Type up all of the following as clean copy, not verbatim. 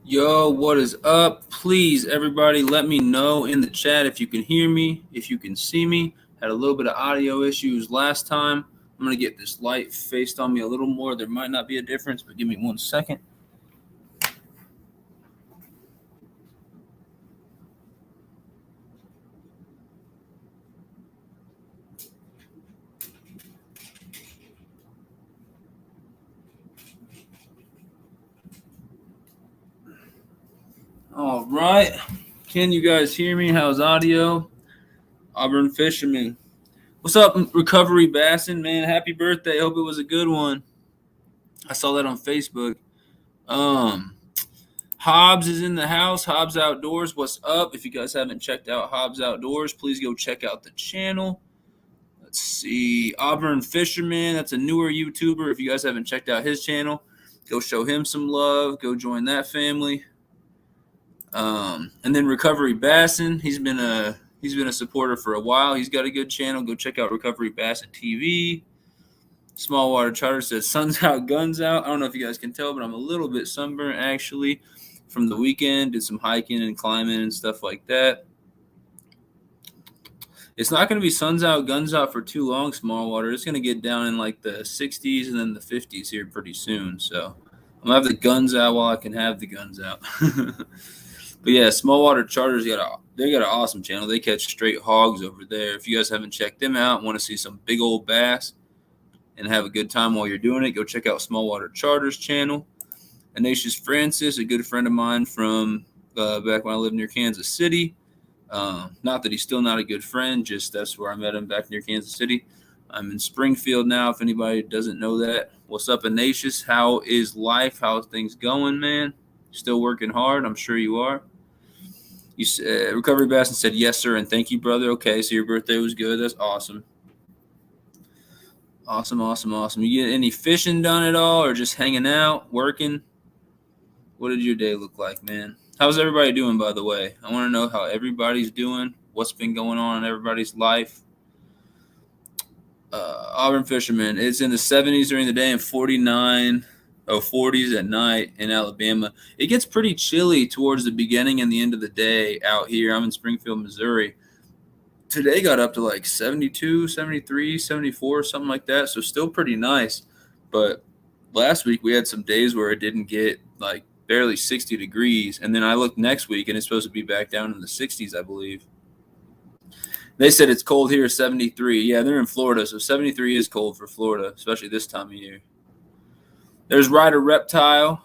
Yo, what is up? Please, everybody, let me know in the chat if you can hear me, if you can see me. Had a little bit of audio issues last time. I'm going to get this light faced on me a little more. There might not be a difference, but give me 1 second. All right. Can you guys hear me? How's audio? Auburn Fisherman. What's up, Recovery Bassin, man? Happy birthday. Hope it was a good one. I saw that on Facebook. Hobbs is in the house. Hobbs Outdoors. What's up? If you guys haven't checked out Hobbs Outdoors, please go check out the channel. Let's see. Auburn Fisherman. That's a newer YouTuber. If you guys haven't checked out his channel, go show him some love. Go join that family. And then Recovery Bassin. He's been a supporter for a while. He's got a good channel. Go check out Recovery Bassin TV. Small Water Charter says sun's out, guns out. I don't know if you guys can tell, but I'm a little bit sunburned actually from the weekend. Did some hiking and climbing and stuff like that. It's not going to be suns out, guns out for too long, Small Water. It's going to get down in like the 60s and then the 50s here pretty soon. So I'm going to have the guns out while I can have the guns out. But yeah, Small Water Charters, they got an awesome channel. They catch straight hogs over there. If you guys haven't checked them out and want to see some big old bass and have a good time while you're doing it, go check out Small Water Charters channel. Ignatius Francis, a good friend of mine from back when I lived near Kansas City. Not that he's still not a good friend, just that's where I met him, back near Kansas City. I'm in Springfield now, if anybody doesn't know that. What's up, Ignatius? How is life? How's things going, man? Still working hard? I'm sure you are. You said, Recovery Bassin said, yes, sir, and thank you, brother. Okay, so your birthday was good. That's awesome. Awesome. You get any fishing done at all or just hanging out, working? What did your day look like, man? How's everybody doing, by the way? I want to know how everybody's doing, what's been going on in everybody's life. Auburn Fisherman, it's in the 70s during the day and 40s at night in Alabama. It gets pretty chilly towards the beginning and the end of the day out here. I'm in Springfield, Missouri. Today got up to like 72, 73, 74, something like that. So still pretty nice. But last week we had some days where it didn't get like barely 60 degrees. And then I looked next week and it's supposed to be back down in the 60s, I believe. They said it's cold here, 73. Yeah, they're in Florida. So 73 is cold for Florida, especially this time of year. There's Ryder Reptile.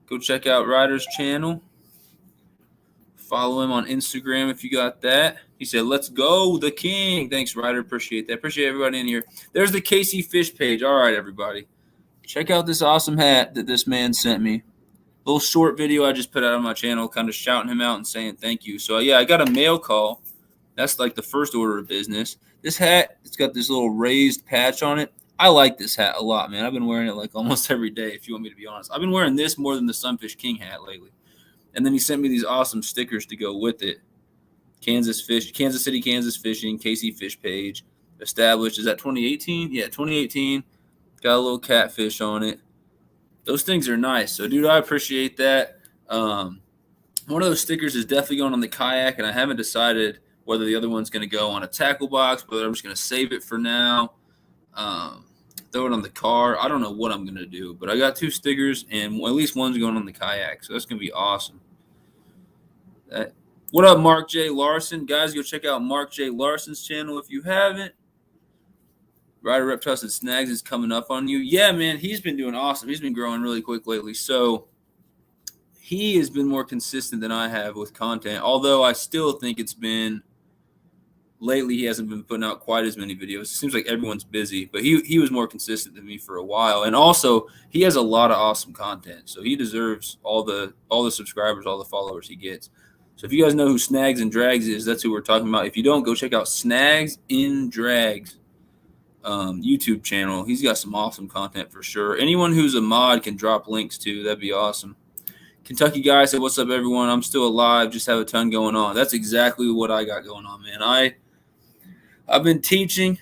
Go check out Ryder's channel. Follow him on Instagram if you got that. He said, let's go, the king. Thanks, Ryder. Appreciate that. Appreciate everybody in here. There's the Casey Fish page. All right, everybody. Check out this awesome hat that this man sent me. Little short video I just put out on my channel, kind of shouting him out and saying thank you. So, yeah, I got a mail call. That's like the first order of business. This hat, it's got this little raised patch on it. I like this hat a lot, man. I've been wearing it like almost every day, if you want me to be honest. I've been wearing this more than the SunfishKing hat lately. And then he sent me these awesome stickers to go with it. Kansas City, Kansas Fishing, Casey Fish page. Established. Is that 2018? Yeah, 2018. Got a little catfish on it. Those things are nice. So, dude, I appreciate that. One of those stickers is definitely going on the kayak, and I haven't decided whether the other one's going to go on a tackle box, but I'm just going to save it for now. Throw it on the car. I don't know what I'm going to do, but I got 2 stickers, and at least one's going on the kayak, so that's going to be awesome. What up, Mark J. Larson? Guys, go check out Mark J. Larson's channel if you haven't. Ryder Reptiles and Snags is coming up on you. Yeah, man, he's been doing awesome. He's been growing really quick lately, so he has been more consistent than I have with content, although I still think it's been – lately, he hasn't been putting out quite as many videos. It seems like everyone's busy, but he was more consistent than me for a while. And also, he has a lot of awesome content, so he deserves all the subscribers, all the followers he gets. So if you guys know who Snags and Drags is, that's who we're talking about. If you don't, go check out Snags in Drags YouTube channel. He's got some awesome content for sure. Anyone who's a mod can drop links to. That'd be awesome. Kentucky guy said, what's up, everyone? I'm still alive. Just have a ton going on. That's exactly what I got going on, man. I've been teaching.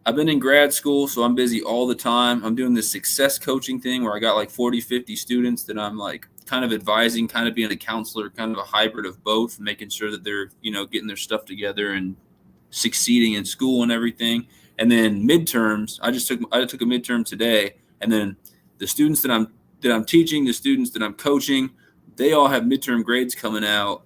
I've been in grad school, so I'm busy all the time. I'm doing this success coaching thing where I got like 40, 50 students that I'm like kind of advising, kind of being a counselor, kind of a hybrid of both, making sure that they're, getting their stuff together and succeeding in school and everything. And then midterms, I took a midterm today, and then the students that I'm teaching, the students that I'm coaching, they all have midterm grades coming out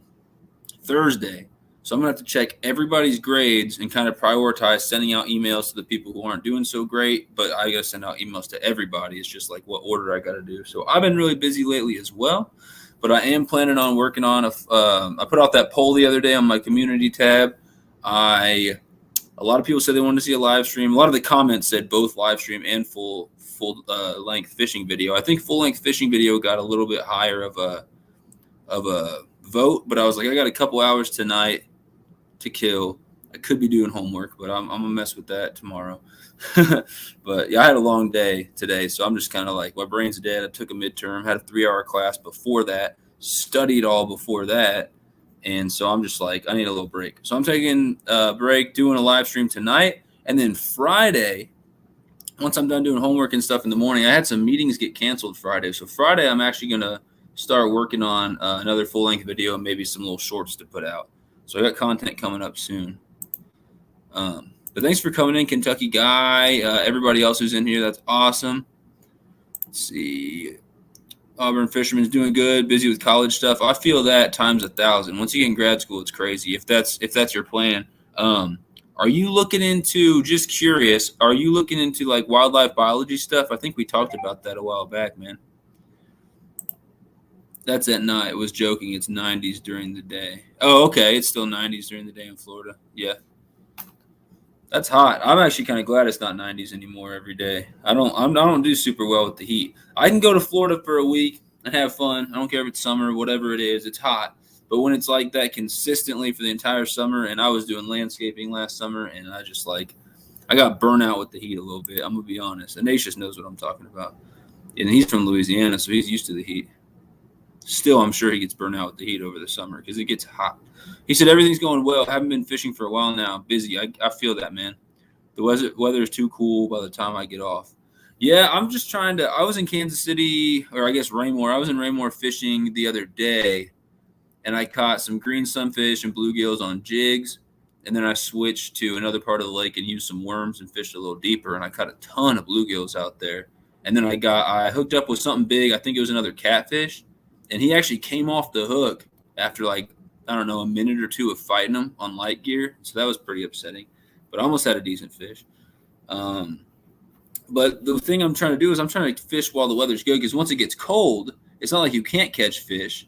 Thursday. So I'm going to have to check everybody's grades and kind of prioritize sending out emails to the people who aren't doing so great, but I got to send out emails to everybody. It's just like what order I got to do. So I've been really busy lately as well, but I am planning on working on I put out that poll the other day on my community tab. A lot of people said they wanted to see a live stream. A lot of the comments said both live stream and full length fishing video. I think full length fishing video got a little bit higher of a vote, but I was like, I got a couple hours tonight to kill. I could be doing homework, but I'm gonna mess with that tomorrow. But yeah, I had a long day today, so I'm just kind of like, my brain's dead. I took a midterm, had a 3-hour class before that, studied all before that, and so I'm just like, I need a little break. So I'm taking a break, doing a live stream tonight, and then Friday, once I'm done doing homework and stuff in the morning, I had some meetings get canceled Friday. So Friday, I'm actually gonna start working on another full-length video and maybe some little shorts to put out. So I got content coming up soon. But thanks for coming in, Kentucky Guy. Everybody else who's in here, that's awesome. Let's see. Auburn Fisherman's doing good, busy with college stuff. I feel that times 1,000. Once you get in grad school, it's crazy. If that's your plan. Are you looking into, just curious, are you looking into like wildlife biology stuff? I think we talked about that a while back, man. That's at night. I was joking. It's 90s during the day. Oh, okay. It's still 90s during the day in Florida. Yeah. That's hot. I'm actually kind of glad it's not 90s anymore every day. I don't do super well with the heat. I can go to Florida for a week and have fun. I don't care if it's summer or whatever it is. It's hot. But when it's like that consistently for the entire summer, and I was doing landscaping last summer, and I got burnt out with the heat a little bit. I'm going to be honest. Ignatius knows what I'm talking about. And he's from Louisiana, so he's used to the heat. Still, I'm sure he gets burnt out with the heat over the summer because it gets hot. He said everything's going well. Haven't been fishing for a while now. Busy. I feel that, man. The weather is too cool by the time I get off. Yeah, I'm just trying to – I was in Kansas City, or I guess Raymore. I was in Raymore fishing the other day, and I caught some green sunfish and bluegills on jigs, and then I switched to another part of the lake and used some worms and fished a little deeper, and I caught a ton of bluegills out there. And then I hooked up with something big. I think it was another catfish. And he actually came off the hook after a minute or two of fighting him on light gear. So that was pretty upsetting. But I almost had a decent fish. But the thing I'm trying to do is I'm trying to fish while the weather's good, because once it gets cold, it's not like you can't catch fish.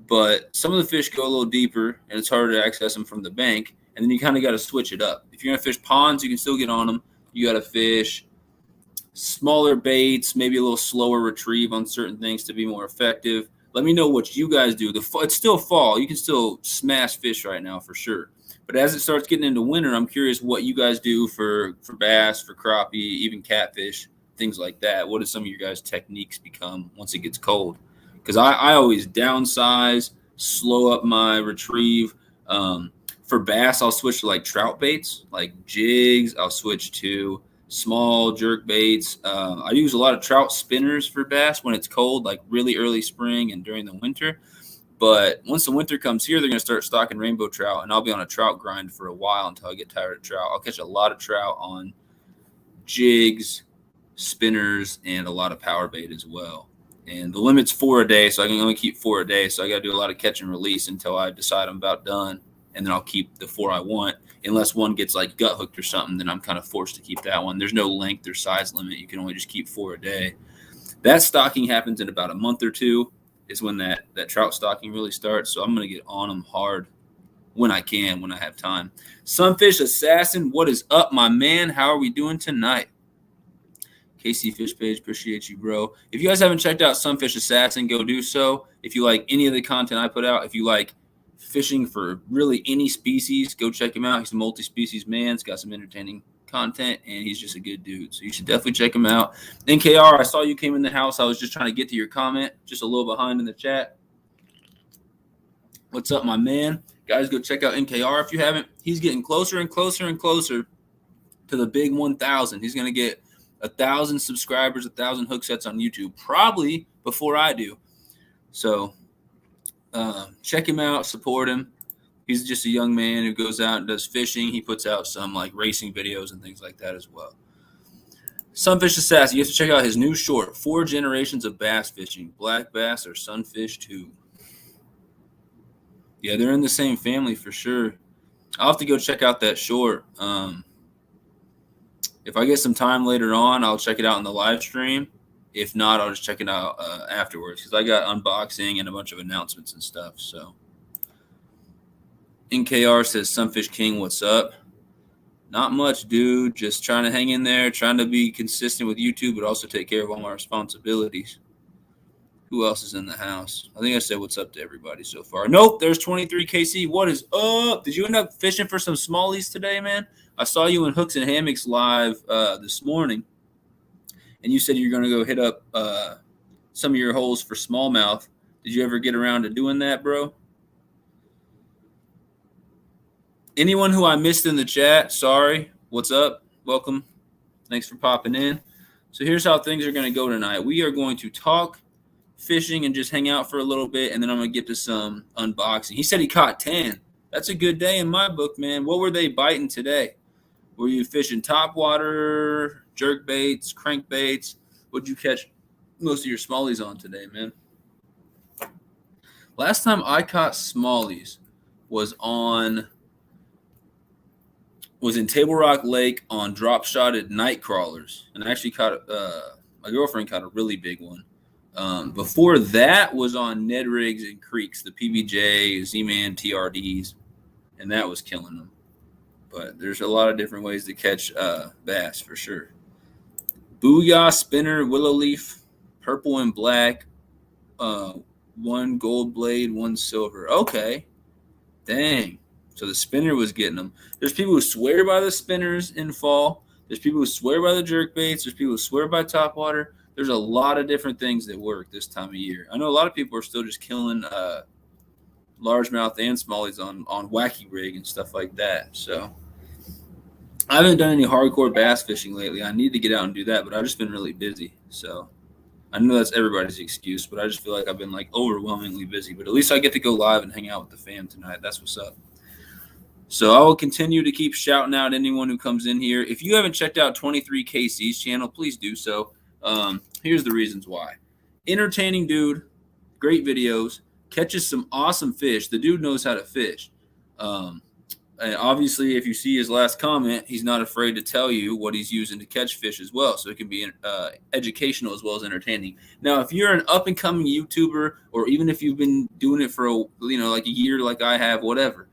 But some of the fish go a little deeper, and it's harder to access them from the bank. And then you kind of got to switch it up. If you're going to fish ponds, you can still get on them. You got to fish smaller baits, maybe a little slower retrieve on certain things to be more effective. Let me know what you guys do. It's still fall. You can still smash fish right now for sure. But as it starts getting into winter, I'm curious what you guys do for bass, for crappie, even catfish, things like that. What do some of your guys' techniques become once it gets cold? Because I always downsize, slow up my retrieve. For bass, I'll switch to like trout baits, like jigs. I'll switch to small jerk baits. I use a lot of trout spinners for bass when it's cold, like really early spring and during the winter. But once the winter comes here, they're going to start stocking rainbow trout, and I'll be on a trout grind for a while until I get tired of trout. I'll catch a lot of trout on jigs, spinners, and a lot of power bait as well. And the limit's 4 a day, so I can only keep 4 a day. So I got to do a lot of catch and release until I decide I'm about done, and then I'll keep the 4 I want. Unless one gets like gut hooked or something, then I'm kind of forced to keep that one. There's no length or size limit. You can only just keep 4 a day. That stocking happens in about a month or two is when that trout stocking really starts. So I'm going to get on them hard when I can, when I have time. Sunfish Assassin, what is up, my man? How are we doing tonight? KC Fish Page, appreciate you, bro. If you guys haven't checked out Sunfish Assassin, go do so. If you like any of the content I put out, if you like fishing for really any species, go check him out. He's a multi-species man. He's got some entertaining content, and he's just a good dude. So you should definitely check him out. NKR, I saw you came in the house. I was just trying to get to your comment, just a little behind in the chat. What's up, my man? Guys, go check out NKR if you haven't. He's getting closer and closer and closer to the big 1,000. He's going to get 1,000 subscribers, 1,000 hook sets on YouTube, probably before I do. So check him out, support him. He's just a young man who goes out and does fishing. He puts out some like racing videos and things like that as well. Sunfish Assassin, you have to check out his new short, 4 Generations of Bass Fishing, Black Bass or Sunfish 2. Yeah, they're in the same family for sure. I'll have to go check out that short. If I get some time later on, I'll check it out in the live stream. If not, I'll just check it out afterwards because I got unboxing and a bunch of announcements and stuff. So, NKR says, SunfishKing, what's up? Not much, dude. Just trying to hang in there, trying to be consistent with YouTube, but also take care of all my responsibilities. Who else is in the house? I think I said what's up to everybody so far. Nope, there's 23KC. What is up? Did you end up fishing for some smallies today, man? I saw you in Hooks and Hammocks live this morning, and you said you're going to go hit up some of your holes for smallmouth. Did you ever get around to doing that, bro? Anyone who I missed in the chat, sorry. What's up? Welcome. Thanks for popping in. So here's how things are going to go tonight. We are going to talk fishing and just hang out for a little bit, and then I'm going to get to some unboxing. He said he caught 10. That's a good day in my book, man. What were they biting today? Were you fishing topwater, jerk baits, crankbaits? What'd you catch most of your smallies on today, man? Last time I caught smallies was in Table Rock Lake on drop-shotted night crawlers, and I actually caught my girlfriend caught a really big one. Before that was on Ned rigs and creeks, the PBJ, Z-Man, TRDs, and that was killing them. But there's a lot of different ways to catch bass for sure. Booyah, spinner, willow leaf, purple and black, 1 gold blade, 1 silver. Okay, dang. So the spinner was getting them. There's people who swear by the spinners in fall. There's people who swear by the jerk baits. There's people who swear by topwater. There's a lot of different things that work this time of year. I know a lot of people are still just killing largemouth and smallies on wacky rig and stuff like that. So I haven't done any hardcore bass fishing lately. I need to get out and do that, but I've just been really busy. So I know that's everybody's excuse, but I just feel like I've been like overwhelmingly busy. But at least I get to go live and hang out with the fam tonight. That's what's up. So I will continue to keep shouting out anyone who comes in here. If you haven't checked out 23KC's channel, please do so. Here's the reasons why. Entertaining dude, great videos, catches some awesome fish. The dude knows how to fish. And obviously, if you see his last comment, he's not afraid to tell you what he's using to catch fish as well. So it can be educational as well as entertaining. Now, if you're an up-and-coming YouTuber, or even if you've been doing it for like a year, like I have, whatever,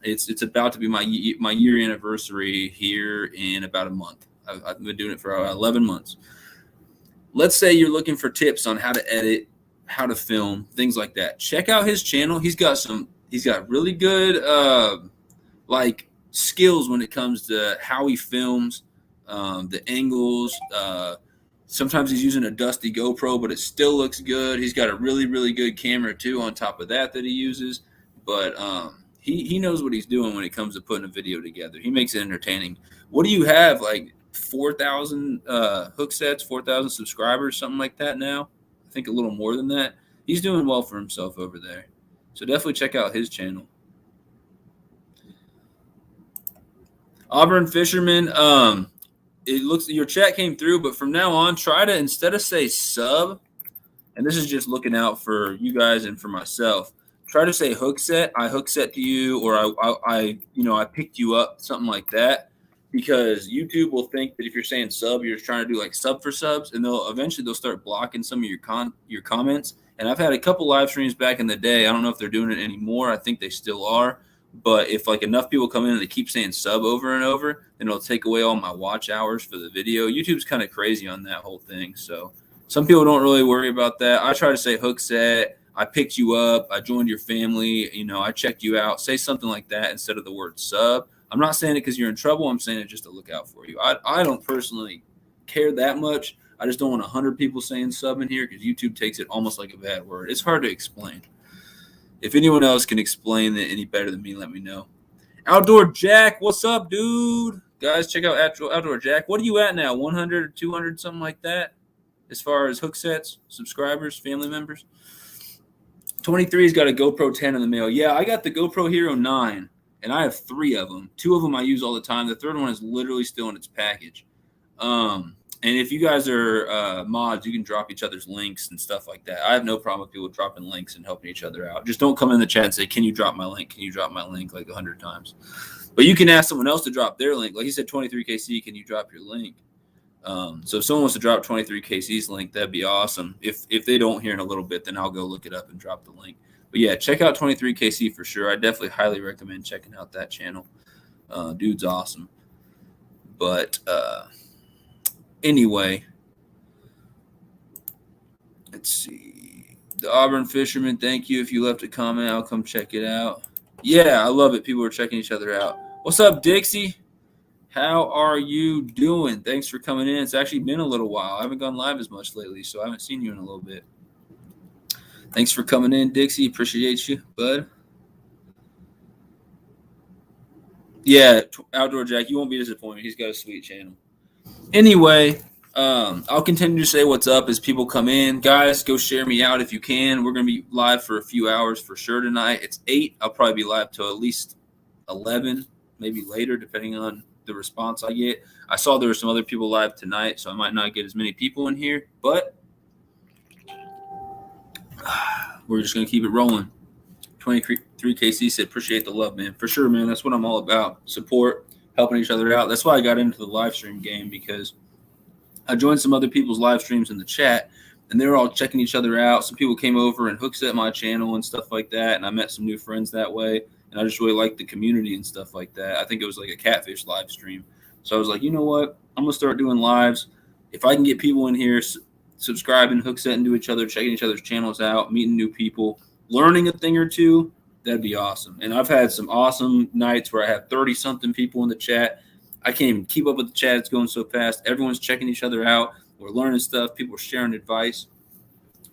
it's about to be my year anniversary here in about a month. I've been doing it for 11 months. Let's say you're looking for tips on how to edit, how to film, things like that. Check out his channel. He's got really good like skills when it comes to how he films, the angles. Sometimes he's using a dusty GoPro, but it still looks good. He's got a really, really good camera too on top of that he uses. But he knows what he's doing when it comes to putting a video together. He makes it entertaining. What do you have, like 4,000 hook sets, 4,000 subscribers, something like that now? I think a little more than that. He's doing well for himself over there. So definitely check out his channel. Auburn Fisherman, it looks your chat came through, but from now on, try to, instead of say sub, and this is just looking out for you guys and for myself, try to say hook set. I hook set to you, or I picked you up, something like that, because YouTube will think that if you're saying sub, you're just trying to do like sub for subs, and they'll start blocking some of your comments. And I've had a couple live streams back in the day. I don't know if they're doing it anymore. I think they still are. But if like enough people come in and they keep saying sub over and over, then it'll take away all my watch hours for the video. YouTube's kind of crazy on that whole thing. So some people don't really worry about that. I try to say hook set. I picked you up. I joined your family. I checked you out. Say something like that instead of the word sub. I'm not saying it because you're in trouble. I'm saying it just to look out for you. I don't personally care that much. I just don't want 100 people saying sub in here because YouTube takes it almost like a bad word. It's hard to explain. If anyone else can explain it any better than me, let me know. Outdoor Jack, what's up, dude? Guys, check out Outdoor Jack. What are you at now? 100 or 200, something like that, as far as hook sets, subscribers, family members? 23's got a GoPro 10 in the mail. Yeah, I got the GoPro Hero 9, and I have 3 of them. 2 of them I use all the time. The third one is literally still in its package. And if you guys are mods, you can drop each other's links and stuff like that. I have no problem with people dropping links and helping each other out. Just don't come in the chat and say, can you drop my link? Can you drop my link like 100 times? But you can ask someone else to drop their link. Like he said, 23KC, can you drop your link? So if someone wants to drop 23KC's link, that'd be awesome. If they don't hear in a little bit, then I'll go look it up and drop the link. But yeah, check out 23KC for sure. I definitely highly recommend checking out that channel. Dude's awesome. But anyway, let's see. The Auburn Fisherman, thank you. If you left a comment, I'll come check it out. Yeah, I love it. People are checking each other out. What's up, Dixie? How are you doing? Thanks for coming in. It's actually been a little while. I haven't gone live as much lately, so I haven't seen you in a little bit. Thanks for coming in, Dixie. Appreciate you, bud. Yeah, Outdoor Jack, you won't be disappointed. He's got a sweet channel. Anyway, I'll continue to say what's up as people come in. Guys, go share me out if you can. We're going to be live for a few hours for sure tonight. It's 8. I'll probably be live till at least 11, maybe later, depending on the response I get. I saw there were some other people live tonight, so I might not get as many people in here, but we're just going to keep it rolling. 23KC said, appreciate the love, man. For sure, man. That's what I'm all about. Support, helping each other out. That's why I got into the live stream game, because I joined some other people's live streams in the chat, and they were all checking each other out. Some people came over and hooked at my channel and stuff like that, and I met some new friends that way. And I just really liked the community and stuff like that. I think it was like a catfish live stream. So I was like, you know what? I'm going to start doing lives. If I can get people in here subscribing, hook setting to each other, checking each other's channels out, meeting new people, learning a thing or two, that'd be awesome. And I've had some awesome nights where I have 30-something people in the chat. I can't even keep up with the chat. It's going so fast. Everyone's checking each other out. We're learning stuff. People are sharing advice,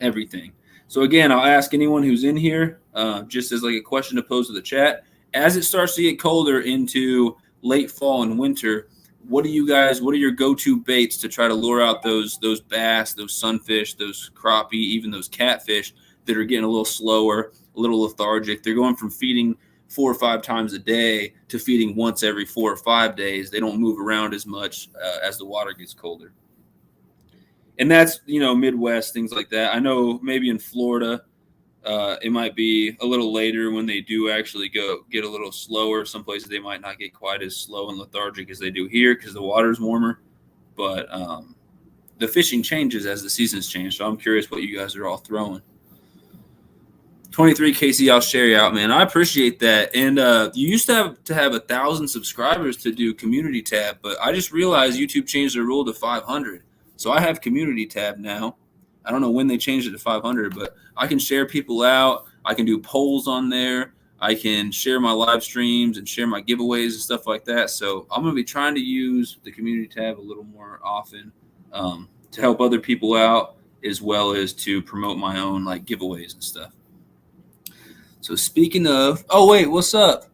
everything. So, again, I'll ask anyone who's in here, just as like a question to pose to the chat. As it starts to get colder into late fall and winter, what are your go-to baits to try to lure out those bass, those sunfish, those crappie, even those catfish that are getting a little slower, a little lethargic? They're going from feeding 4 or 5 times a day to feeding once every 4 or 5 days. They don't move around as much as the water gets colder. And that's, Midwest, things like that. I know maybe in Florida, it might be a little later when they do actually get a little slower. Some places they might not get quite as slow and lethargic as they do here because the water's warmer. But the fishing changes as the seasons change. So I'm curious what you guys are all throwing. 23KC, I'll share you out, man. I appreciate that. And you used to have 1,000 subscribers to do community tab, but I just realized YouTube changed their rule to 500. So I have community tab now. I don't know when they changed it to 500, but I can share people out. I can do polls on there. I can share my live streams and share my giveaways and stuff like that. So I'm going to be trying to use the community tab a little more often to help other people out, as well as to promote my own like giveaways and stuff. So speaking of, oh wait, what's up?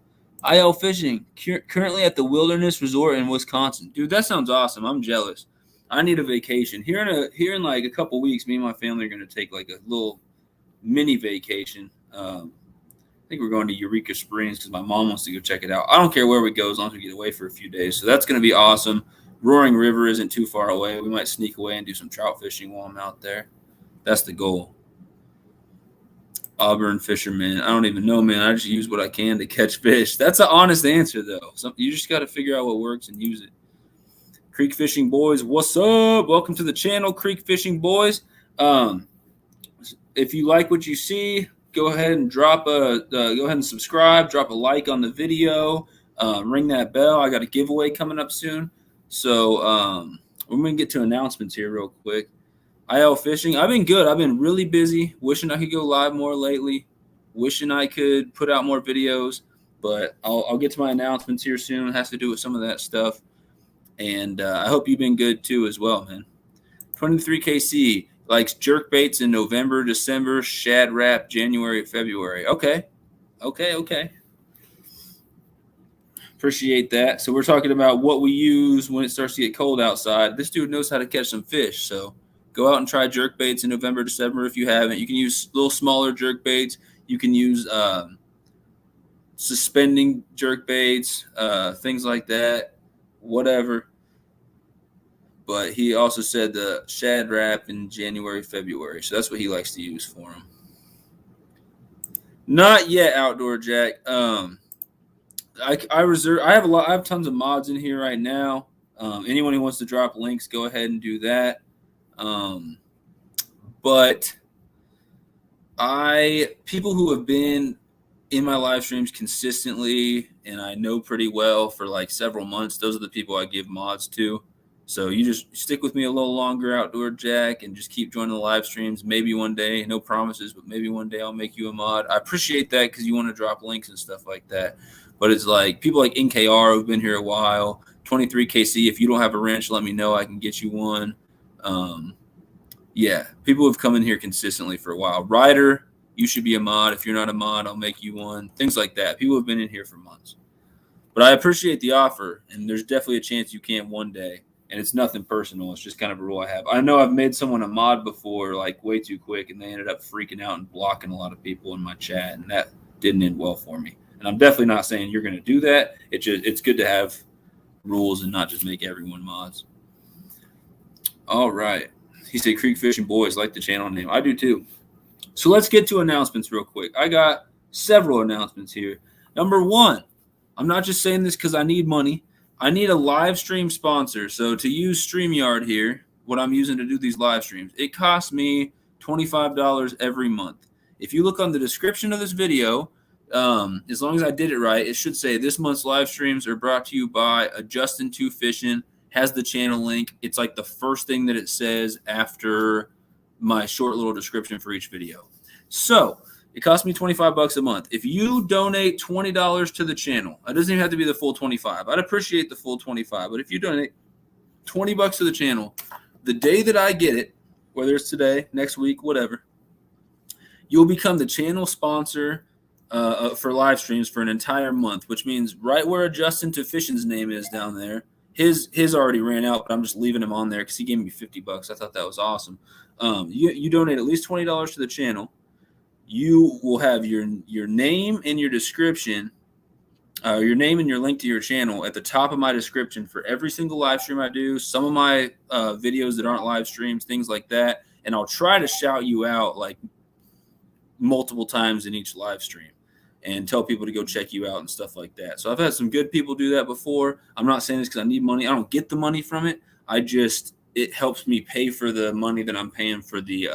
IL Fishing, currently at the Wilderness Resort in Wisconsin. Dude, that sounds awesome. I'm jealous. I need a vacation. Here in like a couple weeks, me and my family are going to take like a little mini vacation. I think we're going to Eureka Springs because my mom wants to go check it out. I don't care where we go as long as we get away for a few days. So that's going to be awesome. Roaring River isn't too far away. We might sneak away and do some trout fishing while I'm out there. That's the goal. Auburn Fisherman. I don't even know, man. I just use what I can to catch fish. That's an honest answer, though. You just got to figure out what works and use it. Creek Fishing Boys, what's up? Welcome to the channel, Creek Fishing Boys. If you like what you see, go ahead and go ahead and subscribe. Drop a like on the video. Ring that bell. I got a giveaway coming up soon. So we're going to get to announcements here real quick. IL Fishing. I've been good. I've been really busy. Wishing I could go live more lately. Wishing I could put out more videos. But I'll get to my announcements here soon. It has to do with some of that stuff. And I hope you've been good too as well, man. 23KC likes jerk baits in November, December, shad wrap, January, February. Okay. Appreciate that. So we're talking about what we use when it starts to get cold outside. This dude knows how to catch some fish, so Go out and try jerk baits in November, December if you haven't. You can use little smaller jerk baits. You can use suspending jerk baits, things like that, whatever. But he also said the shad wrap in January, February. So that's what he likes to use for him. Not yet, Outdoor Jack. I have tons of mods in here right now. Anyone who wants to drop links, go ahead and do that. But people who have been in my live streams consistently and I know pretty well for like several months, those are the people I give mods to. So you just stick with me a little longer, Outdoor Jack, and just keep joining the live streams. Maybe one day, no promises, but maybe one day I'll make you a mod. I appreciate that because you want to drop links and stuff like that. But it's like people like NKR who've been here a while, 23KC. If you don't have a wrench, let me know. I can get you one. Yeah, people have come in here consistently for a while. Ryder, you should be a mod. If you're not a mod, I'll make you one. Things like that. People have been in here for months. But I appreciate the offer, and there's definitely a chance you can one day. And it's nothing personal. It's just kind of a rule I have. I know I've made someone a mod before, like way too quick, and they ended up freaking out and blocking a lot of people in my chat, and that didn't end well for me. And I'm definitely not saying you're going to do that. It's good to have rules and not just make everyone mods. All right. He said, Creek Fishing Boys, like the channel name. I do too. So let's get to announcements real quick. I got several announcements here. Number one, I'm not just saying this because I need money. I need a live stream sponsor. So to use StreamYard here, what I'm using to do these live streams, it costs me $25 every month. If you look on the description of this video, as long as I did it right, it should say this month's live streams are brought to you by AdJustin 2 Fishin. Has the channel link. It's like the first thing that it says after my short little description for each video. So it costs me $25 a month. If you donate $20 to the channel, it doesn't even have to be the full 25. I'd appreciate the full 25, but if you donate $20 to the channel, the day that I get it, whether it's today, next week, whatever, you'll become the channel sponsor for live streams for an entire month, which means right where AdJustin to Fishin's name is down there, his already ran out, but I'm just leaving him on there because he gave me $50. I thought that was awesome. You donate at least $20 to the channel. You will have your name and your description, your name and your link to your channel at the top of my description for every single live stream I do, some of my videos that aren't live streams, things like that. And I'll try to shout you out like multiple times in each live stream and tell people to go check you out and stuff like that. So I've had some good people do that before. I'm not saying this because I need money. I don't get the money from it. It helps me pay for the money that I'm paying for the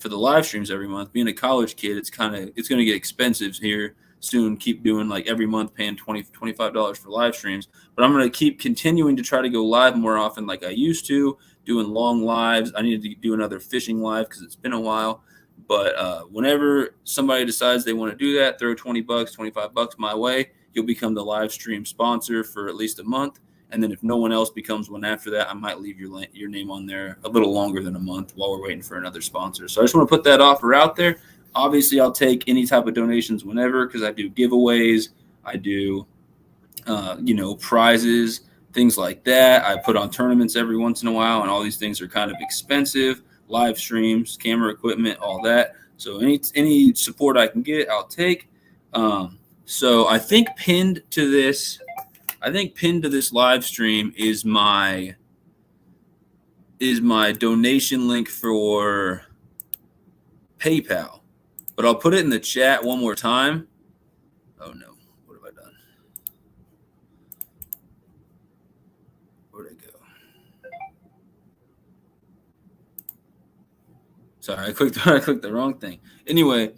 live streams every month. Being a college kid, it's going to get expensive here soon. Keep doing like every month paying $25 for live streams, but I'm going to keep continuing to try to go live more often like I used to, doing long lives. I need to do another fishing live because it's been a while. But whenever somebody decides they want to do that, throw $20, $25 my way. You'll become the live stream sponsor for at least a month. And then if no one else becomes one after that, I might leave your name on there a little longer than a month while we're waiting for another sponsor. So I just want to put that offer out there. Obviously, I'll take any type of donations whenever because I do giveaways. I do, prizes, things like that. I put on tournaments every once in a while, and all these things are kind of expensive. Live streams, camera equipment, all that. So any support I can get, I'll take. So I think pinned to this live stream is my donation link for PayPal. But I'll put it in the chat one more time. Oh no, what have I done? Where'd I go? Sorry, I clicked the wrong thing. Anyway,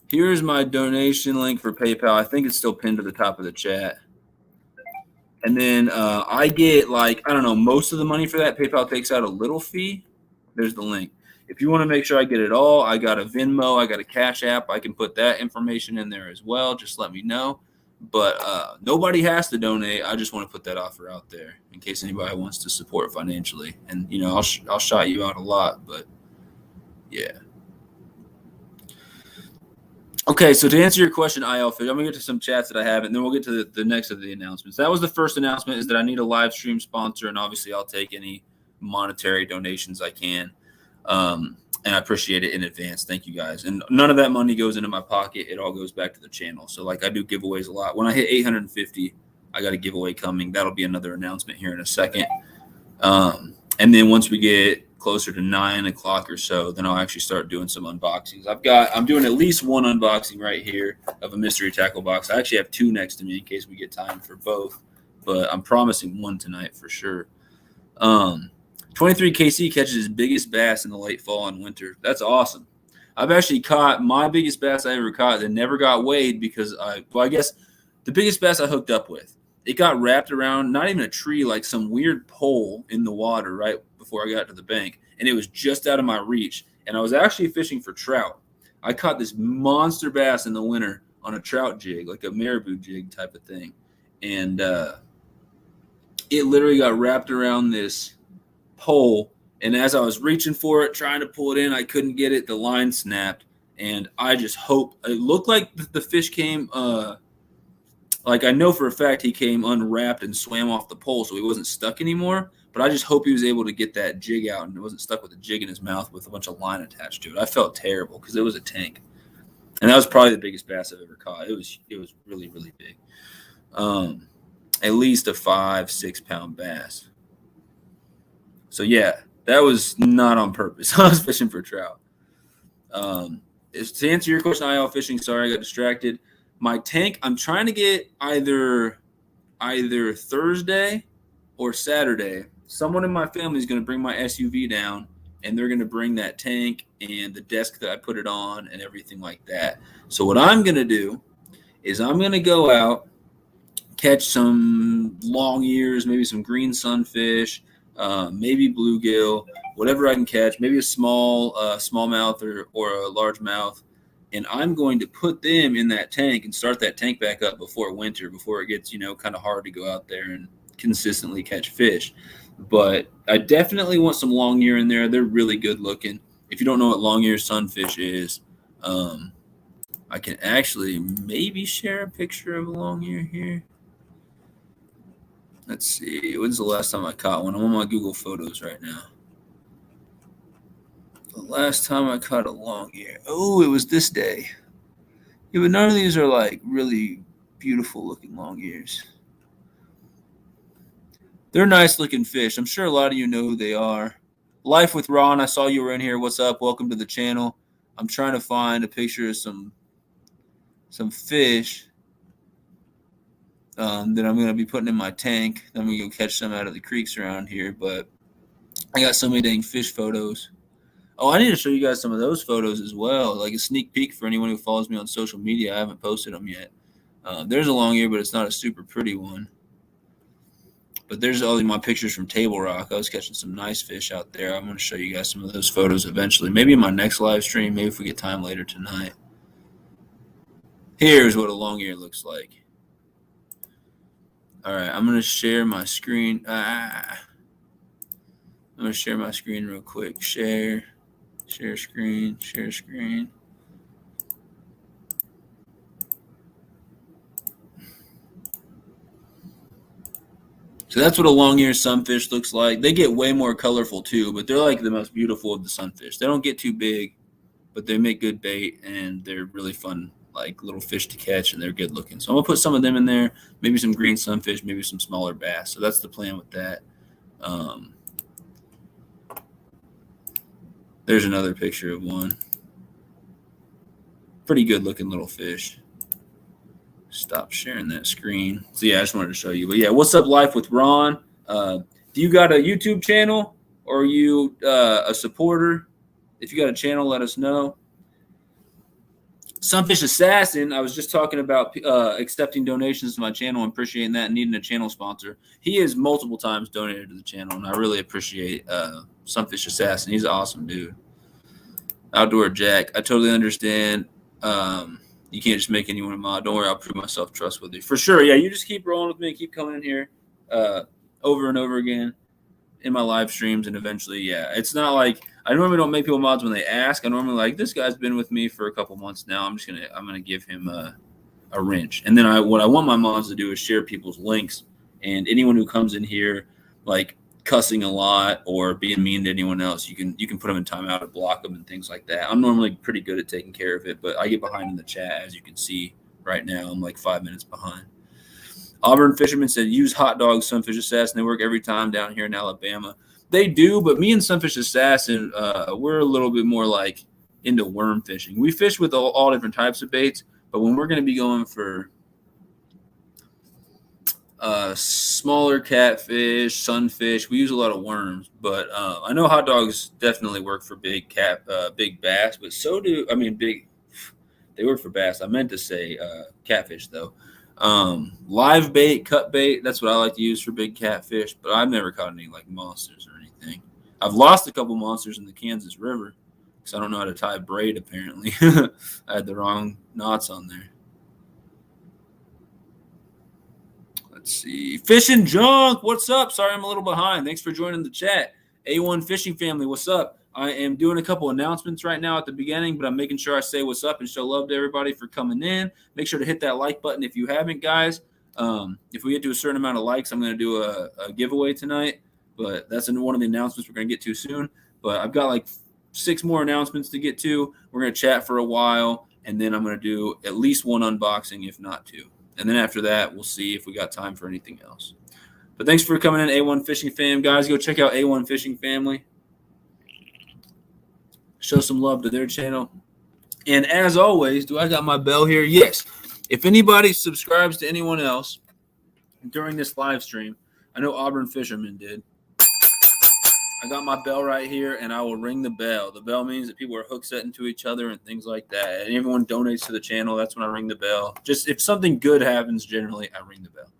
here's my donation link for PayPal. I think it's still pinned to the top of the chat. And then I get most of the money for that. PayPal takes out a little fee. There's the link. If you want to make sure I get it all, I got a Venmo. I got a CashApp. I can put that information in there as well. Just let me know. But nobody has to donate. I just want to put that offer out there in case anybody wants to support financially. And, I'll shout you out a lot, but yeah. Okay, so to answer your question, ILFish, I'm going to get to some chats that I have, and then we'll get to the next of the announcements. That was the first announcement, is that I need a live stream sponsor, and obviously I'll take any monetary donations I can. And I appreciate it in advance. Thank you guys. And none of that money goes into my pocket. It all goes back to the channel. So like I do giveaways a lot. When I hit 850, I got a giveaway coming. That'll be another announcement here in a second. And then once we get closer to 9 o'clock or so, then I'll actually start doing some unboxings. I'm doing at least one unboxing right here of a mystery tackle box. I actually have 2 next to me in case we get time for both, but I'm promising one tonight for sure. 23KC catches his biggest bass in the late fall and winter. That's awesome. I've actually caught my biggest bass I ever caught that never got weighed because I guess the biggest bass I hooked up with, it got wrapped around not even a tree, like some weird pole in the water right before I got to the bank, and it was just out of my reach. And I was actually fishing for trout. I caught this monster bass in the winter on a trout jig, like a marabou jig type of thing. And it literally got wrapped around this pole, and as I was reaching for it, trying to pull it in, I couldn't get it. The line snapped, and I just hope it looked like the fish came like I know for a fact he came unwrapped and swam off the pole, so he wasn't stuck anymore. But I just hope he was able to get that jig out and it wasn't stuck with a jig in his mouth with a bunch of line attached to it. I felt terrible because it was a tank, and that was probably the biggest bass I've ever caught. It was really, really big. At least a 5-6 pound bass. So yeah, that was not on purpose. I was fishing for trout. To answer your question, IL fishing, sorry, I got distracted. My tank, I'm trying to get either Thursday or Saturday. Someone in my family is going to bring my SUV down, and they're going to bring that tank and the desk that I put it on and everything like that. So what I'm going to do is I'm going to go out, catch some long ears, maybe some green sunfish, maybe bluegill, whatever I can catch, maybe a smallmouth or a largemouth, and I'm going to put them in that tank and start that tank back up before winter, before it gets, kind of hard to go out there and consistently catch fish. But I definitely want some long ear in there. They're really good looking. If you don't know what long ear sunfish is, I can actually maybe share a picture of a long ear here. Let's see. When's the last time I caught one? I'm on my Google Photos right now. The last time I caught a long ear. Oh, it was this day. Yeah, but none of these are like really beautiful looking long ears. They're nice looking fish. I'm sure a lot of you know who they are. Life with Ron, I saw you were in here. What's up? Welcome to the channel. I'm trying to find a picture of some fish that I'm going to be putting in my tank. Then we go catch some out of the creeks around here. But I got so many dang fish photos. Oh, I need to show you guys some of those photos as well, like a sneak peek for anyone who follows me on social media. I haven't posted them yet. There's a long ear, but it's not a super pretty one. But there's all my pictures from Table Rock. I was catching some nice fish out there. I'm going to show you guys some of those photos eventually. Maybe in my next live stream, maybe if we get time later tonight. Here's what a long ear looks like. All right, I'm going to share my screen. I'm going to share my screen real quick. Share screen. So that's what a long ear sunfish looks like. They get way more colorful too, but they're like the most beautiful of the sunfish. They don't get too big, but they make good bait, and they're really fun, like little fish to catch, and they're good looking. So I'm gonna put some of them in there, maybe some green sunfish, maybe some smaller bass. So that's the plan with that. There's another picture of one. Pretty good looking little fish. Stop sharing that screen. So yeah, I just wanted to show you. But yeah, what's up, Life with Ron? Do you got a YouTube channel, or are you a supporter? If you got a channel, let us know. Sunfish Assassin, I was just talking about accepting donations to my channel and appreciating that and needing a channel sponsor. He has multiple times donated to the channel, and I really appreciate Sunfish Assassin. He's an awesome dude. Outdoor Jack, I totally understand. You can't just make anyone a mod. Don't worry, I'll prove myself trustworthy. For sure, yeah, you just keep rolling with me. Keep coming in here over and over again in my live streams, and eventually, yeah. It's not like I normally don't make people mods when they ask. I normally like, this guy's been with me for a couple months now. I'm gonna give him a wrench. And then what I want my mods to do is share people's links, and anyone who comes in here, like cussing a lot or being mean to anyone else, you can put them in timeout or block them and things like that. I'm normally pretty good at taking care of it, but I get behind in the chat, as you can see right now. I'm like 5 minutes behind. Auburn Fisherman said, use hot dogs, Sunfish Assassin. They work every time down here in Alabama. They do, but me and Sunfish Assassin, we're a little bit more like into worm fishing. We fish with all different types of baits, but when we're going to be going for smaller catfish, sunfish, we use a lot of worms. But I know hot dogs definitely work for big bass, but so do they work for bass. I meant to say catfish though. Live bait, cut bait, that's what I like to use for big catfish, but I've never caught any like monsters or anything. I've lost a couple monsters in the Kansas River because I don't know how to tie braid apparently. I had the wrong knots on there. Let's see. Fishing Junk, what's up? Sorry I'm a little behind. Thanks for joining the chat. A1 Fishing Family, what's up? I am doing a couple announcements right now at the beginning, but I'm making sure I say what's up and show love to everybody for coming in. Make sure to hit that like button if you haven't, guys. If we get to a certain amount of likes, I'm going to do a giveaway tonight, but that's one of the announcements we're going to get to soon. But I've got like 6 more announcements to get to. We're going to chat for a while, and then I'm going to do at least one unboxing, if not 2. And then after that, we'll see if we got time for anything else. But thanks for coming in, A1 Fishing Fam. Guys, go check out A1 Fishing Family. Show some love to their channel. And as always, do I got my bell here? Yes. If anybody subscribes to anyone else during this live stream, I know Auburn Fisherman did. I got my bell right here, and I will ring the bell. The bell means that people are hook setting to each other and things like that. And everyone donates to the channel. That's when I ring the bell. Just if something good happens, generally, I ring the bell.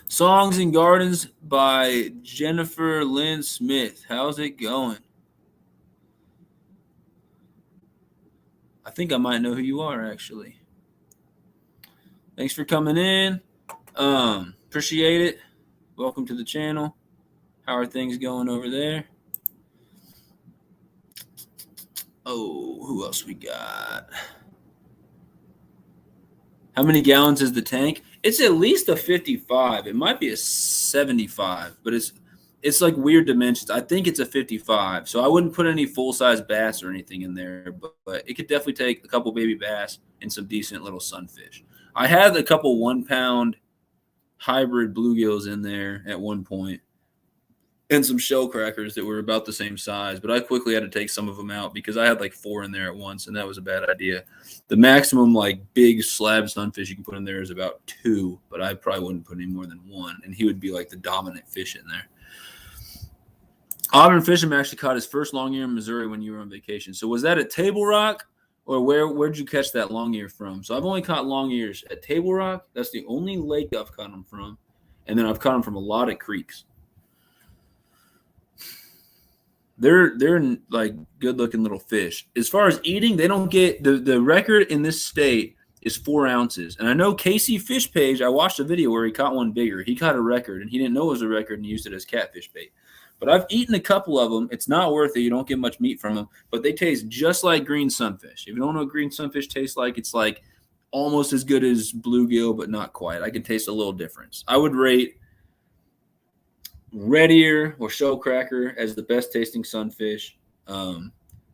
Songs and Gardens by Jennifer Lynn Smith. How's it going? I think I might know who you are, actually. Thanks for coming in. Appreciate it. Welcome to the channel. How are things going over there? Oh, who else we got? How many gallons is the tank? It's at least a 55. It might be a 75, but it's like weird dimensions. I think it's a 55, so I wouldn't put any full-size bass or anything in there, but it could definitely take a couple baby bass and some decent little sunfish. I had a couple 1-pound hybrid bluegills in there at one point and some shell crackers that were about the same size, but I quickly had to take some of them out because I had like 4 in there at once, and that was a bad idea. The maximum like big slab sunfish you can put in there is about 2, but I probably wouldn't put any more than 1, and he would be like the dominant fish in there. Auburn Fisherman actually caught his first long ear in Missouri when you were on vacation. So was that at Table Rock, or where'd you catch that long ear from? So I've only caught long ears at Table Rock. That's the only lake I've caught them from, and then I've caught them from a lot of creeks. They're like good-looking little fish. As far as eating, they don't get the record in this state is 4 ounces. And I know Casey Fish Page, I watched a video where he caught one bigger. He caught a record, and he didn't know it was a record and used it as catfish bait. But I've eaten a couple of them. It's not worth it. You don't get much meat from them, but they taste just like green sunfish. If you don't know what green sunfish tastes like, it's like almost as good as bluegill, but not quite. I can taste a little difference. I would rate red ear or shell cracker as the best tasting sunfish.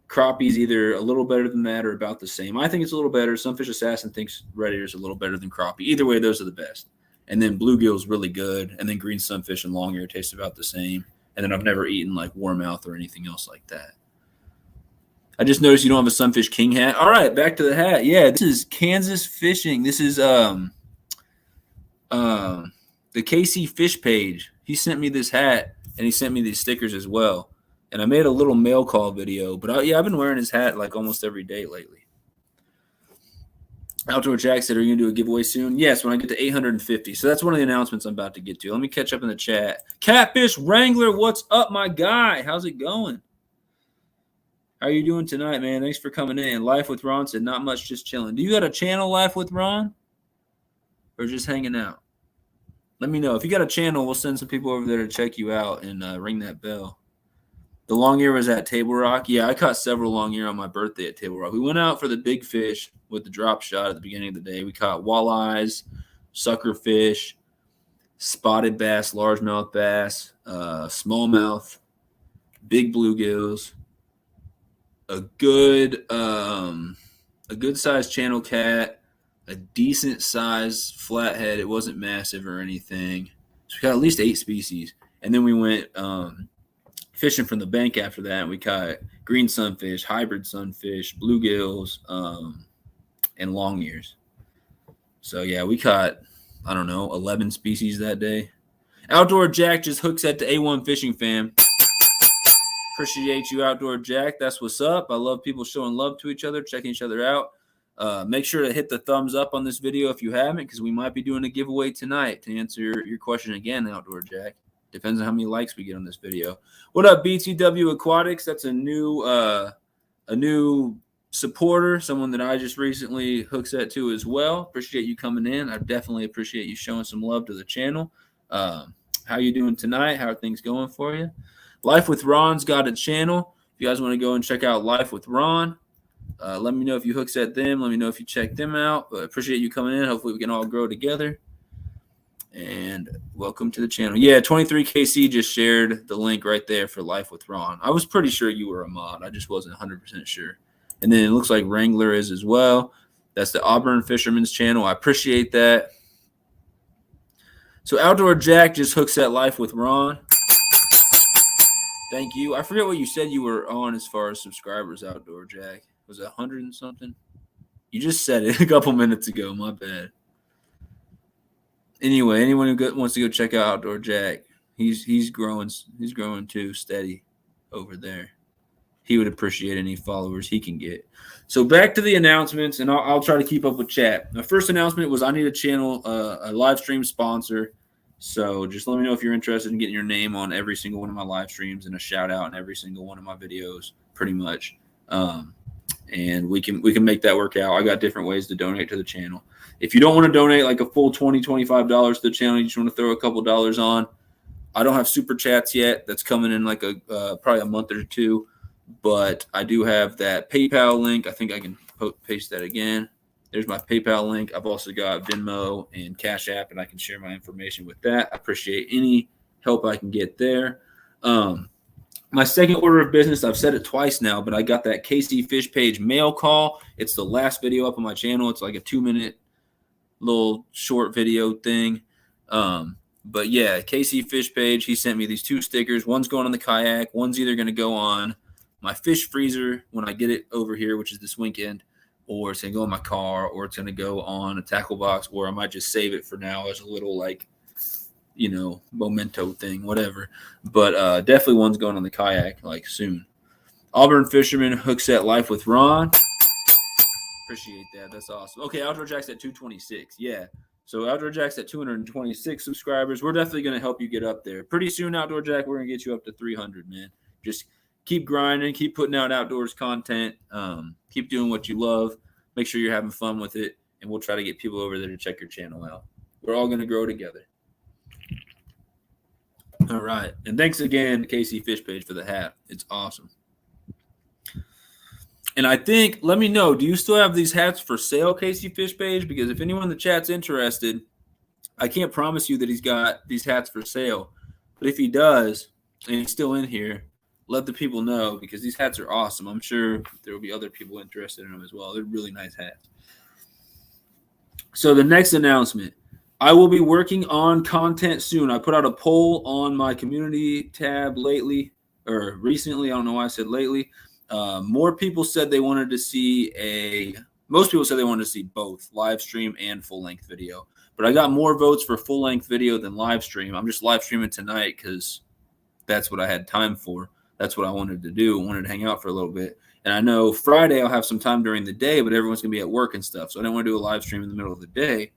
Crappie's either a little better than that or about the same. I think it's a little better. Sunfish Assassin thinks red ear is a little better than crappie. Either way, those are the best. And then bluegill is really good. And then green sunfish and long ear taste about the same. And then I've never eaten like warmouth or anything else like that. I just noticed you don't have a SunfishKing hat. All right, back to the hat. Yeah, this is Kansas Fishing. This is the KC Fish Page. He sent me this hat, and he sent me these stickers as well. And I made a little mail call video. But, I've been wearing his hat like almost every day lately. Outdoor Jack said, are you going to do a giveaway soon? Yes, when I get to 850. So that's one of the announcements I'm about to get to. Let me catch up in the chat. Catfish Wrangler, what's up, my guy? How's it going? How are you doing tonight, man? Thanks for coming in. Life with Ron said, not much, just chilling. Do you got a channel, Life with Ron? Or just hanging out? Let me know. If you got a channel, we'll send some people over there to check you out and ring that bell. The long ear was at Table Rock. Yeah, I caught several long ear on my birthday at Table Rock. We went out for the big fish with the drop shot at the beginning of the day. We caught walleyes, sucker fish, spotted bass, largemouth bass, smallmouth, big bluegills, a good sized channel cat, a decent sized flathead. It wasn't massive or anything. So we got at least 8 species. And then we went fishing from the bank after that. And we caught green sunfish, hybrid sunfish, bluegills, and long ears. So yeah, we caught, I don't know, 11 species that day. Outdoor Jack just hooks at the A1 Fishing fam. Appreciate you, Outdoor Jack. That's what's up. I love people showing love to each other, checking each other out. Make sure to hit the thumbs up on this video if you haven't, because we might be doing a giveaway tonight. To answer your question again, Outdoor Jack, depends on how many likes we get on this video. What up, BTW Aquatics? That's a new supporter, someone that I just recently hooks at too as well. Appreciate you coming in. I definitely appreciate you showing some love to the channel. How you doing tonight? How are things going for you? Life with Ron's got a channel. If you guys want to go and check out Life with Ron, let me know if you hooks at them. Let me know if you check them out. But appreciate you coming in. Hopefully we can all grow together. And welcome to the channel. Yeah, 23KC just shared the link right there for Life with Ron. I was pretty sure you were a mod. I just wasn't 100% sure. And then it looks like Wrangler is as well. That's the Auburn Fisherman's channel. I appreciate that. So Outdoor Jack just hooks at Life with Ron. Thank you. I forget what you said you were on as far as subscribers, Outdoor Jack. Was it 100 and something? You just said it a couple minutes ago. My bad. Anyway, anyone who wants to go check out Outdoor Jack, he's growing. He's growing too, steady over there. He would appreciate any followers he can get. So back to the announcements, and I'll try to keep up with chat. My first announcement was I need a channel, a live stream sponsor. So just let me know if you're interested in getting your name on every single one of my live streams and a shout out in every single one of my videos, pretty much. And we can make that work out. I got different ways to donate to the channel. If you don't want to donate like a full $20, $25 to the channel, you just want to throw a couple dollars on. I don't have super chats yet. That's coming in like probably a month or two. But I do have that PayPal link. I think I can paste that again. There's my PayPal link. I've also got Venmo and CashApp, and I can share my information with that. I appreciate any help I can get there. My second order of business, I've said it twice now, but I got that KC Fish Page mail call. It's the last video up on my channel. It's like a 2-minute little short video thing. But yeah, KC Fish Page, he sent me these 2 stickers. One's going on the kayak. One's either going to go on my fish freezer when I get it over here, which is this weekend, or it's going to go in my car, or it's going to go on a tackle box, or I might just save it for now as a little, like, you know, memento thing, whatever. But definitely one's going on the kayak, like, soon. Auburn Fisherman hooks at Life with Ron. Appreciate that. That's awesome. Okay, Outdoor Jack's at 226. Yeah. So Outdoor Jack's at 226 subscribers. We're definitely going to help you get up there. Pretty soon, Outdoor Jack, we're going to get you up to 300, man. Just keep grinding, keep putting out outdoors content, keep doing what you love, make sure you're having fun with it, and we'll try to get people over there to check your channel out. We're all going to grow together. All right. And thanks again, KC Fish Page, for the hat. It's awesome. And I think, let me know, do you still have these hats for sale, KC Fish Page? Because if anyone in the chat's interested, I can't promise you that he's got these hats for sale. But if he does, and he's still in here, let the people know, because these hats are awesome. I'm sure there will be other people interested in them as well. They're really nice hats. So the next announcement, I will be working on content soon. I put out a poll on my community tab recently. I don't know why I said lately. More people said they wanted to see most people said they wanted to see both live stream and full length video, but I got more votes for full length video than live stream. I'm just live streaming tonight because that's what I had time for. That's what I wanted to do. I wanted to hang out for a little bit. And I know Friday I'll have some time during the day, but everyone's going to be at work and stuff. So I don't want to do a live stream in the middle of the day.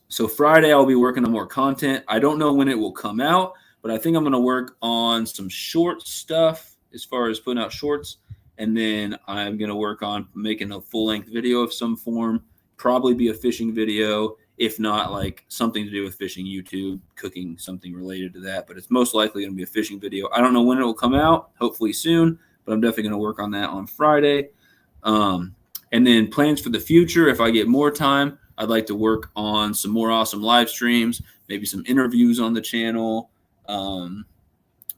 So Friday I'll be working on more content. I don't know when it will come out, but I think I'm going to work on some short stuff as far as putting out shorts. And then I'm going to work on making a full-length video of some form, probably be a fishing video, if not like something to do with fishing, YouTube, cooking, something related to that. But it's most likely going to be a fishing video. I don't know when it will come out, hopefully soon, but I'm definitely going to work on that on Friday. And then plans for the future, if I get more time, I'd like to work on some more awesome live streams, maybe some interviews on the channel,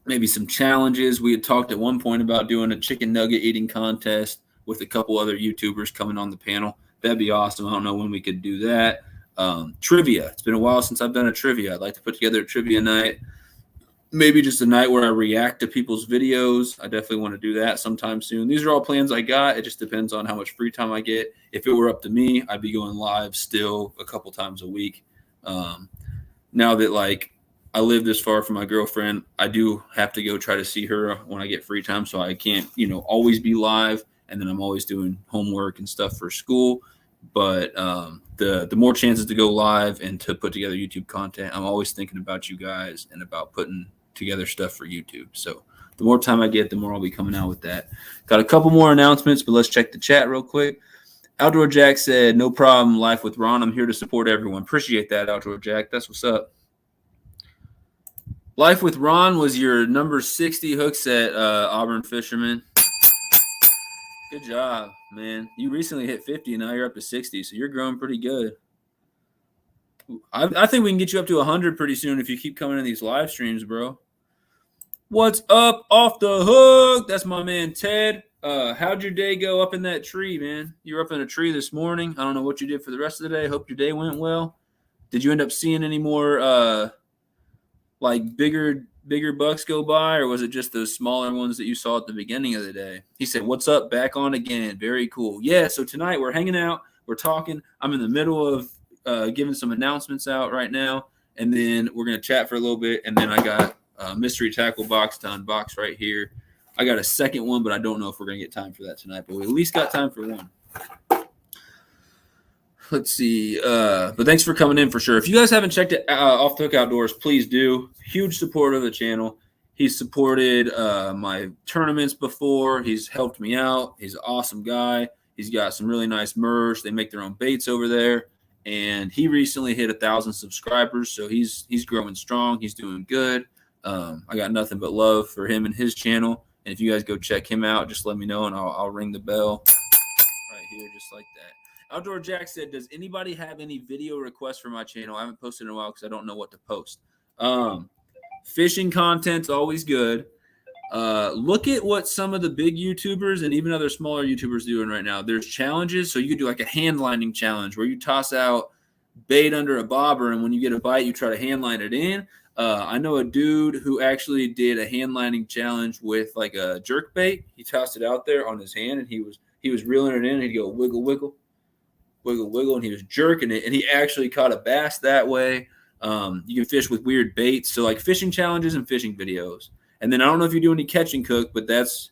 maybe some challenges. We had talked at one point about doing a chicken nugget eating contest with a couple other YouTubers coming on the panel. That'd be awesome. I don't know when we could do that. Trivia. It's been a while since I've done a trivia. I'd like to put together a trivia night. Maybe just a night where I react to people's videos. I definitely want to do that sometime soon. These are all plans I got. It just depends on how much free time I get. If it were up to me, I'd be going live still a couple times a week. Now that like I live this far from my girlfriend, I do have to go try to see her when I get free time. So I can't, always be live. And then I'm always doing homework and stuff for school. But the more chances to go live and to put together YouTube content, I'm always thinking about you guys and about putting together stuff for YouTube. So the more time I get, the more I'll be coming out with that. Got a couple more announcements, but let's check the chat real quick. Outdoor Jack said, no problem, life with Ron. I'm here to support everyone. Appreciate that, Outdoor Jack. That's what's up. Life with Ron was your number 60 hook set, Auburn Fisherman. Good job, man. You recently hit 50, and now you're up to 60, so you're growing pretty good. I think we can get you up to 100 pretty soon if you keep coming in these live streams, bro. What's up off the hook? That's my man, Ted. How'd your day go up in that tree, man? You were up in a tree this morning. I don't know what you did for the rest of the day. Hope your day went well. Did you end up seeing any more like bigger bucks go by, or was it just those smaller ones that you saw at the beginning of the day? He said, what's up? Back on again. Very cool. Yeah, so tonight we're hanging out. We're talking. I'm in the middle of giving some announcements out right now, and then we're going to chat for a little bit, and then I got a mystery tackle box to unbox right here. I got a second one, but I don't know if we're going to get time for that tonight, but we at least got time for one. Let's see. But thanks for coming in for sure. If you guys haven't checked it Off the Hook Outdoors, please do. Huge supporter of the channel. He's supported my tournaments before. He's helped me out. He's an awesome guy. He's got some really nice merch. They make their own baits over there. And he recently hit 1,000 subscribers, so he's growing strong. He's doing good. I got nothing but love for him and his channel. And if you guys go check him out, just let me know, and I'll ring the bell right here just like that. Outdoor Jack said, does anybody have any video requests for my channel? I haven't posted in a while because I don't know what to post. Fishing content's always good. Look at what some of the big YouTubers and even other smaller YouTubers doing right now. There's challenges. So you could do like a hand lining challenge where you toss out bait under a bobber, and when you get a bite, you try to hand line it in. I know a dude who actually did a hand lining challenge with like a jerk bait. He tossed it out there on his hand, and he was reeling it in, and he'd go wiggle, wiggle, wiggle, wiggle, and he was jerking it, and he actually caught a bass that way. You can fish with weird baits, so like fishing challenges and fishing videos. And then I don't know if you do any catch and cook, but that's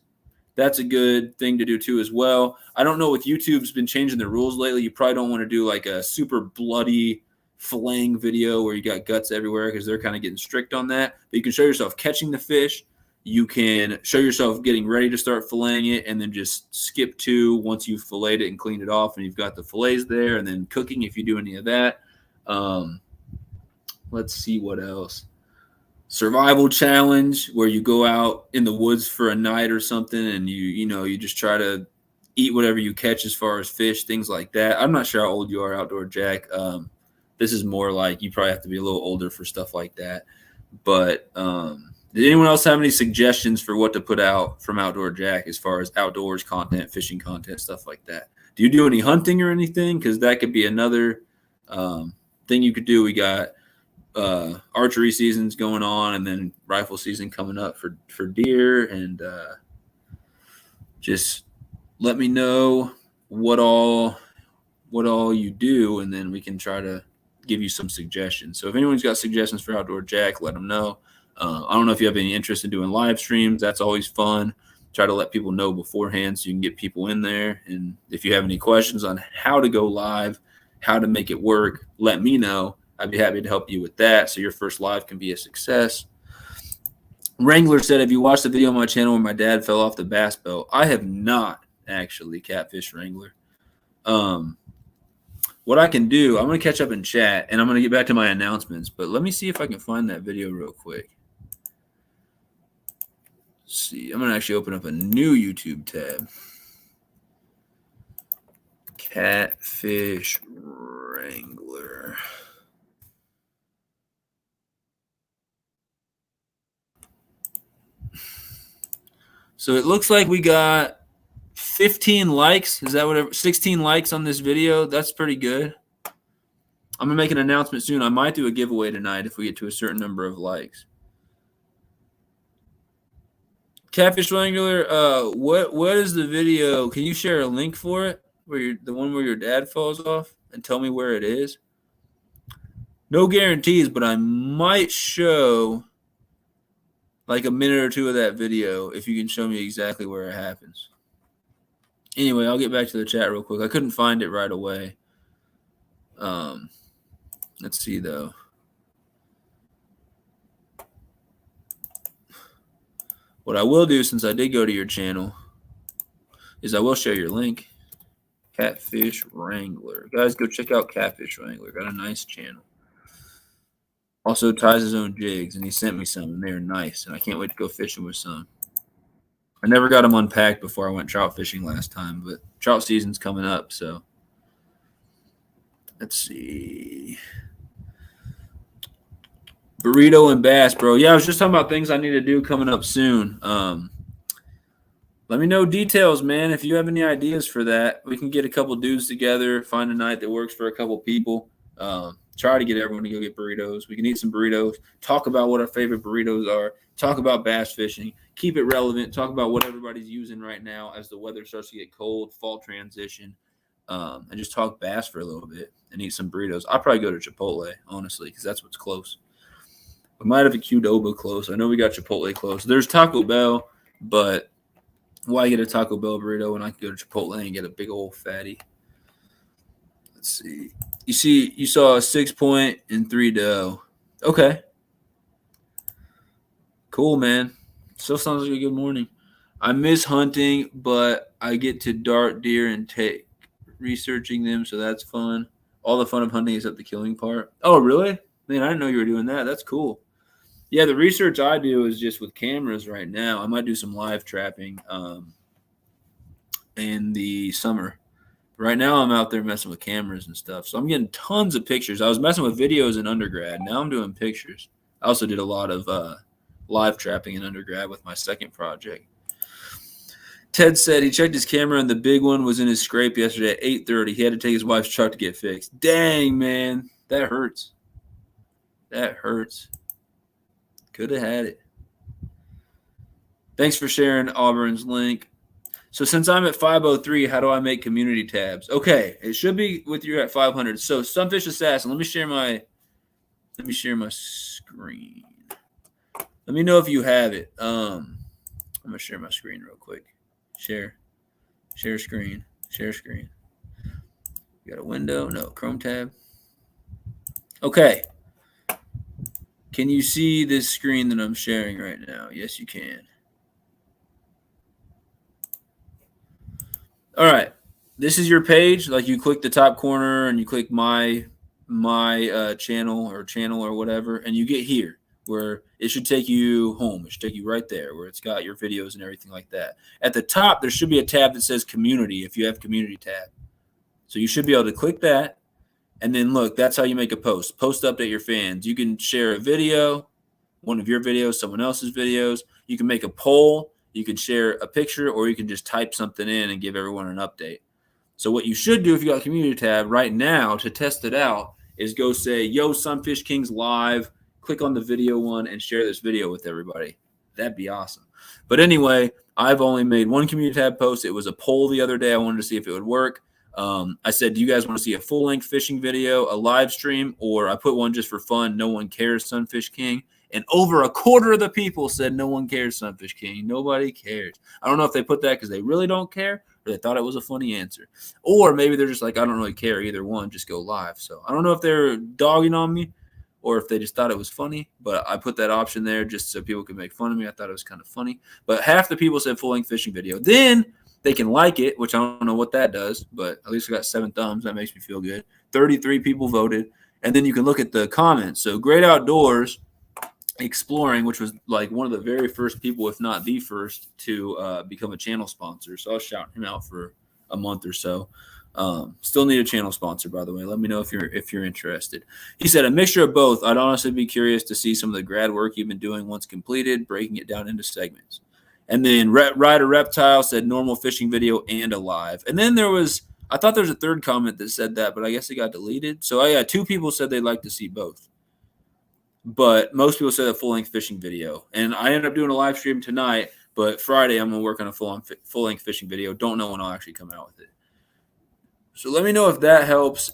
a good thing to do too as well. I don't know if YouTube's been changing their rules lately. You probably don't want to do like a super bloody filleting video where you got guts everywhere because they're kind of getting strict on that. But you can show yourself catching the fish. You can show yourself getting ready to start filleting it, and then just skip to once you've filleted it and cleaned it off and you've got the fillets there, and then cooking if you do any of that. Let's see what else. Survival challenge where you go out in the woods for a night or something, and you just try to eat whatever you catch as far as fish, things like that. I'm not sure how old you are, Outdoor Jack. This is more like you probably have to be a little older for stuff like that. But did anyone else have any suggestions for what to put out from Outdoor Jack as far as outdoors content, fishing content, stuff like that? Do you do any hunting or anything? Because that could be another thing you could do. We got archery seasons going on, and then rifle season coming up for deer, and just let me know what all you do, and then we can try to give you some suggestions. So if anyone's got suggestions for Outdoor Jack, let them know. I don't know if you have any interest in doing live streams. That's always fun. Try to let people know beforehand so you can get people in there. And if you have any questions on how to go live, how to make it work, let me know. I'd be happy to help you with that so your first live can be a success. Wrangler said, have you watched the video on my channel where my dad fell off the bass boat? I have not, actually, Catfish Wrangler. What I can do, I'm going to catch up in chat, and I'm going to get back to my announcements. But let me see if I can find that video real quick. Let's see. I'm going to actually open up a new YouTube tab. Catfish Wrangler. Wrangler. So it looks like we got 15 likes. Is that whatever? 16 likes on this video. That's pretty good. I'm going to make an announcement soon. I might do a giveaway tonight if we get to a certain number of likes. Catfish Wrangler, what is the video? Can you share a link for it? The one where your dad falls off, and tell me where it is? No guarantees, but I might show like a minute or two of that video if you can show me exactly where it happens. Anyway, I'll get back to the chat real quick. I couldn't find it right away. Let's see though. What I will do, since I did go to your channel, is I will share your link. Catfish Wrangler. Guys, go check out Catfish Wrangler. Got a nice channel. Also ties his own jigs, and he sent me some, and they're nice, and I can't wait to go fishing with some. I never got them unpacked before I went trout fishing last time, but trout season's coming up, so let's see. Burrito and bass, bro. Yeah, I was just talking about things I need to do coming up soon. Let me know details, man. If you have any ideas for that, we can get a couple dudes together, find a night that works for a couple people. Try to get everyone to go get burritos. We can eat some burritos, talk about what our favorite burritos are, talk about bass fishing, keep it relevant, talk about what everybody's using right now as the weather starts to get cold, fall transition, and just talk bass for a little bit and eat some burritos. I'll probably go to Chipotle, honestly, because that's what's close. We might have a Qdoba close. I know we got Chipotle close. There's Taco Bell, but why get a Taco Bell burrito when I can go to Chipotle and get a big old fatty? Let's see. You saw a 6-point and 3 doe. Okay. Cool, man. Still sounds like a good morning. I miss hunting, but I get to dart deer and take researching them, so that's fun. All the fun of hunting is up the killing part. Oh, really? Man, I didn't know you were doing that. That's cool. Yeah, the research I do is just with cameras right now. I might do some live trapping in the summer. Right now, I'm out there messing with cameras and stuff. So I'm getting tons of pictures. I was messing with videos in undergrad. Now I'm doing pictures. I also did a lot of live trapping in undergrad with my second project. Ted said he checked his camera and the big one was in his scrape yesterday at 8:30. He had to take his wife's truck to get fixed. Dang, man. That hurts. That hurts. Could have had it. Thanks for sharing Auburn's link. So since I'm at 503, how do I make community tabs? Okay, it should be with you at 500. So Sunfish Assassin, let me share my screen. Let me know if you have it. I'm gonna share my screen real quick. Share screen. Share screen. You got a window? No, Chrome tab. Okay. Can you see this screen that I'm sharing right now? Yes, you can. All right. This is your page. Like you click the top corner and you click my channel or whatever, and you get here where it should take you home. It should take you right there where it's got your videos and everything like that. At the top, there should be a tab that says community if you have community tab. So you should be able to click that. And then look, that's how you make a post. Post update your fans. You can share a video, one of your videos, someone else's videos. You can make a poll. You can share a picture, or you can just type something in and give everyone an update. So what you should do if you got a community tab right now to test it out is go say, yo, SunfishKing's live. Click on the video one and share this video with everybody. That'd be awesome. But anyway, I've only made one community tab post. It was a poll the other day. I wanted to see if it would work. I said, do you guys want to see a full-length fishing video, a live stream, or I put one just for fun, no one cares, SunfishKing? And over a quarter of the people said no one cares, SunfishKing. Nobody cares. I don't know if they put that because they really don't care or they thought it was a funny answer. Or maybe they're just like, I don't really care. Either one, just go live. So I don't know if they're dogging on me or if they just thought it was funny, but I put that option there just so people could make fun of me. I thought it was kind of funny. But half the people said full-length fishing video. Then they can like it, which I don't know what that does, but at least I got 7 thumbs. That makes me feel good. 33 people voted. And then you can look at the comments. So Great Outdoors Exploring, which was like one of the very first people, if not the first, to become a channel sponsor. So I was shouting him out for a month or so. Still need a channel sponsor, by the way. Let me know if you're interested. He said a mixture of both. I'd honestly be curious to see some of the grad work you've been doing once completed, breaking it down into segments. And then Ryder Reptile said normal fishing video and a live. And then I thought there was a third comment that said that, but I guess it got deleted. So yeah, 2 people said they'd like to see both. But most people said a full-length fishing video. And I ended up doing a live stream tonight, but Friday I'm going to work on a full-length fishing video. Don't know when I'll actually come out with it. So let me know if that helps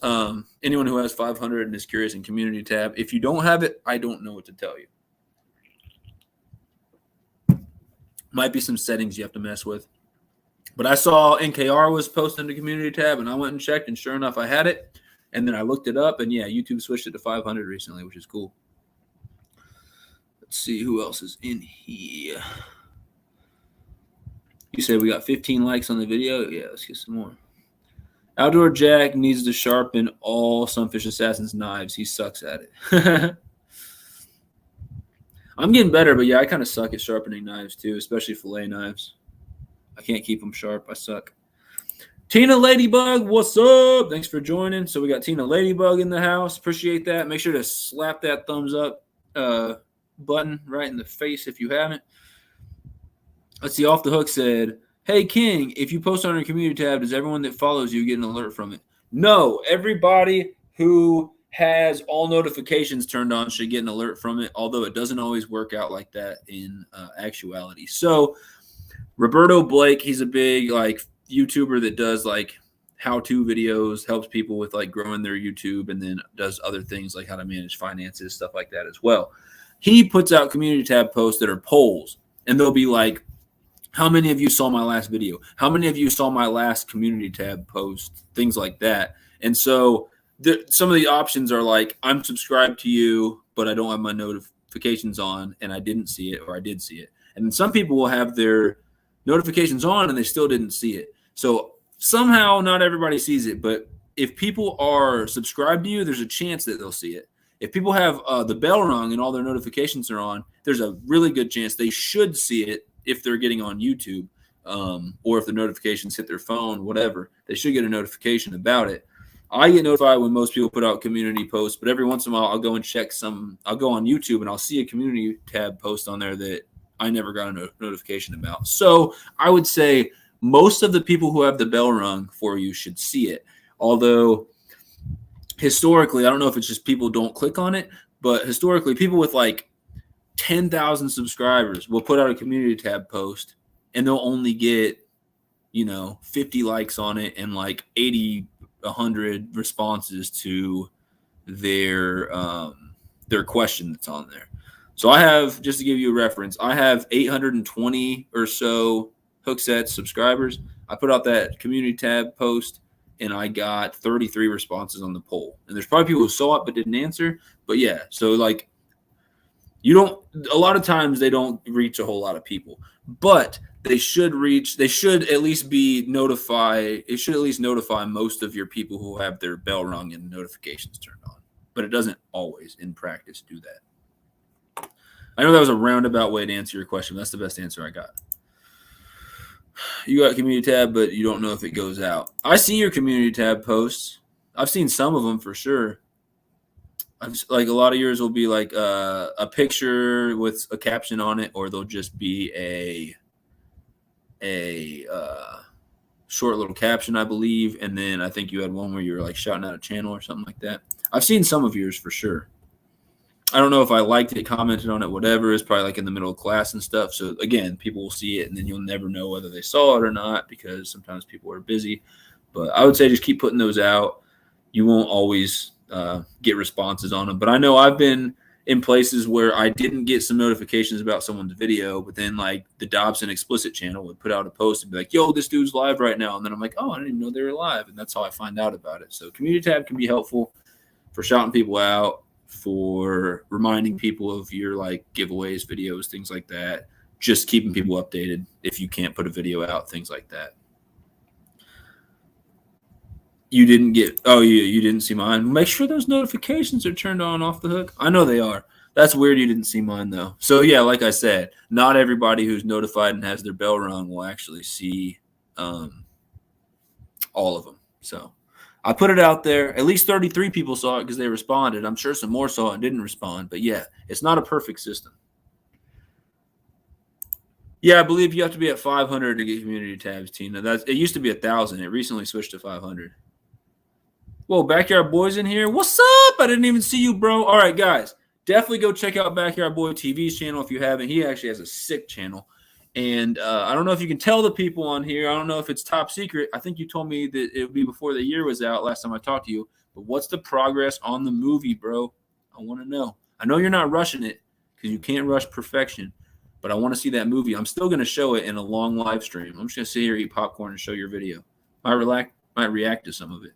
anyone who has 500 and is curious in community tab. If you don't have it, I don't know what to tell you. Might be some settings you have to mess with. But I saw NKR was posting the community tab, and I went and checked, and sure enough, I had it. And then I looked it up, and yeah, YouTube switched it to 500 recently, which is cool. Let's see who else is in here. You said we got 15 likes on the video. Yeah, let's get some more. Outdoor Jack needs to sharpen all Sunfish Assassin's knives. He sucks at it. I'm getting better, but yeah, I kind of suck at sharpening knives too, especially fillet knives. I can't keep them sharp. I suck. Tina Ladybug, what's up? Thanks for joining. So we got Tina Ladybug in the house. Appreciate that. Make sure to slap that thumbs up button right in the face if you haven't. Let's see. Off the Hook said, hey, King, if you post on our community tab, does everyone that follows you get an alert from it? No, everybody who has all notifications turned on should get an alert from it, although it doesn't always work out like that in actuality. So Roberto Blake, he's a big YouTuber that does how-to videos, helps people with growing their YouTube, and then does other things like how to manage finances, stuff like that as well. He puts out community tab posts that are polls, and they'll be like, how many of you saw my last video? How many of you saw my last community tab post? Things like that. And so some of the options are like, I'm subscribed to you, but I don't have my notifications on, and I didn't see it, or I did see it. And then some people will have their notifications on, and they still didn't see it. So somehow not everybody sees it, but if people are subscribed to you, there's a chance that they'll see it. If people have the bell rung and all their notifications are on, there's a really good chance they should see it if they're getting on YouTube, or if the notifications hit their phone, whatever. They should get a notification about it. I get notified when most people put out community posts, but every once in a while I'll go and check I'll go on YouTube and I'll see a community tab post on there that I never got a notification about. So I would say most of the people who have the bell rung for you should see it. Although historically, I don't know if it's just people don't click on it, but historically people with 10,000 subscribers will put out a community tab post, and they'll only get 50 likes on it and 80, 100 responses to their question that's on there. So I have, just to give you a reference, I have 820 or so Hookset subscribers. I put out that community tab post, and I got 33 responses on the poll. And there's probably people who saw it but didn't answer. But yeah, so a lot of times they don't reach a whole lot of people, but they should at least be notified. It should at least notify most of your people who have their bell rung and notifications turned on, but it doesn't always in practice do that. I know that was a roundabout way to answer your question. But that's the best answer I got. You got community tab, but you don't know if it goes out. I see your community tab posts. I've seen some of them for sure. A lot of yours will be a picture with a caption on it, or they'll just be a short little caption, I believe. And then I think you had one where you were shouting out a channel or something like that. I've seen some of yours for sure. I don't know if I liked it, commented on it, whatever. It's probably in the middle of class and stuff. So again, people will see it, and then you'll never know whether they saw it or not, because sometimes people are busy. But I would say just keep putting those out. You won't always get responses on them, but I know I've been in places where I didn't get some notifications about someone's video, but then the Dobson Explicit channel would put out a post and be like, yo, this dude's live right now. And then I'm like, oh, I didn't even know they were live. And that's how I find out about it. So community tab can be helpful for shouting people out, for reminding people of your giveaways, videos, things like that. Just keeping people updated if you can't put a video out, things like that. You didn't get, you didn't see mine. Make sure those notifications are turned on Off the Hook. I know they are. That's weird you didn't see mine, though. So, yeah, like I said, not everybody who's notified and has their bell rung will actually see all of them. So I put it out there. At least 33 people saw it because they responded. I'm sure some more saw it and didn't respond. But yeah, it's not a perfect system. Yeah, I believe you have to be at 500 to get community tabs, Tina. It used to be 1,000. It recently switched to 500. Whoa, Backyard Boy's in here. What's up? I didn't even see you, bro. All right, guys. Definitely go check out Backyard Boy TV's channel if you haven't. He actually has a sick channel. And I don't know if you can tell the people on here. I don't know if it's top secret. I think you told me that it would be before the year was out last time I talked to you. But what's the progress on the movie, bro? I want to know. I know you're not rushing it because you can't rush perfection. But I want to see that movie. I'm still going to show it in a long live stream. I'm just going to sit here, eat popcorn, and show your video. Might react to some of it.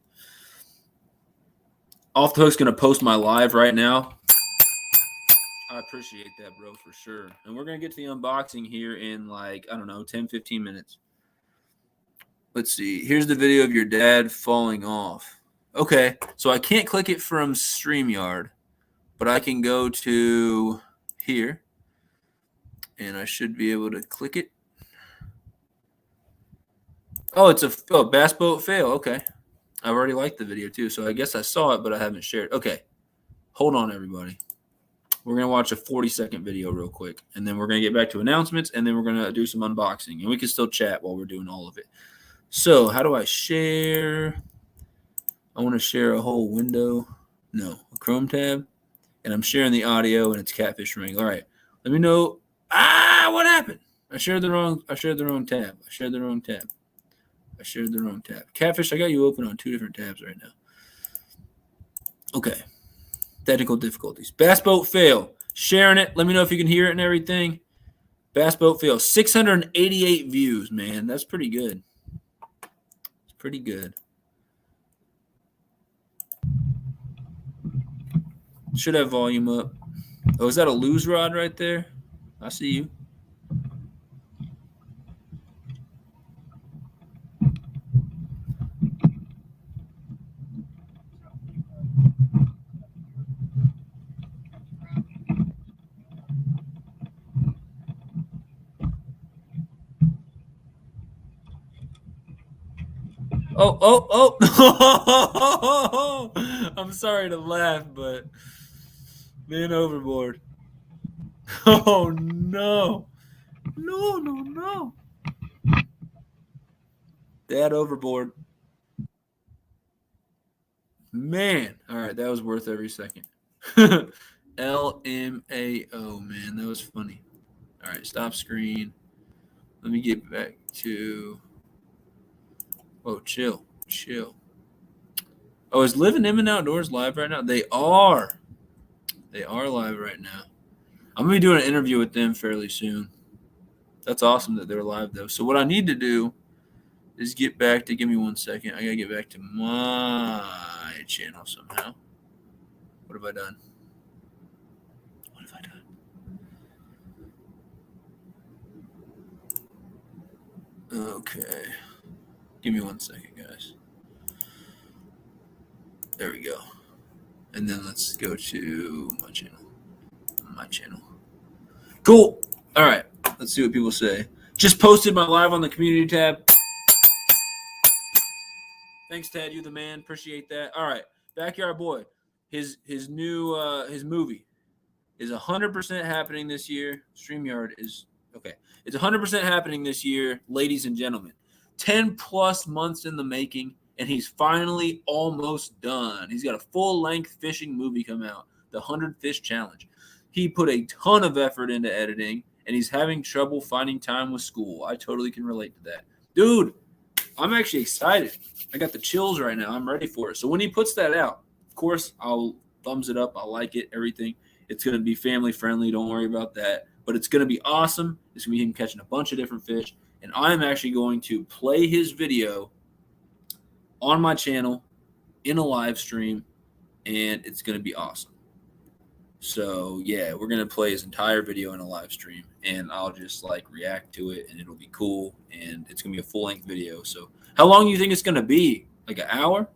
Off the Hook's going to post my live right now. I appreciate that, bro, for sure. And we're going to get to the unboxing here in like, I don't know, 10, 15 minutes. Let's see. Here's the video of your dad falling off. Okay, so I can't click it from StreamYard, but I can go to here. And I should be able to click it. Oh, it's a bass boat fail. Okay. I've already liked the video too, so I guess I saw it, but I haven't shared. Okay. Hold on, everybody. We're going to watch a 40-second video real quick, and then we're going to get back to announcements, and then we're going to do some unboxing, and we can still chat while we're doing all of it. So how do I share? I want to share a whole window. No, a Chrome tab, and I'm sharing the audio, and it's Catfish Ring. All right. Let me know. What happened? I shared the wrong tab. Catfish, I got you open on 2 different tabs right now. Okay. Technical difficulties. Bass boat fail. Sharing it. Let me know if you can hear it and everything. Bass boat fail. 688 views, man. That's pretty good. It's pretty good. Should have volume up. Oh, is that a lose rod right there? I see you. Oh. I'm sorry to laugh, but man overboard. Oh, no. No. Dad overboard. Man. All right, that was worth every second. LMAO, man. That was funny. All right, stop screen. Let me get back to... Oh, chill. Oh, is Living In and Outdoors live right now? They are. They are live right now. I'm going to be doing an interview with them fairly soon. That's awesome that they're live, though. So what I need to do is get back to... Give me 1 second. I got to get back to my channel somehow. What have I done? Okay. Give me 1 second, guys. There we go. And then let's go to my channel. Cool. All right. Let's see what people say. Just posted my live on the community tab. Thanks, Ted. You the man. Appreciate that. All right. Backyard Boy. His movie is 100% happening this year. StreamYard is okay. It's 100% happening this year, ladies and gentlemen. 10 plus months in the making, and he's finally almost done. He's got a full-length fishing movie come out, the 100 Fish Challenge. He put a ton of effort into editing, and he's having trouble finding time with school. I totally can relate to that. Dude, I'm actually excited. I got the chills right now. I'm ready for it. So when he puts that out, of course, I'll thumbs it up. I'll like it, everything. It's going to be family-friendly. Don't worry about that. But it's going to be awesome. It's going to be him catching a bunch of different fish. And I'm actually going to play his video on my channel in a live stream, and it's going to be awesome. So, yeah, we're going to play his entire video in a live stream, and I'll just, react to it, and it'll be cool, and it's going to be a full-length video. So, how long do you think it's going to be? Like an hour?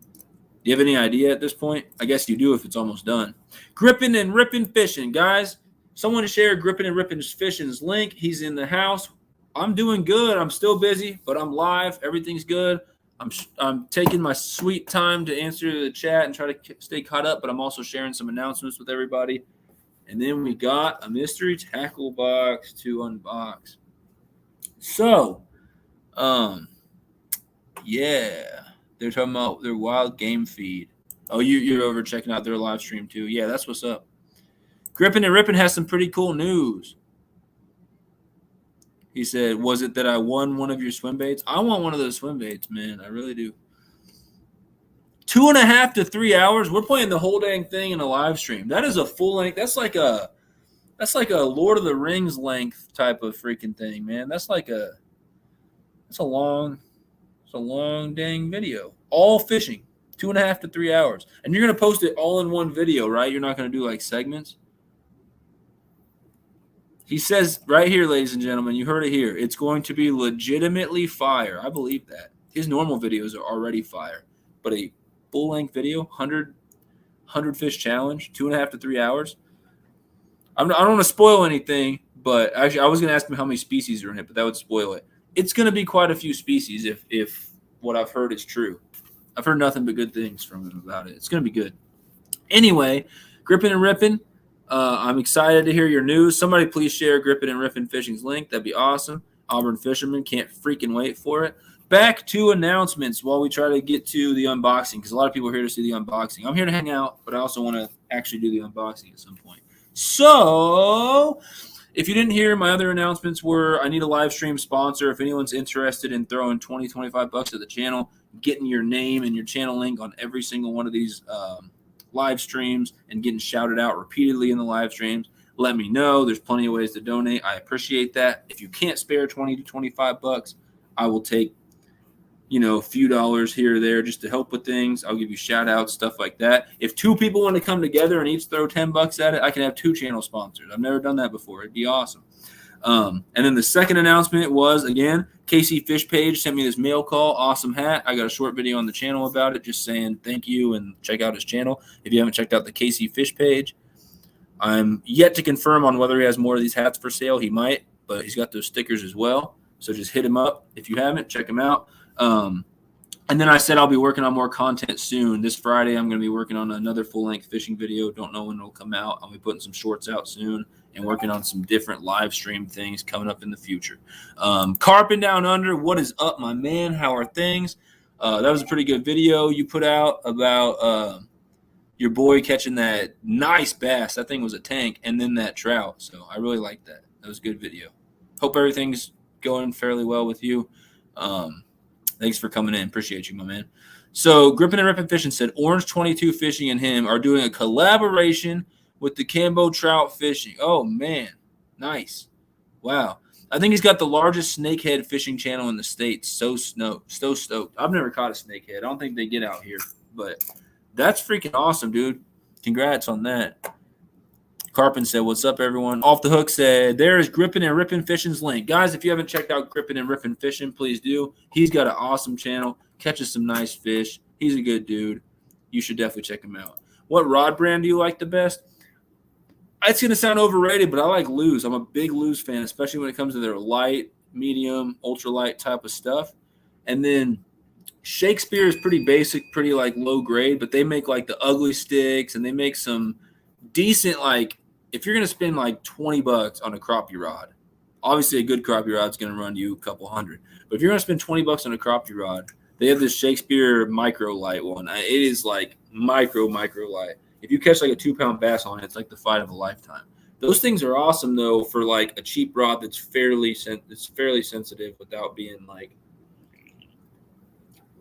Do you have any idea at this point? I guess you do if it's almost done. Gripping and ripping fishing, guys. Someone share Gripping and Ripping Fishing's link. He's in the house. I'm doing good. I'm still busy, but I'm live. Everything's good. I'm taking my sweet time to answer the chat and try to stay caught up, but I'm also sharing some announcements with everybody. And then we got a mystery tackle box to unbox. So, yeah, they're talking about their wild game feed. Oh, you're over checking out their live stream too. Yeah, that's what's up. Grippin' and Rippin' has some pretty cool news. He said, was it that I won one of your swim baits? I want one of those swim baits, man. I really do. 2.5 to 3 hours. We're playing the whole dang thing in a live stream. That is a full length. That's like a Lord of the Rings length type of freaking thing, man. That's a long dang video. All fishing. 2.5 to 3 hours. And you're going to post it all in one video, right? You're not going to do like segments. He says right here, ladies and gentlemen, you heard it here. It's going to be legitimately fire. I believe that. His normal videos are already fire. But a full-length video, 100 fish challenge, 2.5 to 3 hours. I don't want to spoil anything, but actually I was going to ask him how many species are in it, but that would spoil it. It's going to be quite a few species if what I've heard is true. I've heard nothing but good things from him about it. It's going to be good. Anyway, Grippin' and Rippin'. I'm excited to hear your news. Somebody please share Grippin' and Rippin' Fishing's link. That'd be awesome. Auburn fishermen can't freaking wait for it. Back to announcements while we try to get to the unboxing, because a lot of people are here to see the unboxing. I'm here to hang out, but I also want to actually do the unboxing at some point. So if you didn't hear, my other announcements were I need a live stream sponsor. If anyone's interested in throwing $20-25 at the channel, getting your name and your channel link on every single one of these live streams and getting shouted out repeatedly in the live streams, let me know. There's plenty of ways to donate. I appreciate that. If you can't spare $20 to $25, I will take, a few dollars here or there just to help with things. I'll give you shout outs, stuff like that. If two people want to come together and each throw $10 at it, I can have 2 channel sponsors. I've never done that before. It'd be awesome. And then the second announcement was, again, KC Fish Page sent me this mail call. Awesome hat. I got a short video on the channel about it, just saying thank you and check out his channel. If you haven't checked out the KC Fish Page, I'm yet to confirm on whether he has more of these hats for sale. He might, but he's got those stickers as well. So just hit him up. If you haven't, check him out. And then I said I'll be working on more content soon. This Friday, I'm going to be working on another full-length fishing video. Don't know when it'll come out. I'll be putting some shorts out soon and working on some different live stream things coming up in the future. Carping Down Under, what is up, my man? How are things? That was a pretty good video you put out about your boy catching that nice bass. That thing was a tank, and then that trout. So I really liked that. That was a good video. Hope everything's going fairly well with you. Thanks for coming in. Appreciate you, my man. So Grippin' and Rippin' Fishing said Orange 22 Fishing and him are doing a collaboration with the Cambo Trout Fishing. Oh, man. Nice. Wow. I think he's got the largest snakehead fishing channel in the States. So stoked. I've never caught a snakehead. I don't think they get out here. But that's freaking awesome, dude. Congrats on that. Carpin said, what's up, everyone? Off the Hook said, there is Grippin' and Rippin' Fishing's link. Guys, if you haven't checked out Grippin' and Rippin' Fishing, please do. He's got an awesome channel. Catches some nice fish. He's a good dude. You should definitely check him out. What rod brand do you like the best? It's going to sound overrated, but I like Lew's. I'm a big Lew's fan, especially when it comes to their light, medium, ultralight type of stuff. And then Shakespeare is pretty basic, pretty like low grade, but they make like the ugly sticks, and they make some decent, like, if you're going to spend like $20 on a crappie rod, obviously a good crappie rod is going to run you a couple hundred. But if you're going to spend $20 on a crappie rod, they have this Shakespeare micro light one. It is like micro light. If you catch like a 2-pound bass on it, it's like the fight of a lifetime. Those things are awesome though for like a cheap rod that's fairly sensitive without being like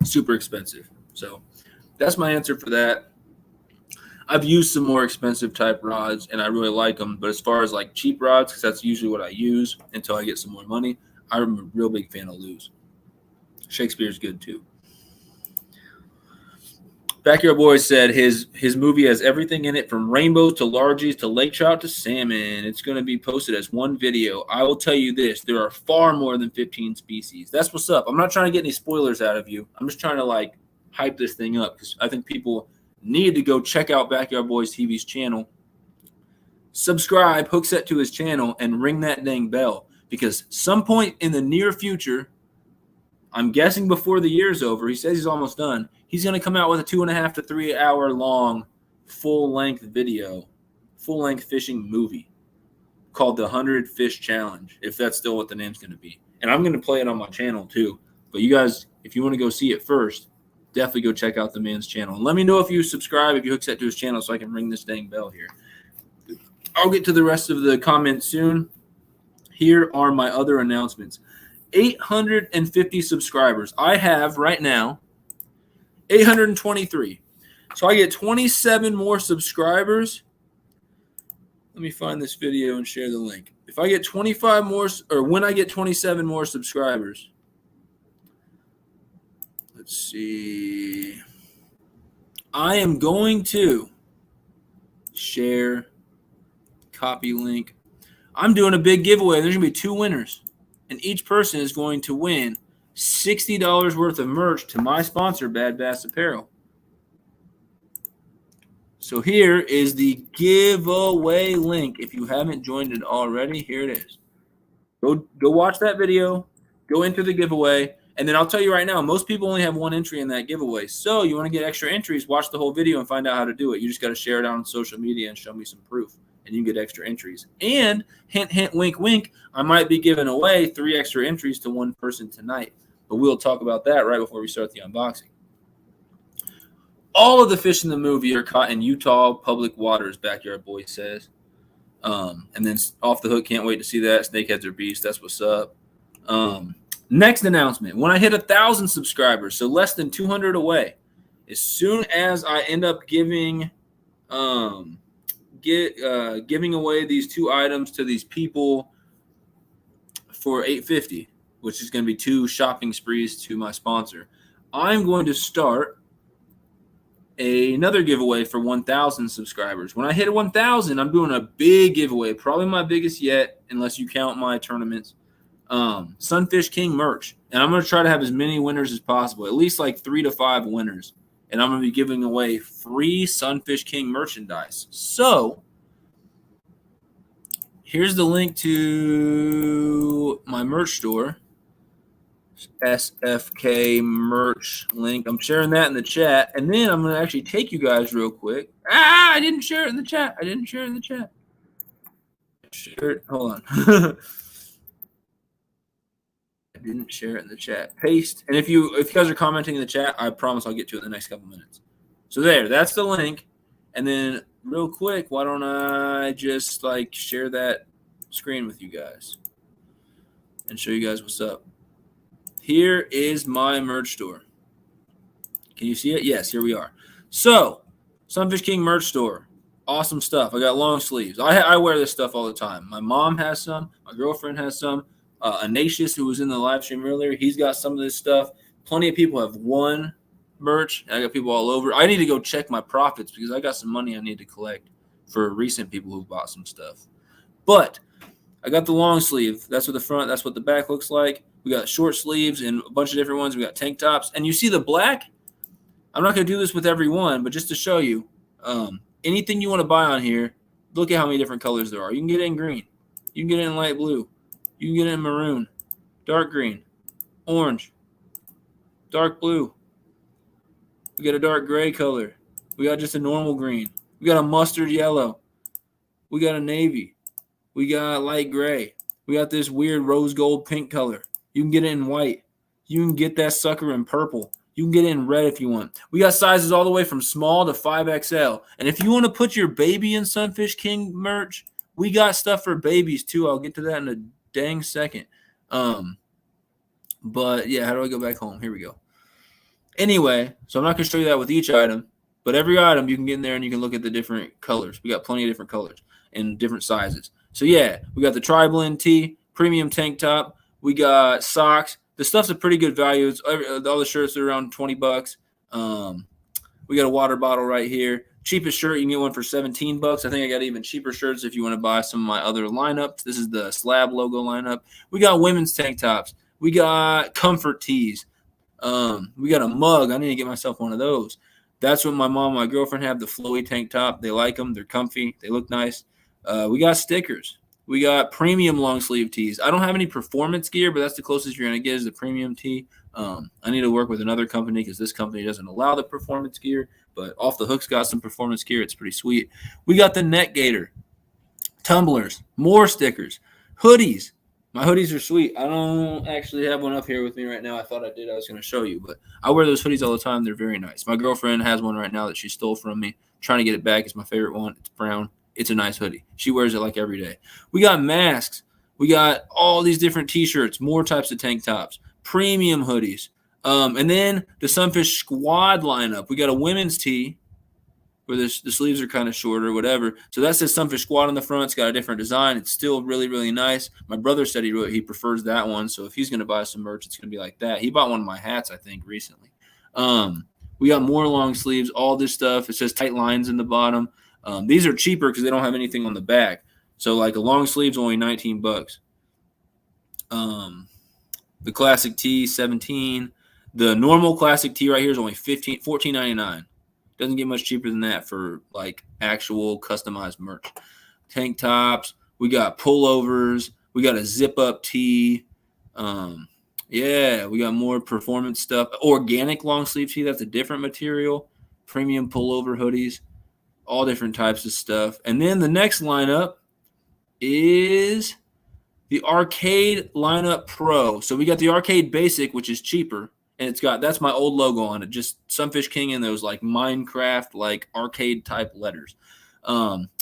super expensive. So that's my answer for that. I've used some more expensive type rods, and I really like them. But as far as like cheap rods, because that's usually what I use until I get some more money, I'm a real big fan of Lew's. Shakespeare's good too. Backyard Boy said his movie has everything in it from rainbows to largies to lake trout to salmon. It's going to be posted as one video. I will tell you this, there are far more than 15 species. That's what's up. I'm not trying to get any spoilers out of you. I'm just trying to like hype this thing up because I think people need to go check out Backyard Boys TV's channel, subscribe, hook set to his channel, and ring that dang bell, because some point in the near future, I'm guessing before the year's over, he says he's almost done, he's going to come out with a 2.5 to 3 hour long full-length video, full-length fishing movie called the 100 Fish Challenge, if that's still what the name's going to be. And I'm going to play it on my channel too. But you guys, if you want to go see it first, definitely go check out the man's channel. And let me know if you subscribe, if you hook set to his channel, so I can ring this dang bell here. I'll get to the rest of the comments soon. Here are my other announcements. 850 subscribers. I have right now 823. So I get 27 more subscribers. Let me find this video and share the link. If I get 25 more, or when I get 27 more subscribers, let's see. I am going to share, copy link. I'm doing a big giveaway. There's going to be 2 winners, and each person is going to win $60 worth of merch to my sponsor, Bad Bass Apparel. So here is the giveaway link. If you haven't joined it already, here it is. Go watch that video. Go enter the giveaway. And then I'll tell you right now, most people only have 1 entry in that giveaway. So you want to get extra entries, watch the whole video and find out how to do it. You just got to share it out on social media and show me some proof, and you can get extra entries. And hint, hint, wink, wink, I might be giving away 3 extra entries to 1 person tonight. But we'll talk about that right before we start the unboxing. All of the fish in the movie are caught in Utah public waters, Backyard Boy says. And then Off the Hook, can't wait to see that. Snakeheads are beasts. That's what's up. Next announcement. When I hit 1,000 subscribers, so less than 200 away, as soon as I end up giving giving away these 2 items to these people for $850, which is going to be 2 shopping sprees to my sponsor, I'm going to start another giveaway for 1,000 subscribers. When I hit 1,000, I'm doing a big giveaway, probably my biggest yet, unless you count my tournaments. SunfishKing merch, and I'm going to try to have as many winners as possible, at least like 3 to 5 winners, and I'm going to be giving away free SunfishKing merchandise. So here's the link to my merch store, SFK merch link. I'm sharing that in the chat, and then I'm going to actually take you guys real quick. I didn't share it in the chat. Share it. Hold on. I didn't share it in the chat. Paste. And if you guys are commenting in the chat, I promise I'll get to it in the next couple minutes. So that's the link. And then real quick, why don't I just like share that screen with you guys and show you guys what's up. Here is my merch store. Can you see it? Yes, here we are. So, SunfishKing merch store. Awesome stuff. I got long sleeves. I wear this stuff all the time. My mom has some. My girlfriend has some. Ignatius, who was in the live stream earlier, he's got some of this stuff. Plenty of people have won merch. I got people all over. I need to go check my profits because I got some money I need to collect for recent people who bought some stuff. But I got the long sleeve. That's what the front, that's what the back looks like. We got short sleeves and a bunch of different ones. We got tank tops. And you see the black? I'm not going to do this with every one, but just to show you, anything you want to buy on here, look at how many different colors there are. You can get it in green. You can get it in light blue. You can get it in maroon, dark green, orange, dark blue. We got a dark gray color. We got just a normal green. We got a mustard yellow. We got a navy. We got light gray. We got this weird rose gold pink color. You can get it in white. You can get that sucker in purple. You can get it in red if you want. We got sizes all the way from small to 5XL. And if you want to put your baby in SunfishKing merch, we got stuff for babies too. I'll get to that in a dang second. But yeah, how do I go back home? Here we go. Anyway, so I'm not going to show you that with each item, but every item you can get in there and you can look at the different colors. We got plenty of different colors and different sizes. So yeah, we got the tri-blend tee, premium tank top. We got socks. The stuff's a pretty good value. It's, all the shirts are around $20. We got a water bottle right here. Cheapest shirt, you can get one for $17. I think I got even cheaper shirts if you want to buy some of my other lineups. This is the Slab logo lineup. We got women's tank tops. We got comfort tees. We got a mug. I need to get myself one of those. That's what my mom and my girlfriend have, the flowy tank top. They like them. They're comfy. They look nice. We got stickers. We got premium long sleeve tees. I don't have any performance gear, but that's the closest you're going to get is the premium tee. I need to work with another company because this company doesn't allow the performance gear, but Off the Hook's got some performance gear. It's pretty sweet. We got the Net Gator, tumblers, more stickers, hoodies. My hoodies are sweet. I don't actually have one up here with me right now. I thought I did. I was going to show you, but I wear those hoodies all the time. They're very nice. My girlfriend has one right now that she stole from me. I'm trying to get it back. It's my favorite one. It's brown. It's a nice hoodie. She wears it like every day. We got masks. We got all these different T-shirts, more types of tank tops, premium hoodies. And then the Sunfish Squad lineup. We got a women's tee where the sleeves are kind of shorter, whatever. So that says Sunfish Squad on the front. It's got a different design. It's still really, really nice. My brother said he prefers that one. So if he's going to buy some merch, it's going to be like that. He bought one of my hats, I think, recently. We got more long sleeves, all this stuff. It says tight lines in the bottom. These are cheaper because they don't have anything on the back. So like a long sleeve's only $19. The classic tee, $17. The normal classic tee right here is only $14.99. Doesn't get much cheaper than that for like actual customized merch. Tank tops. We got pullovers. We got a zip up tee. Yeah, we got more performance stuff. Organic long sleeve tee. That's a different material. Premium pullover hoodies. All different types of stuff. And then the next lineup is the Arcade Lineup Pro. So we got the Arcade Basic, which is cheaper. And that's my old logo on it, just SunfishKing in those like Minecraft, like arcade type letters.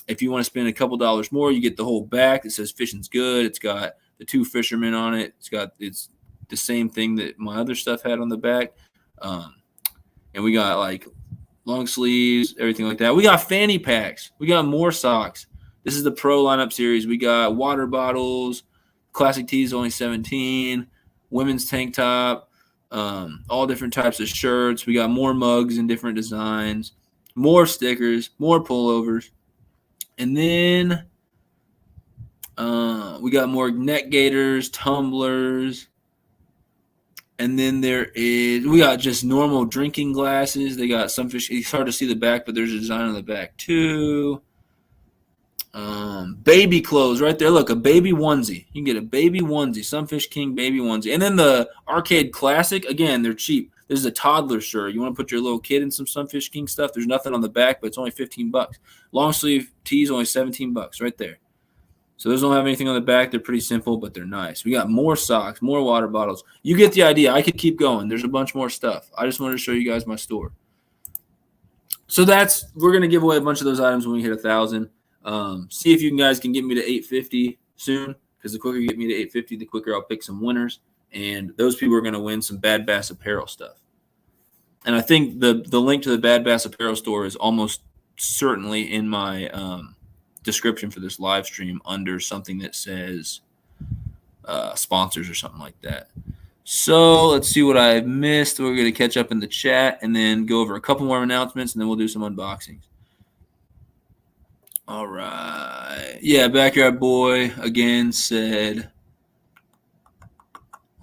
If you want to spend a couple dollars more, you get the whole back. It says Fishing's Good. It's got the two fishermen on it. It's the same thing that my other stuff had on the back. And we got like long sleeves, everything like that. We got fanny packs. We got more socks. This is the Pro lineup series. We got water bottles. Classic tees only $17. Women's tank top. All different types of shirts. We got more mugs in different designs, more stickers, more pullovers. And then we got more Net Gators, tumblers. And then we got just normal drinking glasses. They got Sunfish. It's hard to see the back, but there's a design on the back too. Baby clothes right there. Look, a baby onesie. You can get a baby onesie, SunfishKing baby onesie. And then the Arcade Classic, again, they're cheap. This is a toddler shirt. You want to put your little kid in some SunfishKing stuff. There's nothing on the back, but it's only $15. Long sleeve tees only $17 right there. So those don't have anything on the back. They're pretty simple, but they're nice. We got more socks, more water bottles. You get the idea. I could keep going. There's a bunch more stuff. I just wanted to show you guys my store. So we're going to give away a bunch of those items when we hit 1,000. See if you guys can get me to 850 soon, because the quicker you get me to 850, the quicker I'll pick some winners, and those people are going to win some Bad Bass Apparel stuff. And I think the link to the Bad Bass Apparel store is almost certainly in my description for this live stream under something that says sponsors or something like that. So let's see what I missed. We're going to catch up in the chat and then go over a couple more announcements, and then we'll do some unboxings. All right. Yeah, Backyard Boy again said,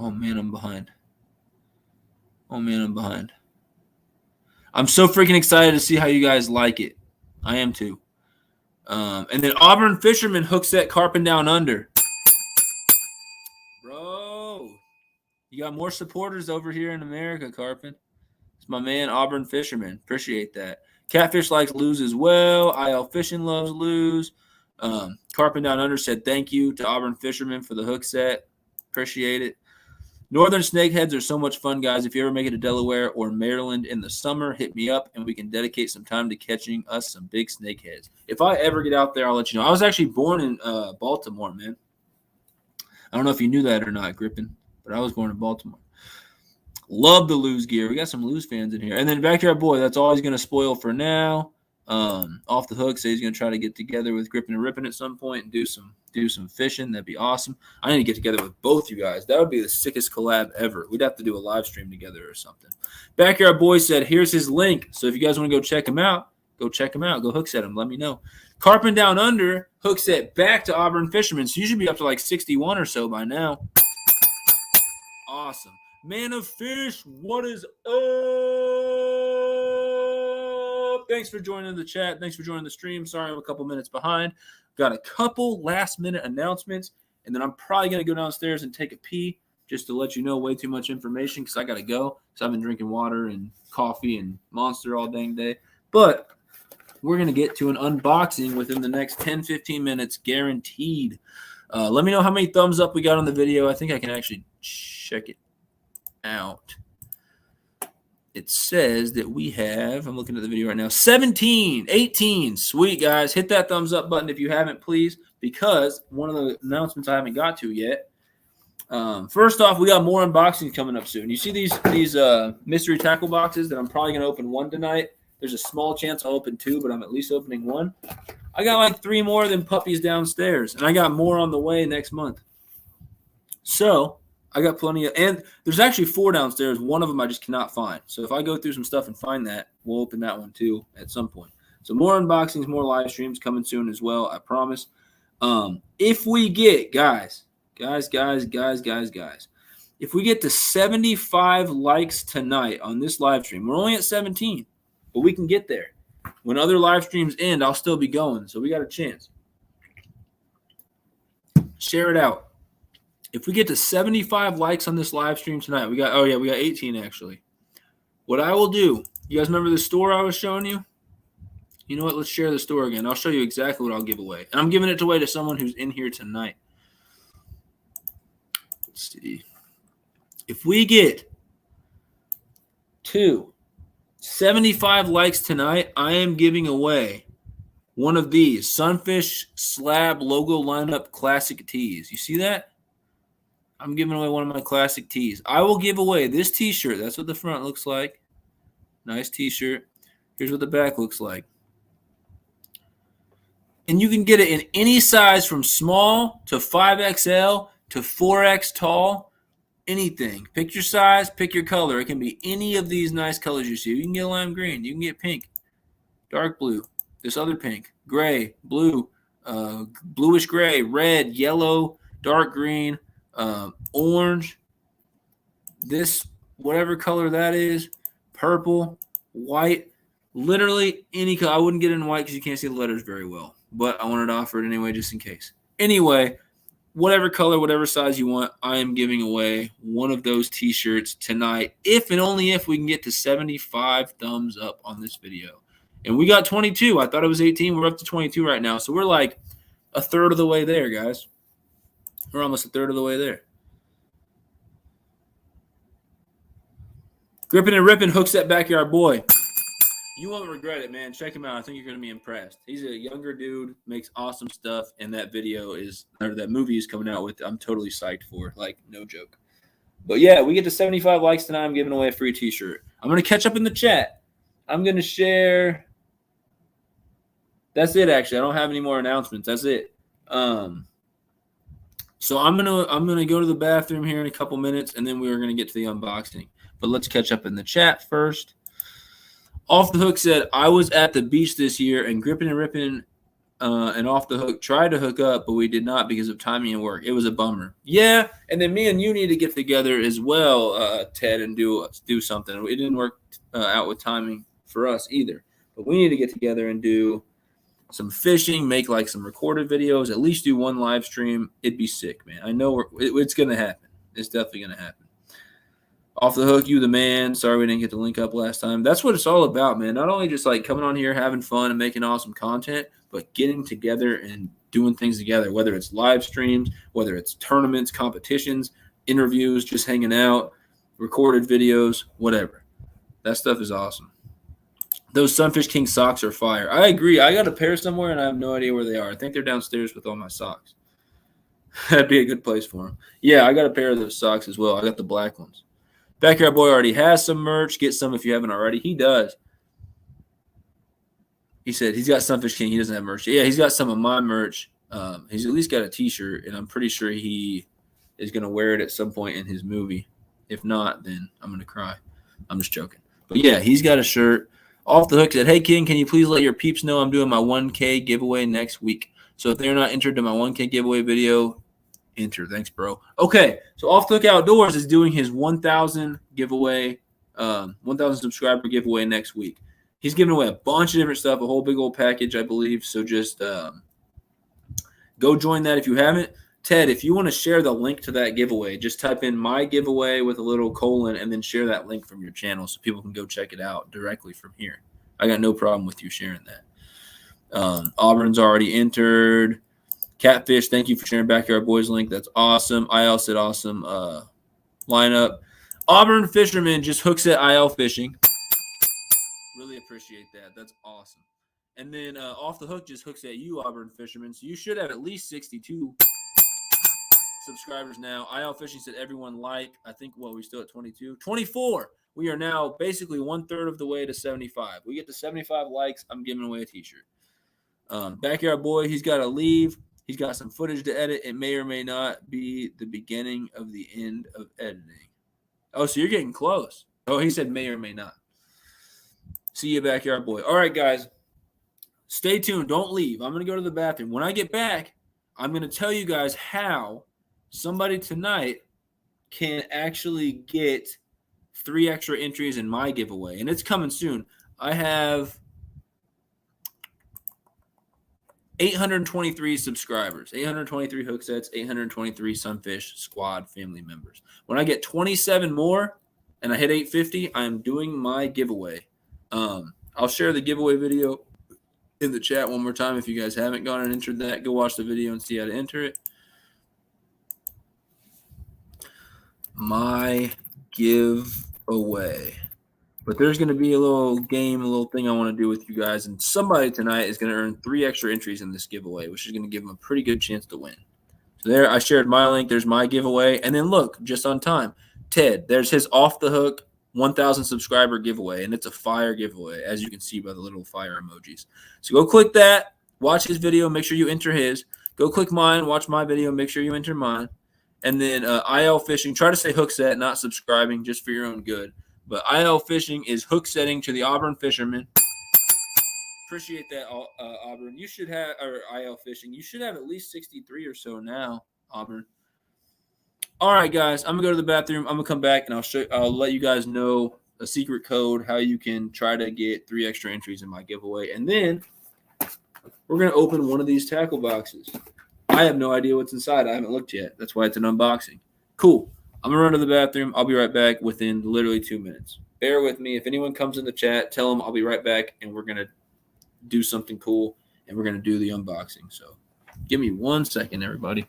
oh, man, I'm behind. I'm so freaking excited to see how you guys like it. I am too. And then Auburn Fisherman hook set carping down under. Bro, you got more supporters over here in America, Carpin. It's my man, Auburn Fisherman. Appreciate that. Catfish likes lose as well. IL Fishing loves lose. Carpin Down Under said thank you to Auburn Fisherman for the hook set. Appreciate it. Northern snakeheads are so much fun, guys. If you ever make it to Delaware or Maryland in the summer, hit me up, and we can dedicate some time to catching us some big snakeheads. If I ever get out there, I'll let you know. I was actually born in Baltimore, man. I don't know if you knew that or not, Grippin, but I was born in Baltimore. Love the Lose gear. We got some Lose fans in here. And then Backyard Boy, that's all he's going to spoil for now. Off the Hook, say he's going to try to get together with Grippin and Rippin at some point and do some fishing. That'd be awesome. I need to get together with both you guys. That would be the sickest collab ever. We'd have to do a live stream together or something. Backyard Boy said, here's his link. So if you guys want to go check him out, go check him out. Go hook set him. Let me know. Carpin Down Under hook set back to Auburn Fisherman. So you should be up to like 61 or so by now. Awesome. Man of Fish, what is up, Thanks for joining the chat. Thanks for joining the stream. Sorry I'm a couple minutes behind. Got a couple last-minute announcements, and then I'm probably going to go downstairs and take a pee just to let you know way too much information because I got to go. So I've been drinking water and coffee and Monster all dang day. But we're going to get to an unboxing within the next 10-15 minutes, guaranteed. Let me know how many thumbs up we got on the video. I think I can actually check it out. It says that we have, I'm looking at the video right now, 17, 18. Sweet, guys. Hit that thumbs up button if you haven't, please, because one of the announcements I haven't got to yet. First off, we got more unboxings coming up soon. You see these mystery tackle boxes that I'm probably going to open one tonight. There's a small chance I'll open two, but I'm at least opening one. I got like 3 more than puppies downstairs, and I got more on the way next month. So I got plenty of, and there's actually 4 downstairs. One of them I just cannot find. So if I go through some stuff and find that, we'll open that one too at some point. So more unboxings, more live streams coming soon as well, I promise. If we get, guys, if we get to 75 likes tonight on this live stream, we're only at 17, but we can get there. When other live streams end, I'll still be going, so we got a chance. Share it out. If we get to 75 likes on this live stream tonight, we got 18 actually. What I will do, you guys remember the store I was showing you? You know what? Let's share the store again. I'll show you exactly what I'll give away. And I'm giving it away to someone who's in here tonight. Let's see. If we get to 75 likes tonight, I am giving away one of these Sunfish Slab Logo Lineup Classic Tees. You see that? I'm giving away one of my classic tees. I will give away this t-shirt. That's what the front looks like. Nice t-shirt. Here's what the back looks like. And you can get it in any size from small to 5XL to 4X tall. Anything. Pick your size, pick your color. It can be any of these nice colors you see. You can get lime green. You can get pink, dark blue, this other pink, gray, blue, bluish gray, red, yellow, dark green, orange, this whatever color that is, purple, white, literally any color. I wouldn't get it in white because you can't see the letters very well, but I wanted to offer it anyway just in case. Anyway, whatever color, whatever size you want, I am giving away one of those t-shirts tonight, if and only if we can get to 75 thumbs up on this video. And we got 22. I thought it was 18. We're up to 22 right now. So we're like a third of the way there, guys. We're almost a third of the way there. Gripping and ripping, hooks that backyard boy. You won't regret it, man. Check him out. I think you're going to be impressed. He's a younger dude, makes awesome stuff, and that movie is coming out with. I'm totally psyched for. Like, no joke. But yeah, we get to 75 likes tonight. I'm giving away a free t-shirt. I'm going to catch up in the chat. I'm going to share. That's it, actually. I don't have any more announcements. That's it. So I'm gonna go to the bathroom here in a couple minutes, and then we are gonna get to the unboxing. But let's catch up in the chat first. Off the Hook said, I was at the beach this year, and Gripping and Ripping and Off the Hook tried to hook up, but we did not because of timing and work. It was a bummer. Yeah, and then me and you need to get together as well, Ted, and do something. It didn't work out with timing for us either. But we need to get together and do some fishing, make like some recorded videos, at least do one live stream. It'd be sick, man. I know it's going to happen. It's definitely going to happen. Off the Hook, you the man. Sorry we didn't get the link up last time. That's what it's all about, man. Not only just like coming on here, having fun and making awesome content, but getting together and doing things together, whether it's live streams, whether it's tournaments, competitions, interviews, just hanging out, recorded videos, whatever. That stuff is awesome. Those SunfishKing socks are fire. I agree. I got a pair somewhere, and I have no idea where they are. I think they're downstairs with all my socks. That'd be a good place for them. Yeah, I got a pair of those socks as well. I got the black ones. Backyard Boy already has some merch. Get some if you haven't already. He does. He said he's got SunfishKing. He doesn't have merch. Yeah, he's got some of my merch. He's at least got a T-shirt, and I'm pretty sure he is going to wear it at some point in his movie. If not, then I'm going to cry. I'm just joking. But, yeah, he's got a shirt. Off the Hook said, hey, King, can you please let your peeps know I'm doing my 1K giveaway next week? So if they're not entered to my 1K giveaway video, enter. Thanks, bro. Okay, so Off the Hook Outdoors is doing his 1,000 giveaway, 1,000 subscriber giveaway next week. He's giving away a bunch of different stuff, a whole big old package, I believe. So just go join that if you haven't. Ted, if you want to share the link to that giveaway, just type in my giveaway with a little colon and then share that link from your channel so people can go check it out directly from here. I got no problem with you sharing that. Auburn's already entered. Catfish, thank you for sharing Backyard Boys link. That's awesome. IL said awesome lineup. Auburn Fisherman just hooks at IL Fishing. Really appreciate that. That's awesome. And then Off the Hook just hooks at you, Auburn Fisherman. So you should have at least 62 subscribers now. IL Fishing said everyone like. I think, we still at 22? 24. We are now basically 1/3 of the way to 75. We get to 75 likes, I'm giving away a t-shirt. Backyard Boy, he's got to leave. He's got some footage to edit. It may or may not be the beginning of the end of editing. Oh, so you're getting close. Oh, he said may or may not. See you, Backyard Boy. All right, guys. Stay tuned. Don't leave. I'm going to go to the bathroom. When I get back, I'm going to tell you guys how somebody tonight can actually get 3 extra entries in my giveaway. And it's coming soon. I have 823 subscribers, 823 hook sets, 823 Sunfish Squad family members. When I get 27 more and I hit 850, I'm doing my giveaway. I'll share the giveaway video in the chat one more time. If you guys haven't gone and entered that, go watch the video and see how to enter it. My giveaway. But there's going to be a little game, a little thing I want to do with you guys. And somebody tonight is going to earn 3 extra entries in this giveaway, which is going to give them a pretty good chance to win. So there, I shared my link. There's my giveaway. And then look, just on time, Ted, there's his Off the Hook 1,000 subscriber giveaway. And it's a fire giveaway, as you can see by the little fire emojis. So go click that, watch his video, make sure you enter his. Go click mine, watch my video, make sure you enter mine. And then IL Fishing, try to say hook set, not subscribing, just for your own good. But IL Fishing is hook setting to the Auburn Fisherman. Appreciate that, Auburn. You should have, or IL Fishing, you should have at least 63 or so now, Auburn. All right, guys, I'm going to go to the bathroom. I'm going to come back, and I'll let you guys know a secret code, how you can try to get 3 extra entries in my giveaway. And then we're going to open one of these tackle boxes. I have no idea what's inside. I haven't looked yet. That's why it's an unboxing. Cool. I'm going to run to the bathroom. I'll be right back within literally 2 minutes. Bear with me. If anyone comes in the chat, tell them I'll be right back, and we're going to do something cool, and we're going to do the unboxing. So give me 1 second, everybody.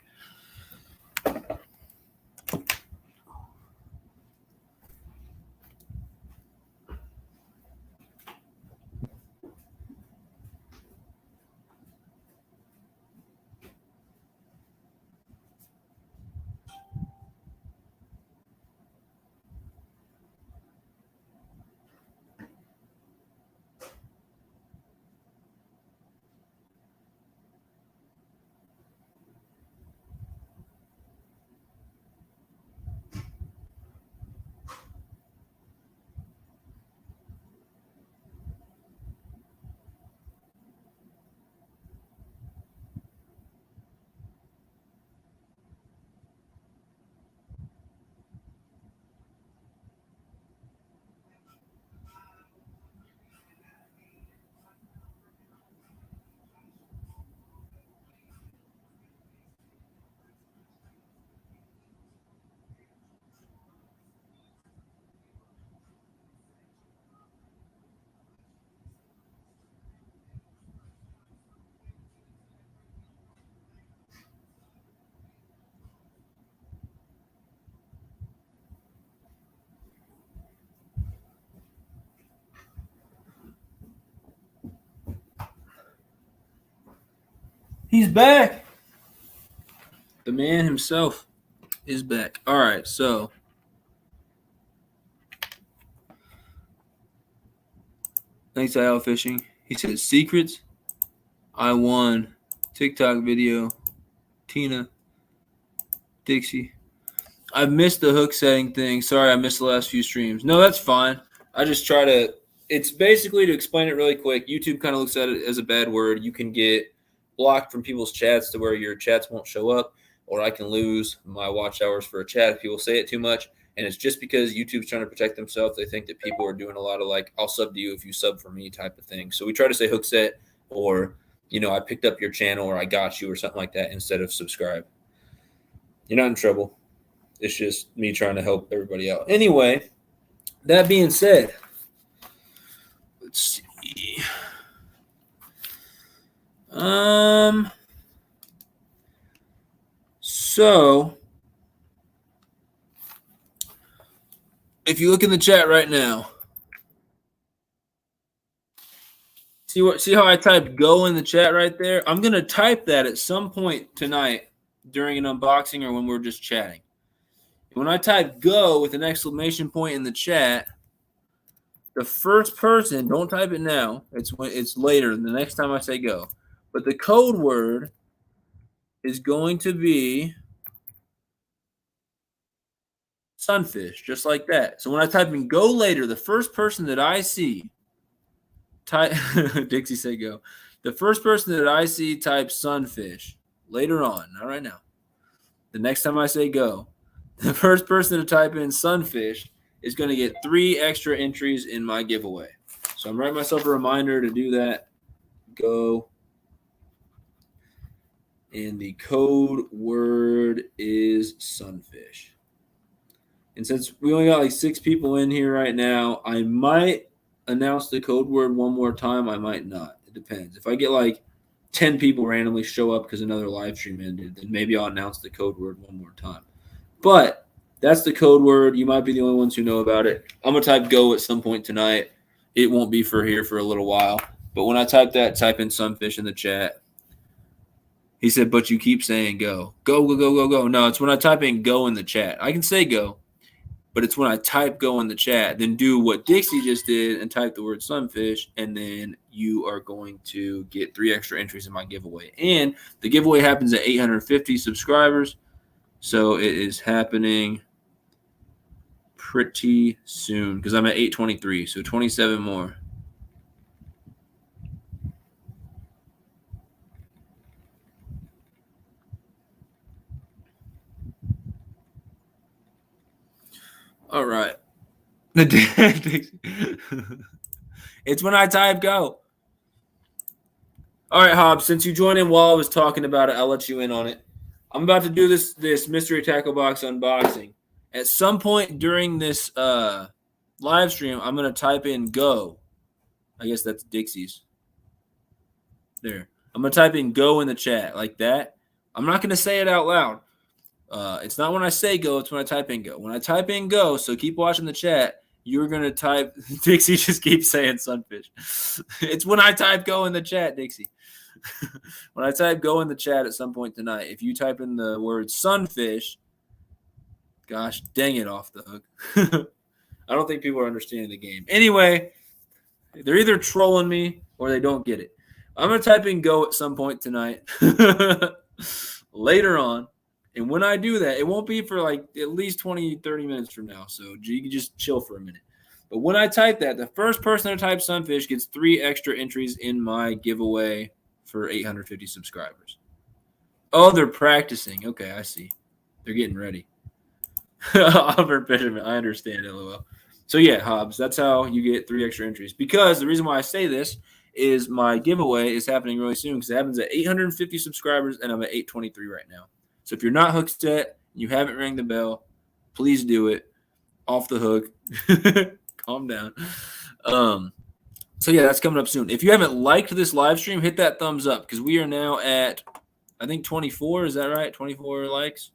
He's back. The man himself is back. All right, so thanks, IL Fishing. He says secrets. I won. TikTok video. Tina. Dixie. I've missed the hook setting thing. Sorry, I missed the last few streams. No, that's fine. I just try to – it's basically, to explain it really quick, YouTube kind of looks at it as a bad word. You can get blocked from people's chats to where your chats won't show up, or I can lose my watch hours for a chat if people say it too much. And it's just because YouTube's trying to protect themselves. They think that people are doing a lot of like, I'll sub to you if you sub for me type of thing. So we try to say hook set or, you know, I picked up your channel or I got you or something like that instead of subscribe. You're not in trouble. It's just me trying to help everybody out. Anyway, that being said, let's see. So if you look in the chat right now, see how I typed go in the chat right there? I'm gonna type that at some point tonight during an unboxing or when we're just chatting. When I type go with an exclamation point in the chat, the first person, don't type it now. It's later, the next time I say go. But the code word is going to be Sunfish, just like that. So when I type in go later, the first person that I see type Dixie said go. The first person that I see type Sunfish later on, not right now. The next time I say go, the first person to type in Sunfish is going to get 3 extra entries in my giveaway. So I'm writing myself a reminder to do that. Go. And the code word is Sunfish. And since we only got like 6 people in here right now, I might announce the code word one more time. I might not. It depends. If I get like 10 people randomly show up because another live stream ended, then maybe I'll announce the code word one more time. But that's the code word. You might be the only ones who know about it. I'm going to type go at some point tonight. It won't be for here for a little while. But when I type that, type in Sunfish in the chat. He said, but you keep saying go. Go, go, go, go, go. No, it's when I type in go in the chat. I can say go, but it's when I type go in the chat, then do what Dixie just did and type the word Sunfish, and then you are going to get 3 extra entries in my giveaway. And the giveaway happens at 850 subscribers, so it is happening pretty soon because I'm at 823, so 27 more. All right. It's when I type go. All right, Hobbs, since you joined in while I was talking about it, I'll let you in on it. I'm about to do this mystery tackle box unboxing. At some point during this live stream, I'm going to type in go. I guess that's Dixie's. There. I'm going to type in go in the chat like that. I'm not going to say it out loud. It's not when I say go, it's when I type in go. When I type in go, so keep watching the chat, you're going to type – Dixie just keeps saying Sunfish. It's when I type go in the chat, Dixie. When I type go in the chat at some point tonight, if you type in the word Sunfish, gosh dang it, off the hook. I don't think people are understanding the game. Anyway, they're either trolling me or they don't get it. I'm going to type in go at some point tonight later on. And when I do that, it won't be for like at least 20, 30 minutes from now. So you can just chill for a minute. But when I type that, the first person to type Sunfish gets 3 extra entries in my giveaway for 850 subscribers. Oh, they're practicing. Okay, I see. They're getting ready. Oliver Fisherman, I understand, LOL. So yeah, Hobbs, that's how you get 3 extra entries. Because the reason why I say this is my giveaway is happening really soon because it happens at 850 subscribers and I'm at 823 right now. So if you're not hooked yet, you haven't rang the bell, please do it. Off the hook. Calm down. So yeah, that's coming up soon. If you haven't liked this live stream, hit that thumbs up because we are now at, I think 24. Is that right? 24 likes.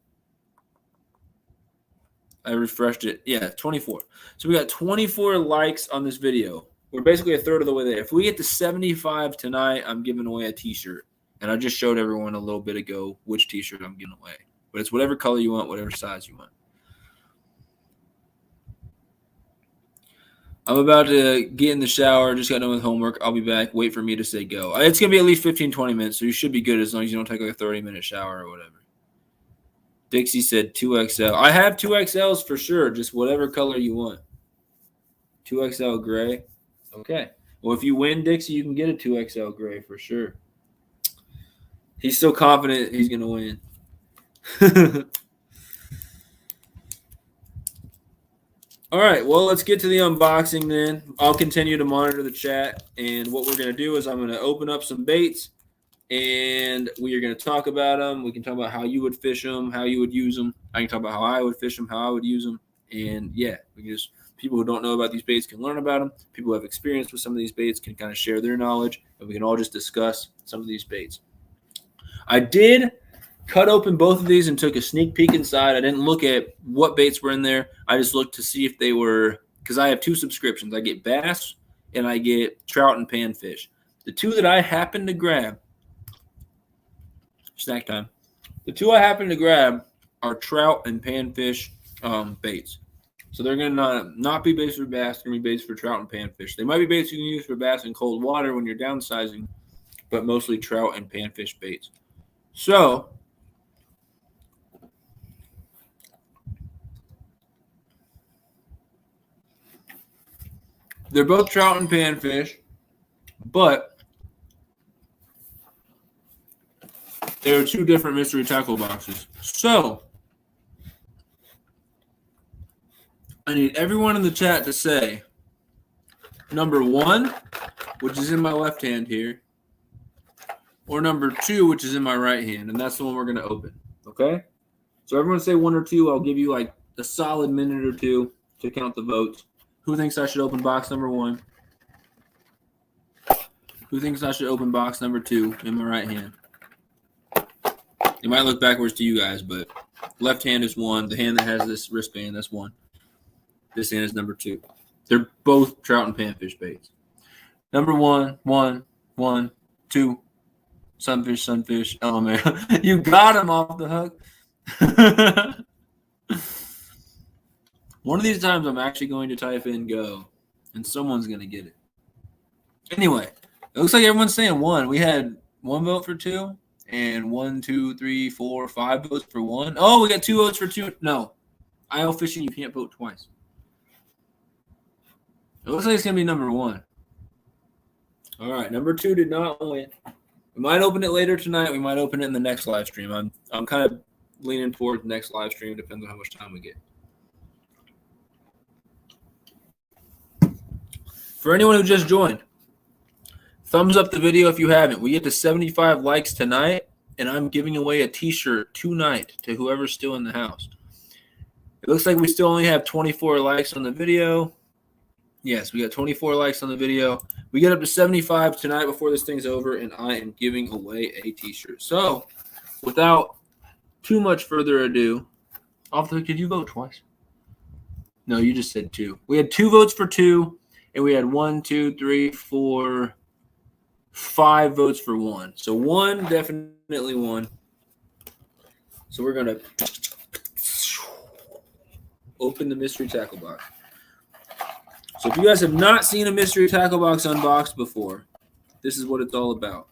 I refreshed it. Yeah, 24. So we got 24 likes on this video. We're basically a third of the way there. If we get to 75 tonight, I'm giving away a t-shirt. And I just showed everyone a little bit ago which t-shirt I'm giving away. But it's whatever color you want, whatever size you want. I'm about to get in the shower. Just got done with homework. I'll be back. Wait for me to say go. It's going to be at least 15, 20 minutes, so you should be good as long as you don't take like a 30-minute shower or whatever. Dixie said 2XL. I have 2XLs for sure, just whatever color you want. 2XL gray. Okay. Well, if you win, Dixie, you can get a 2XL gray for sure. He's so confident he's going to win. All right, well, let's get to the unboxing then. I'll continue to monitor the chat, and what we're going to do is I'm going to open up some baits, and we are going to talk about them. We can talk about how you would fish them, how you would use them. I can talk about how I would fish them, how I would use them, and yeah, because people who don't know about these baits can learn about them. People who have experience with some of these baits can kind of share their knowledge, and we can all just discuss some of these baits. I did cut open both of these and took a sneak peek inside. I didn't look at what baits were in there. I just looked to see if they were, because I have 2 subscriptions. I get bass and I get trout and panfish. The 2 that I happened to grab, snack time. The 2 I happened to grab are trout and panfish baits. So they're going to not be baits for bass. They're going to be baits for trout and panfish. They might be baits you can use for bass in cold water when you're downsizing, but mostly trout and panfish baits. So they're both trout and panfish, but there are 2 different mystery tackle boxes. So I need everyone in the chat to say number 1, which is in my left hand here, or number 2, which is in my right hand, and that's the one we're going to open. Okay? So everyone say 1 or 2. I'll give you like a solid minute or 2 to count the votes. Who thinks I should open box number 1? Who thinks I should open box number 2 in my right hand? It might look backwards to you guys, but left hand is 1. The hand that has this wristband, that's 1. This hand is number 2. They're both trout and panfish baits. Number 1, 2. Sunfish. Oh, man. You got him off the hook. One of these times I'm actually going to type in go, and someone's going to get it. Anyway, it looks like everyone's saying 1. We had 1 vote for 2, and 1, 2, 3, 4, 5 votes for 1. Oh, we got 2 votes for 2. No. IL Fishing, you can't vote twice. It looks like it's going to be number 1. All right, number 2 did not win. We might open it later tonight. We might open it in the next live stream. I'm kind of leaning toward the next live stream. Depends on how much time we get. For anyone who just joined, thumbs up the video if you haven't. We get to 75 likes tonight, and I'm giving away a t-shirt tonight to whoever's still in the house. It looks like we still only have 24 likes on the video. Yes, we got 24 likes on the video. We get up to 75 tonight before this thing's over, and I am giving away a t-shirt. So, without too much further ado, did you vote twice? No, you just said 2. We had 2 votes for 2, and we had 1, 2, 3, 4, 5 votes for 1. So 1 definitely won. So we're going to open the mystery tackle box. So if you guys have not seen a mystery tackle box unboxed before, this is what it's all about.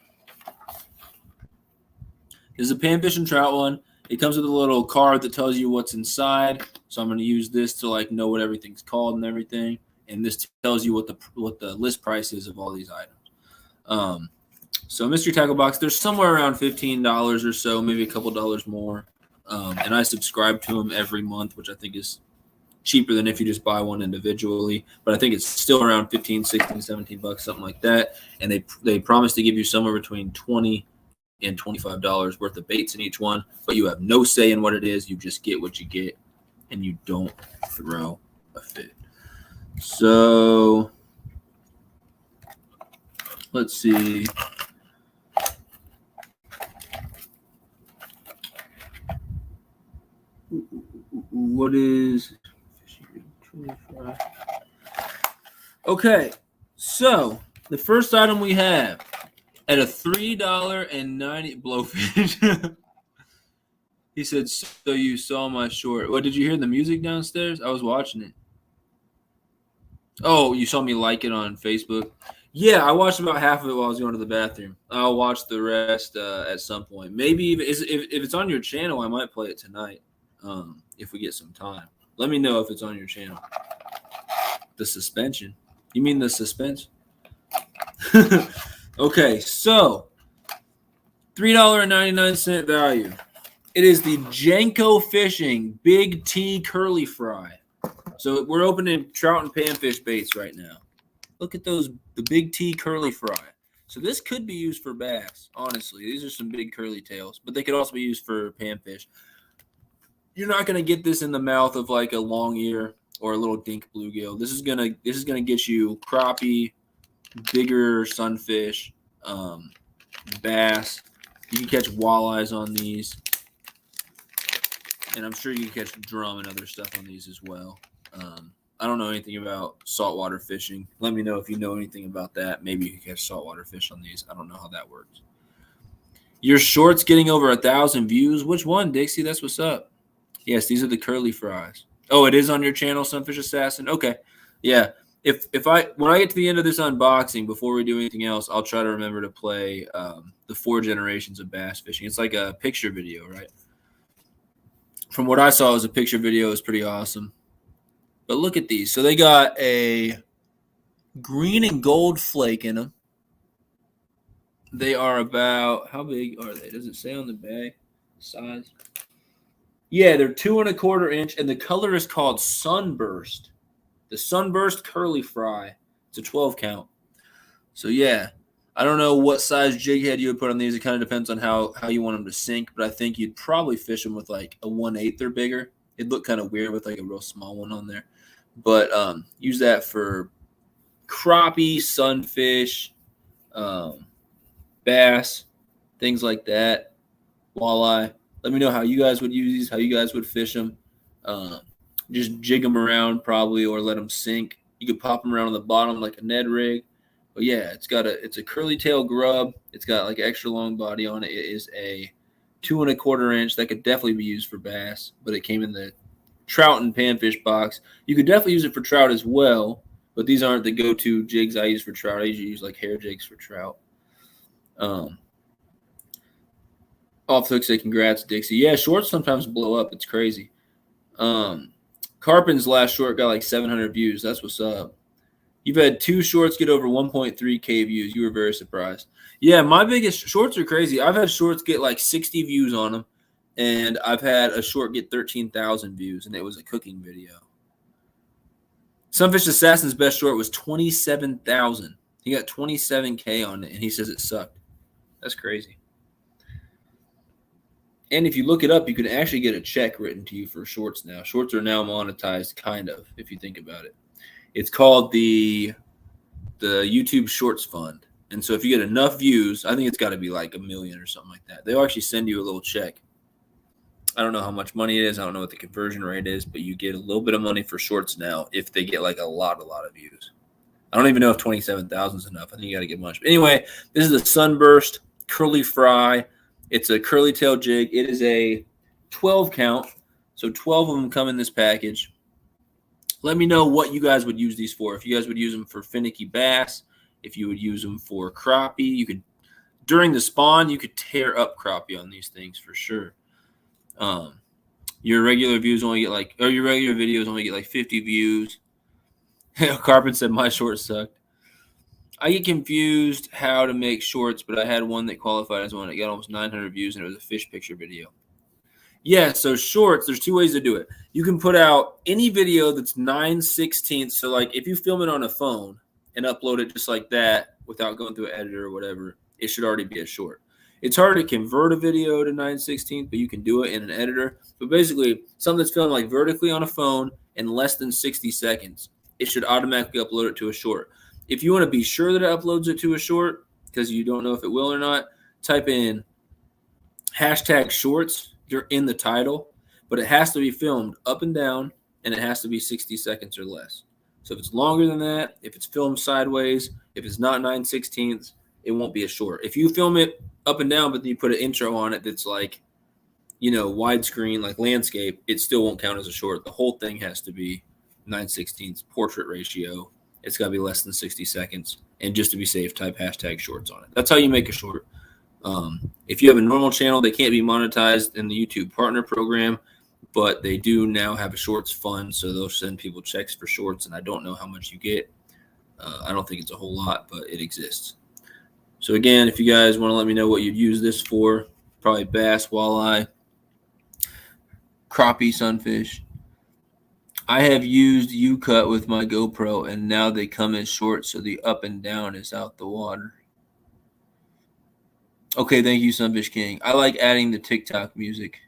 This is a panfish and trout one. It comes with a little card that tells you what's inside. So I'm going to use this to like know what everything's called and everything. And this tells you what the list price is of all these items. So mystery tackle box, there's somewhere around $15 or so, maybe a couple dollars more. And I subscribe to them every month, which I think is cheaper than if you just buy one individually. But I think it's still around 15, 16, 17 bucks, something like that. And they promise to give you somewhere between $20 and $25 worth of baits in each one. But you have no say in what it is. You just get what you get, and you don't throw a fit. So let's see. What is okay? So the first item we have at a $3.90 blowfish. He said, "So you saw my short? What, did you hear the music downstairs? I was watching it." Oh, you saw me like it on Facebook? Yeah, I watched about half of it while I was going to the bathroom. I'll watch the rest at some point. Maybe even, if it's on your channel, I might play it tonight if we get some time. Let me know if it's on your channel. The suspension. You mean the suspense? Okay, so $3.99 value. It is the Janko Fishing Big T Curly Fry. So we're opening trout and panfish baits right now. Look at those, the big T curly fry. So this could be used for bass, honestly. These are some big curly tails, but they could also be used for panfish. You're not gonna get this in the mouth of like a long ear or a little dink bluegill. This is gonna get you crappie, bigger sunfish, bass. You can catch walleyes on these, and I'm sure you can catch drum and other stuff on these as well. I don't know anything about saltwater fishing. Let me know if you know anything about that. Maybe you can catch saltwater fish on these. I don't know how that works. Your shorts getting over 1,000 views. Which one, Dixie? That's what's up. Yes, these are the curly fries. Oh, it is on your channel, Sunfish Assassin? Okay. Yeah. When I get to the end of this unboxing, before we do anything else, I'll try to remember to play the 4 generations of bass fishing. It's like a picture video, right? From what I saw, it was a picture video. It was pretty awesome. But look at these. So they got a green and gold flake in them. They are about, how big are they? Does it say on the bag size? Yeah, they're 2 1/4 inch, and the color is called Sunburst. The Sunburst curly fry. It's a 12 count. So yeah, I don't know what size jig head you would put on these. It kind of depends on how you want them to sink, but I think you'd probably fish them with like a 1/8 or bigger. It'd look kind of weird with like a real small one on there. But use that for crappie, sunfish, bass, things like that, walleye. Let me know how you guys would use these, how you guys would fish them. Just jig them around probably, or let them sink. You could pop them around on the bottom like a Ned rig. But yeah, it's a curly tail grub. It's got like extra long body on it. It is a 2 1/4 inch. That could definitely be used for bass, but it came in the trout and panfish box. You could definitely use it for trout as well, but these aren't the go-to jigs I use for trout. I usually use like hair jigs for trout. Off the hook say congrats, Dixie. Yeah, shorts sometimes blow up. It's crazy. Carpin's last short got like 700 views. That's what's up. You've had 2 shorts get over 1.3K views. You were very surprised. Yeah, my biggest shorts are crazy. I've had shorts get like 60 views on them, and I've had a short get 13,000 views, and it was a cooking video. Sunfish Assassin's best short was 27,000. He got 27K on it, and he says it sucked. That's crazy. And if you look it up, you can actually get a check written to you for shorts now. Shorts are now monetized, kind of, if you think about it. It's called the YouTube Shorts Fund. And so if you get enough views, I think it's got to be like 1 million or something like that. They'll actually send you a little check. I don't know how much money it is. I don't know what the conversion rate is, but you get a little bit of money for shorts now if they get like a lot of views. I don't even know if 27,000 is enough. I think you got to get much. But anyway, this is the Sunburst Curly Fry. It's a curly tail jig. It is a 12 count. So 12 of them come in this package. Let me know what you guys would use these for. If you guys would use them for finicky bass, if you would use them for crappie, you could, during the spawn, you could tear up crappie on these things for sure. Your regular videos only get like 50 views. Carpet said my shorts sucked. I get confused how to make shorts, but I had one that qualified as one. It got almost 900 views, and it was a fish picture video. Yeah, so shorts, there's 2 ways to do it. You can put out any video that's 9/16. So, like, if you film it on a phone and upload it just like that without going through an editor or whatever, it should already be a short. It's hard to convert a video to 9/16, but you can do it in an editor. But basically, something that's filmed like vertically on a phone in less than 60 seconds, it should automatically upload it to a short. If you want to be sure that it uploads it to a short, because you don't know if it will or not, type in #shorts. You're in the title, but it has to be filmed up and down, and it has to be 60 seconds or less. So if it's longer than that, if it's filmed sideways, if it's not 9/16, it won't be a short. If you film it up and down, but then you put an intro on it that's like, widescreen, like landscape, it still won't count as a short. The whole thing has to be 9/16 portrait ratio. It's got to be less than 60 seconds. And just to be safe, type #shorts on it. That's how you make a short. If you have a normal channel, they can't be monetized in the YouTube partner program, but they do now have a shorts fund, so they'll send people checks for shorts, and I don't know how much you get. I don't think it's a whole lot, but it exists. So again, if you guys want to let me know what you'd use this for, probably bass, walleye, crappie, sunfish. I have used U-cut with my GoPro, and now they come in short, so the up and down is out the water. Okay, thank you, Sunfish King. I like adding the TikTok music.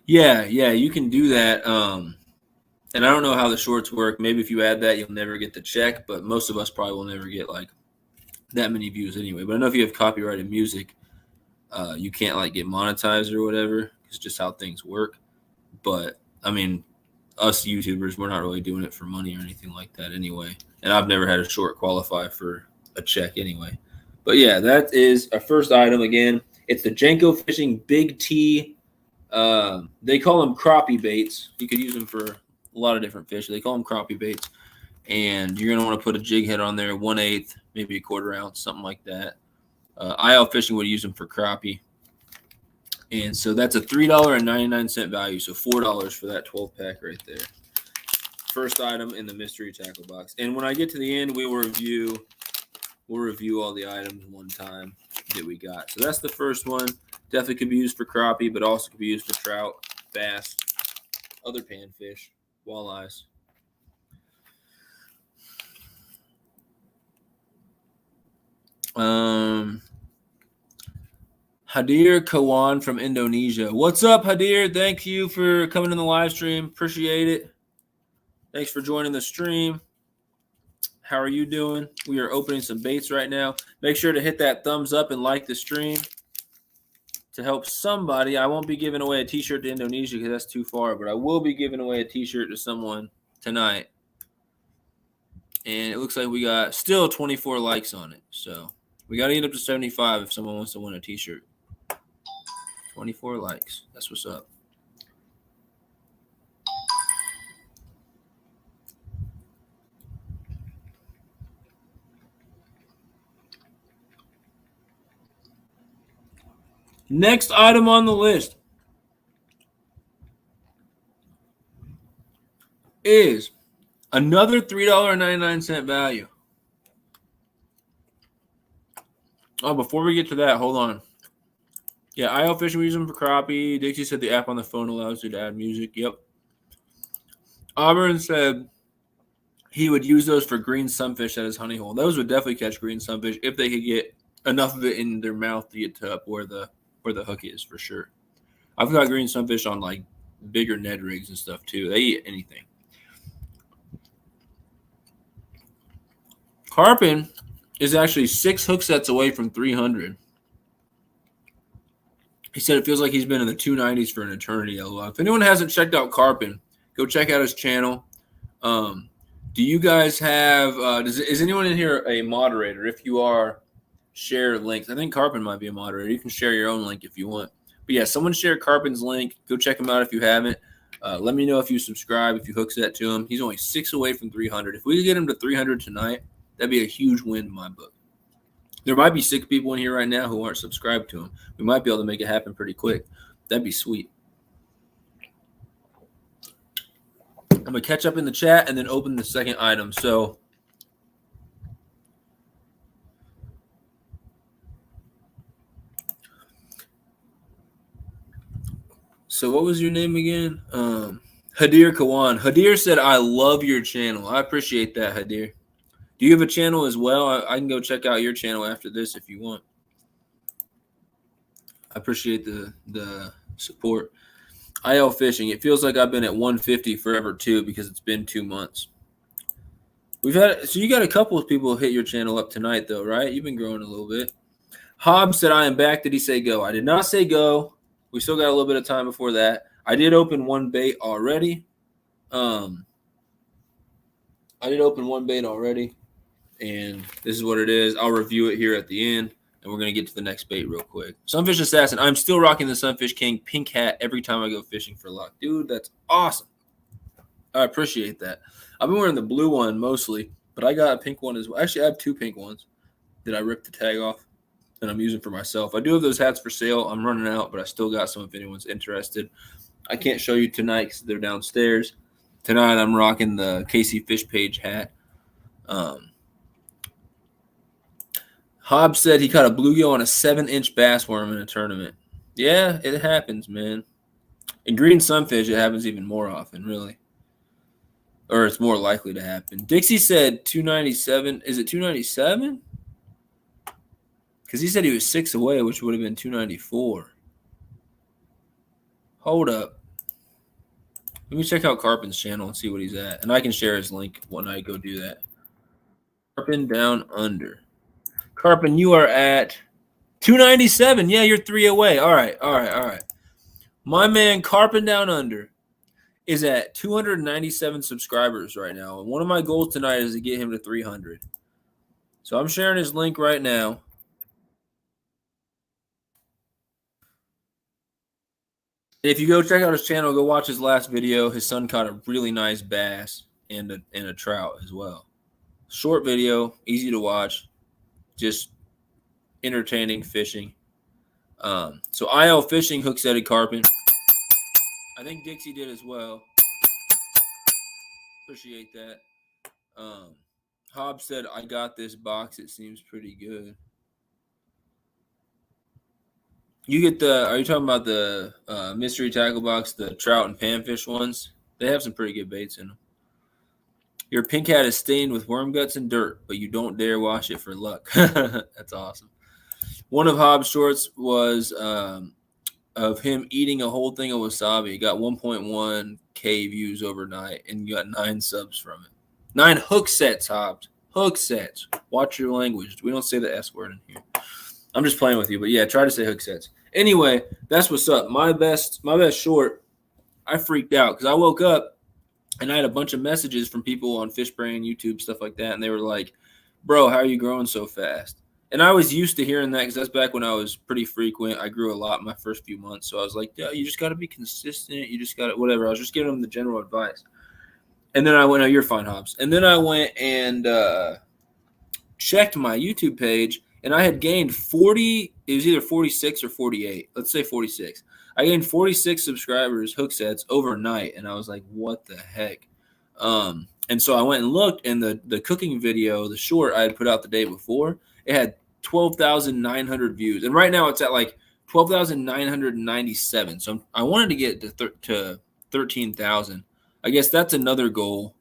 Yeah, you can do that. And I don't know how the shorts work. Maybe if you add that, you'll never get the check, but most of us probably will never get like that many views anyway. But I know if you have copyrighted music, you can't like get monetized or whatever. It's just how things work. But I mean, us YouTubers, we're not really doing it for money or anything like that anyway. And I've never had a short qualify for a check anyway. But yeah, that is our first item. Again, it's the Jenko Fishing Big T. They call them crappie baits. You could use them for a lot of different fish. They call them crappie baits. And you're going to want to put a jig head on there, 1/8, maybe a 1/4 ounce, something like that. IL Fishing would use them for crappie. And so that's a $3.99 value, so $4 for that 12-pack right there. First item in the mystery tackle box. And when I get to the end, we'll review all the items one time that we got. So that's the first one. Definitely could be used for crappie, but also could be used for trout, bass, other panfish, walleyes. Hadir Kawan from Indonesia. What's up, Hadir? Thank you for coming in the live stream. Appreciate it. Thanks for joining the stream. How are you doing? We are opening some baits right now. Make sure to hit that thumbs up and like the stream to help somebody. I won't be giving away a t-shirt to Indonesia because that's too far, but I will be giving away a t-shirt to someone tonight. And it looks like we got still 24 likes on it. So we got to get up to 75 if someone wants to win a t-shirt. 24 likes. That's what's up. Next item on the list is another $3.99 value. Oh, before we get to that, hold on. Yeah, IL Fishing, we use them for crappie. Dixie said the app on the phone allows you to add music. Yep. Auburn said he would use those for green sunfish at his honey hole. Those would definitely catch green sunfish if they could get enough of it in their mouth to get to up where the hook is, for sure. I've got green sunfish on like bigger Ned rigs and stuff too. They eat anything. Carpin is actually 6 hook sets away from 300. He said it feels like he's been in the 290s for an eternity. If anyone hasn't checked out Carpin, go check out his channel. Do you guys have is anyone in here a moderator? If you are, share links. I think Carpin might be a moderator. You can share your own link if you want. But yeah, someone share Carpin's link. Go check him out if you haven't. Let me know if you subscribe, if you hook set to him. He's only 6 away from 300. If we could get him to 300 tonight, that'd be a huge win in my book. There might be 6 people in here right now who aren't subscribed to him. We might be able to make it happen pretty quick. That'd be sweet. I'm going to catch up in the chat and then open the second item. So what was your name again? Hadir Kawan. Hadir said, I love your channel. I appreciate that, Hadir. Do you have a channel as well? I can go check out your channel after this if you want. I appreciate the support. IL Fishing. It feels like I've been at 150 forever too because it's been 2 months. So you got a couple of people hit your channel up tonight though, right? You've been growing a little bit. Hobbs said I am back. Did he say go? I did not say go. We still got a little bit of time before that. I did open one bait already. And this is what it is. I'll review it here at the end, and we're going to get to the next bait real quick. Sunfish Assassin. I'm still rocking the SunfishKing pink hat every time I go fishing for luck. Dude, that's awesome. I appreciate that. I've been wearing the blue one mostly, but I got a pink one as well. Actually, I have 2 pink ones that I ripped the tag off that I'm using for myself. I do have those hats for sale. I'm running out, but I still got some if anyone's interested. I can't show you tonight because they're downstairs. Tonight, I'm rocking the Casey Fish Page hat. Hobbs said he caught a bluegill on a 7-inch bass worm in a tournament. Yeah, it happens, man. In green sunfish, it happens even more often, really. Or it's more likely to happen. Dixie said 297. Is it 297? Because he said he was 6 away, which would have been 294. Hold up. Let me check out Carpin's channel and see what he's at. And I can share his link when I go do that. Carpin down under. Carpin, you are at 297. Yeah, you're 3 away. All right. My man Carpin down under is at 297 subscribers right now. And one of my goals tonight is to get him to 300. So I'm sharing his link right now. If you go check out his channel, go watch his last video. His son caught a really nice bass and a trout as well. Short video, easy to watch, just entertaining fishing. So IL Fishing hook-setted Carpin. I think Dixie did as well. Appreciate that. Hobbs said, I got this box. It seems pretty good. You get are you talking about the mystery tackle box, the trout and panfish ones? They have some pretty good baits in them. Your pink hat is stained with worm guts and dirt, but you don't dare wash it for luck. That's awesome. One of Hobbs' shorts was of him eating a whole thing of wasabi. He got 1.1K views overnight, and you got 9 subs from it. 9 hook sets, Hobbs. Hook sets. Watch your language. We don't say the S word in here. I'm just playing with you, but yeah, try to say hook sets. Anyway, that's what's up. My best short, I freaked out because I woke up and I had a bunch of messages from people on Fishbrain, YouTube, stuff like that, and they were like, bro, how are you growing so fast? And I was used to hearing that because that's back when I was pretty frequent. I grew a lot my first few months. So I was like, yeah, you just got to be consistent. You just got to, whatever. I was just giving them the general advice. And then I went, oh, you're fine, Hobbs. And then I went and checked my YouTube page, and I had gained 40. It was either 46 or 48. Let's say 46. I gained 46 subscribers, hook sets overnight. And I was like, what the heck? And so I went and looked, and the cooking video, the short I had put out the day before, it had 12,900 views. And right now it's at like 12,997. So I wanted to get to 13,000. I guess that's another goal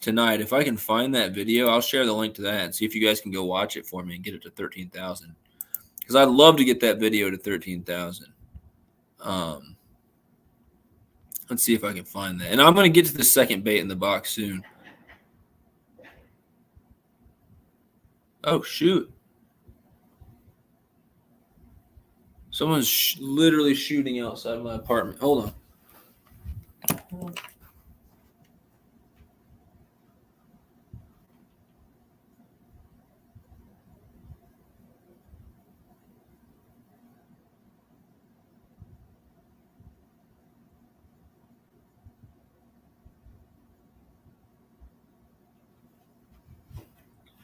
tonight. If I can find that video, I'll share the link to that and see if you guys can go watch it for me and get it to 13,000. Because I'd love to get that video to 13,000. Let's see if I can find that. And I'm going to get to the second bait in the box soon. Oh, shoot. Someone's literally shooting outside my apartment. Hold on.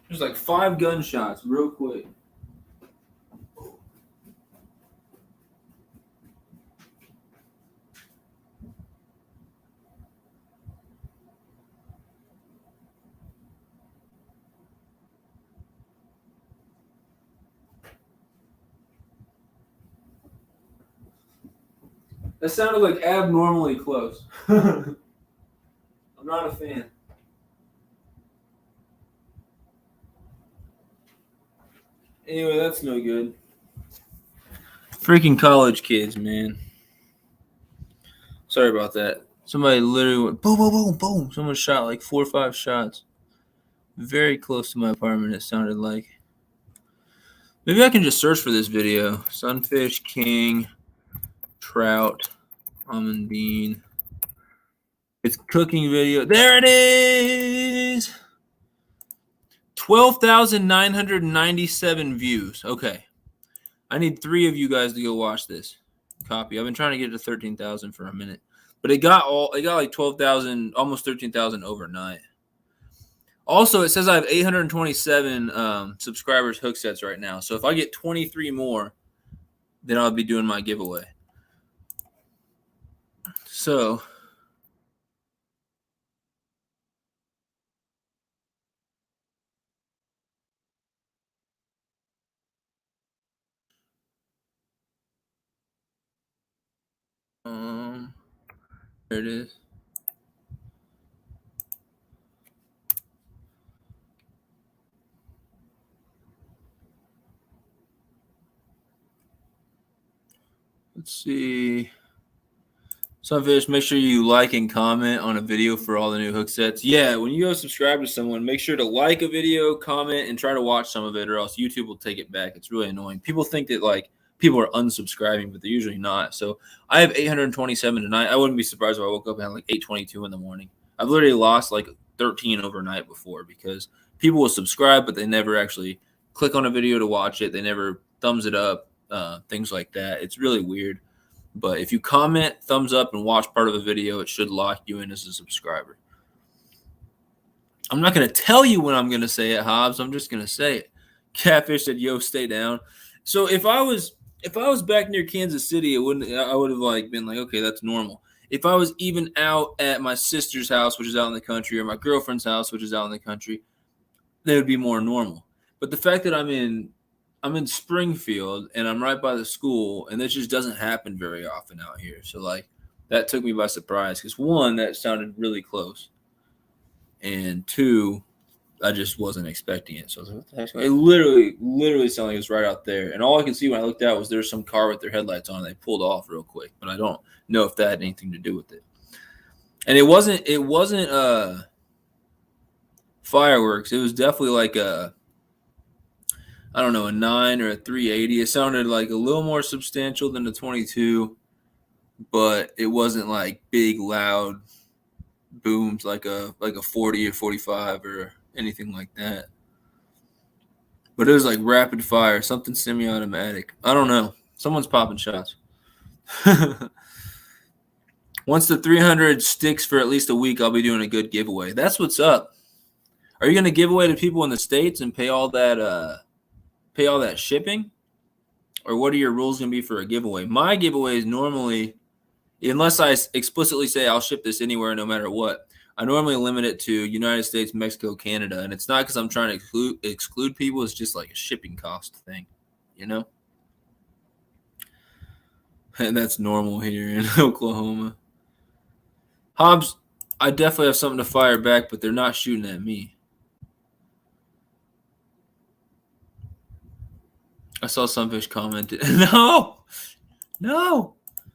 There's like 5 gunshots real quick. That sounded like abnormally close. I'm not a fan. Anyway, that's no good. Freaking college kids, man. Sorry about that. Somebody literally went boom, boom, boom, boom. Someone shot like 4 or 5 shots. Very close to my apartment, it sounded like. Maybe I can just search for this video. SunfishKing, trout, almond bean. It's cooking video. There it is. 12,997 views. Okay. I need 3 of you guys to go watch this. Copy. I've been trying to get it to 13,000 for a minute. But it got like 12,000, almost 13,000 overnight. Also, it says I have 827 subscribers hook sets right now. So if I get 23 more, then I'll be doing my giveaway. So There it is. Let's see. Sunfish, make sure you like and comment on a video for all the new hook sets. Yeah, when you go subscribe to someone, make sure to like a video, comment, and try to watch some of it, or else YouTube will take it back. It's really annoying. People think that like people are unsubscribing, but they're usually not. So I have 827 tonight. I wouldn't be surprised if I woke up and had like 822 in the morning. I've literally lost like 13 overnight before because people will subscribe, but they never actually click on a video to watch it. They never thumbs it up, things like that. It's really weird. But if you comment, thumbs up, and watch part of a video, it should lock you in as a subscriber. I'm not going to tell you when I'm going to say it, Hobbs. I'm just going to say it. Catfish said, "Yo, stay down." So if I was back near Kansas City, I would have like been like, okay, that's normal. If I was even out at my sister's house, which is out in the country, or my girlfriend's house, which is out in the country, they would be more normal. But the fact that I'm in Springfield and I'm right by the school, and this just doesn't happen very often out here. So like that took me by surprise because one, that sounded really close, and two, I just wasn't expecting it. So I was like, what the heck? It literally sounded like it was right out there. And all I could see when I looked out was there was some car with their headlights on. They pulled off real quick, but I don't know if that had anything to do with it. And it wasn't fireworks. It was definitely like a 9 or a 380. It sounded like a little more substantial than the 22, but it wasn't like big, loud booms like a 40 or 45 or anything like that. But it was like rapid fire, something semi-automatic. I don't know. Someone's popping shots. Once the 300 sticks for at least a week, I'll be doing a good giveaway. That's what's up. Are you going to give away to people in the States and pay all that shipping? Or what are your rules going to be for a giveaway? My giveaway is normally, unless I explicitly say I'll ship this anywhere no matter what, I normally limit it to United States, Mexico, Canada. And it's not because I'm trying to exclude people. It's just like a shipping cost thing, you know? And that's normal here in Oklahoma. Hobbs, I definitely have something to fire back, but they're not shooting at me. I saw Sunfish commented. No.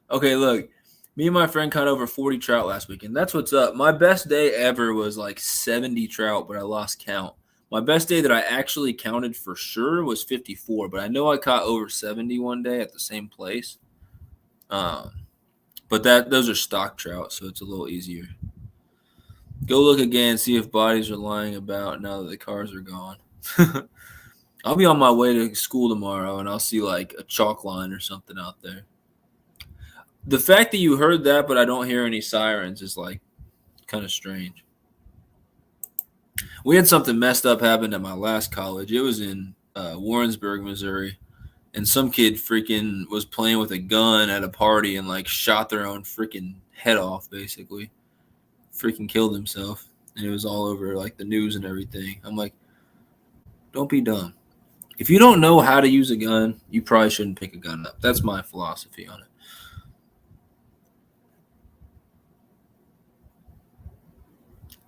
Okay, look. Me and my friend caught over 40 trout last weekend. That's what's up. My best day ever was like 70 trout, but I lost count. My best day that I actually counted for sure was 54, but I know I caught over 70 one day at the same place. But those are stock trout, so it's a little easier. Go look again, see if bodies are lying about now that the cars are gone. I'll be on my way to school tomorrow, and I'll see like a chalk line or something out there. The fact that you heard that, but I don't hear any sirens is like kind of strange. We had something messed up happen at my last college. It was in Warrensburg, Missouri. And some kid freaking was playing with a gun at a party and like shot their own freaking head off, basically. Freaking killed himself. And it was all over like the news and everything. I'm like, don't be dumb. If you don't know how to use a gun, you probably shouldn't pick a gun up. That's my philosophy on it.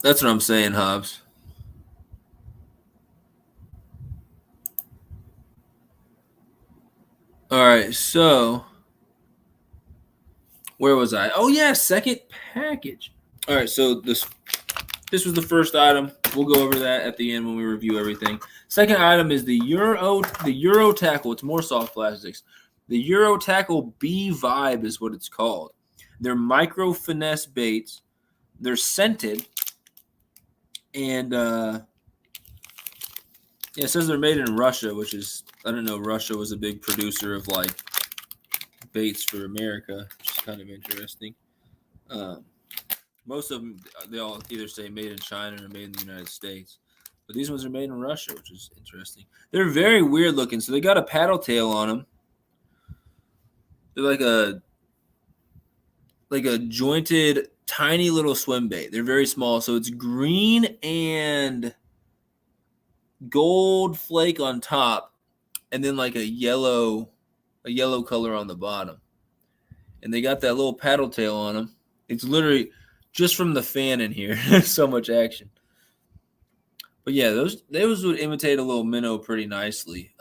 That's what I'm saying, Hobbs. All right, so where was I? Oh, yeah, second package. All right, so this was the first item. We'll go over that at the end when we review everything. Second item is the Euro Tackle. It's more soft plastics. The Euro Tackle B Vibe is what it's called. They're micro finesse baits. They're scented. And it says they're made in Russia, which is, I don't know, Russia was a big producer of like baits for America, which is kind of interesting. Most of them, they all either say made in China or made in the United States. But these ones are made in Russia, which is interesting. They're very weird looking. So they got a paddle tail on them. They're like a jointed, tiny little swim bait. They're very small. So it's green and gold flake on top, and then like a yellow color on the bottom. And they got that little paddle tail on them. It's literally just from the fan in here. So much action. But yeah, those would imitate a little minnow pretty nicely.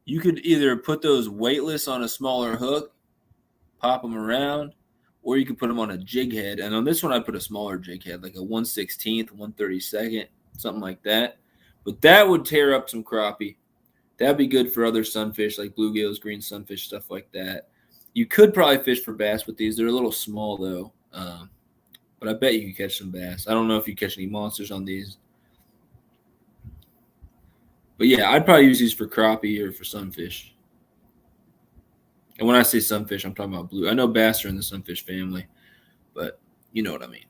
You could either put those weightless on a smaller hook, pop them around, or you could put them on a jig head. And on this one, I put a smaller jig head, like a 1/16th, 1/32nd, something like that. But that would tear up some crappie. That'd be good for other sunfish like bluegills, green sunfish, stuff like that. You could probably fish for bass with these. They're a little small, though. But I bet you could catch some bass. I don't know if you catch any monsters on these. But yeah, I'd probably use these for crappie or for sunfish. And when I say sunfish, I'm talking about blue. I know bass are in the sunfish family, but you know what I mean.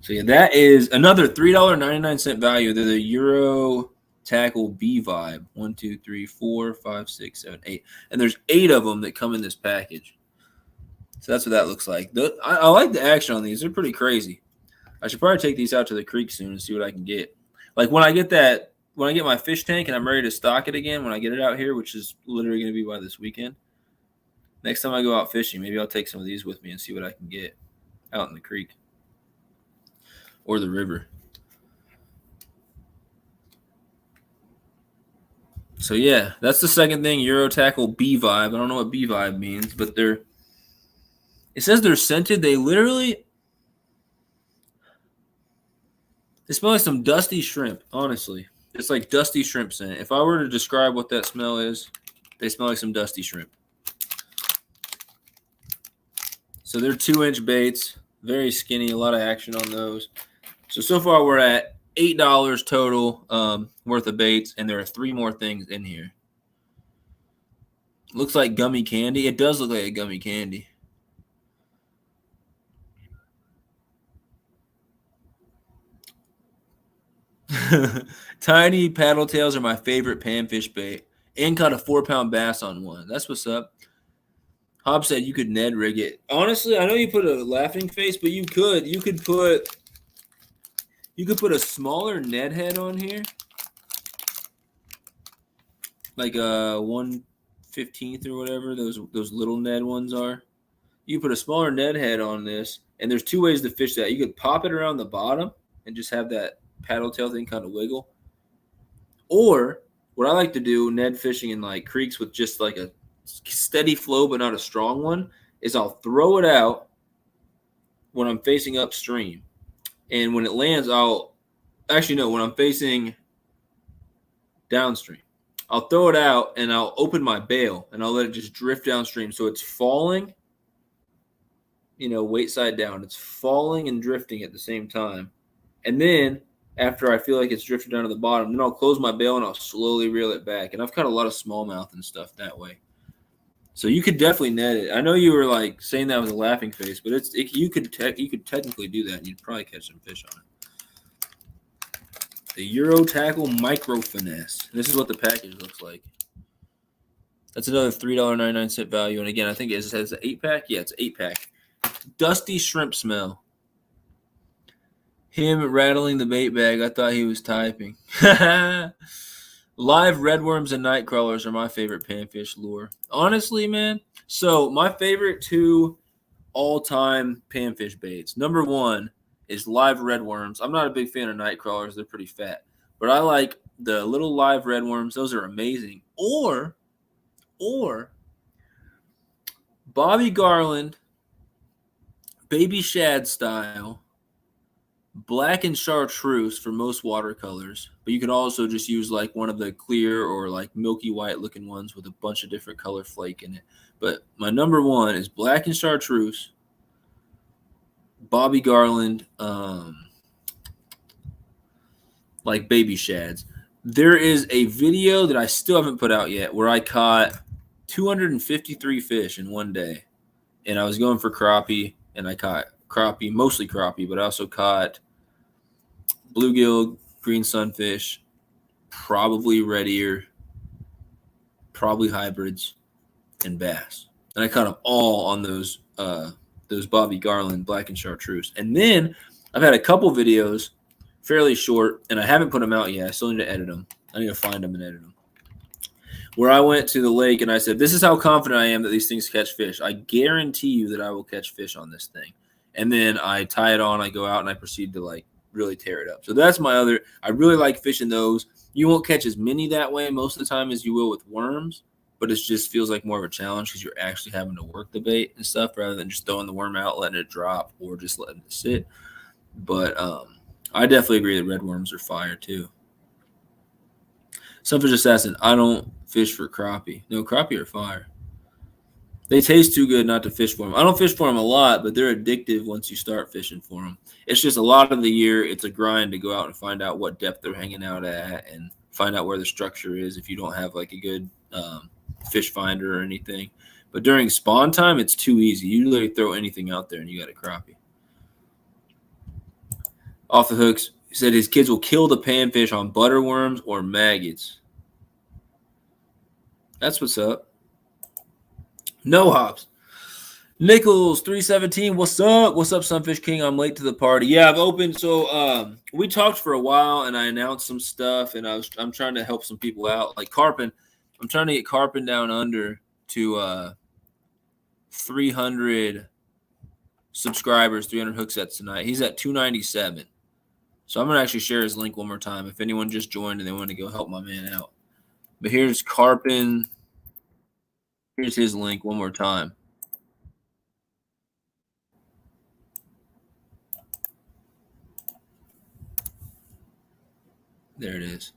So yeah, that is another $3.99 value. They're the Euro Tackle B Vibe. 1, 2, 3, 4, 5, 6, 7, 8. And there's 8 of them that come in this package. So that's what that looks like. I like the action on these. They're pretty crazy. I should probably take these out to the creek soon and see what I can get. Like when I get my fish tank and I'm ready to stock it again, when I get it out here, which is literally going to be by this weekend, next time I go out fishing, maybe I'll take some of these with me and see what I can get out in the creek or the river. So yeah, that's the second thing, Euro Tackle B Vibe. I don't know what B Vibe means, but it says they're scented. They smell like some dusty shrimp, honestly. It's like dusty shrimp scent. If I were to describe what that smell is, they smell like some dusty shrimp. So they're 2-inch baits, very skinny, a lot of action on those. So far we're at $8 total worth of baits, and there are 3 more things in here. Looks like gummy candy. It does look like a gummy candy. Tiny paddle tails are my favorite panfish bait. And caught a 4-pound bass on one. That's what's up. Hob said you could Ned rig it. Honestly, I know you put a laughing face, but you could put a smaller Ned head on here. Like a 1/15th or whatever those little Ned ones are. You put a smaller Ned head on this, and there's 2 ways to fish that. You could pop it around the bottom and just have that paddle tail thing kind of wiggle. Or what I like to do, Ned fishing in like creeks with just like a steady flow but not a strong one, is I'll throw it out when I'm facing upstream. And when it lands, when I'm facing downstream, I'll throw it out and I'll open my bail and I'll let it just drift downstream. So it's falling, weight side down. It's falling and drifting at the same time. And then after I feel like it's drifted down to the bottom, then I'll close my bail and I'll slowly reel it back. And I've caught a lot of smallmouth and stuff that way. So you could definitely net it. I know you were like saying that was a laughing face, but you could technically do that and you'd probably catch some fish on it. The Euro Tackle Micro Finesse. This is what the package looks like. That's another $3.99 value. And again, I think it says an 8-pack. Yeah, it's an 8-pack. Dusty shrimp smell. Him rattling the bait bag. I thought he was typing. Live redworms and night crawlers are my favorite panfish lure. Honestly, man. So my favorite 2 all-time panfish baits. Number 1 is live redworms. I'm not a big fan of night crawlers. They're pretty fat. But I like the little live redworms. Those are amazing. Or Bobby Garland, baby shad style, black and chartreuse for most watercolors, but you can also just use like one of the clear or like milky white looking ones with a bunch of different color flake in it. But my number 1 is black and chartreuse, Bobby Garland, like baby shads. There is a video that I still haven't put out yet where I caught 253 fish in one day, and I was going for crappie, and I caught crappie, mostly crappie, but I also caught bluegill, green sunfish, probably red ear, probably hybrids, and bass. And I caught them all on those Bobby Garland black and chartreuse. And then I've had a couple videos, fairly short, and I haven't put them out yet. I still need to edit them. I need to find them and edit them, where I went to the lake and I said, this is how confident I am that these things catch fish. I guarantee you that I will catch fish on this thing. And then I tie it on, I go out, and I proceed to like really tear it up. So that's my other – I really like fishing those. You won't catch as many that way most of the time as you will with worms, but it just feels like more of a challenge because you're actually having to work the bait and stuff rather than just throwing the worm out, letting it drop, or just letting it sit. But I definitely agree that red worms are fire too. Sunfish Assassin, I don't fish for crappie. No, crappie are fire. They taste too good not to fish for them. I don't fish for them a lot, but they're addictive once you start fishing for them. It's just a lot of the year, it's a grind to go out and find out what depth they're hanging out at and find out where the structure is if you don't have like a good fish finder or anything. But during spawn time, it's too easy. You literally throw anything out there and you got a crappie. Off the hooks, he said his kids will kill the panfish on butterworms or maggots. That's what's up. No hops. Nichols 317. What's up? What's up, Sunfish King? I'm late to the party. Yeah, I've opened. So we talked for a while, and I announced some stuff, and I'm trying to help some people out, like Carpin. I'm trying to get Carpin down under to 300 subscribers, 300 hook sets tonight. He's at 297. So I'm going to actually share his link one more time if anyone just joined and they want to go help my man out. But here's Carpin. Here's his link one more time. There it is.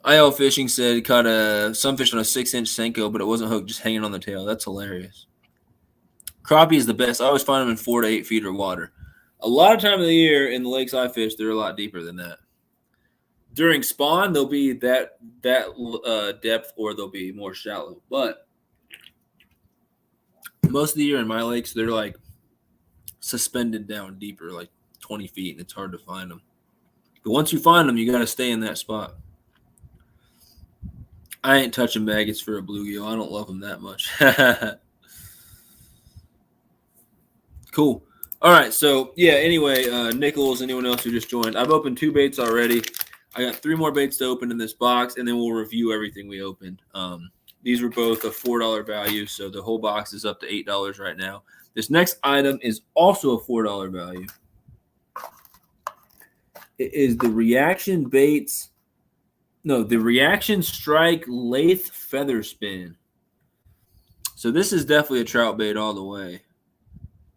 IL Fishing said he caught a sunfish on a 6-inch Senko, but it wasn't hooked, just hanging on the tail. That's hilarious. Crappie is the best. I always find them in 4 to 8 feet of water. A lot of time of the year in the lakes I fish, they're a lot deeper than that. During spawn, they'll be that depth, or they'll be more shallow. But most of the year in my lakes, they're like suspended down deeper, like 20 feet, and it's hard to find them. But once you find them, you got to stay in that spot. I ain't touching maggots for a bluegill. I don't love them that much. Cool. All right, so yeah, anyway, Nichols, anyone else who just joined, I've opened 2 baits already. I got 3 more baits to open in this box, and then we'll review everything we opened. These were both a $4 value, so the whole box is up to $8 right now. This next item is also a $4 value. It is the Reaction Baits. No, the Reaction Strike Lathe Feather Spin. So this is definitely a trout bait all the way.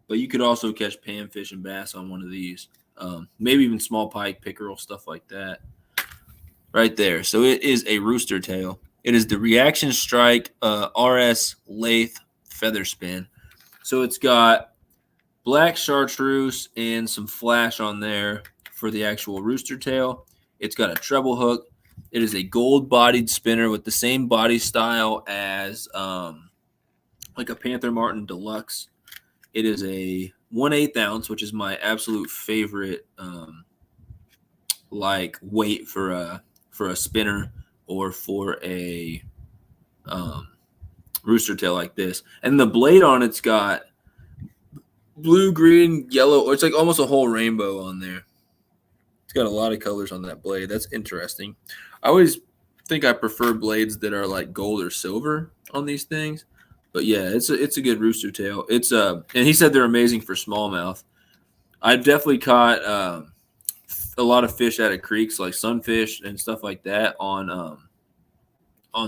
But you could also catch panfish and bass on one of these. Maybe even small pike, pickerel, stuff like that. Right there. So it is a rooster tail. It is the Reaction Strike RS Lathe Feather Spin. So it's got black chartreuse and some flash on there for the actual rooster tail. It's got a treble hook. It is a gold-bodied spinner with the same body style as like a Panther Martin Deluxe. It is a 1/8 ounce, which is my absolute favorite like weight for a spinner or for a rooster tail like this. And the blade on it's got blue, green, yellow, or it's like almost a whole rainbow on there. It's got a lot of colors on that blade. That's interesting. I always think I prefer blades that are like gold or silver on these things. But yeah, it's a good rooster tail. It's and he said they're amazing for smallmouth. I've definitely caught a lot of fish out of creeks like sunfish and stuff like that on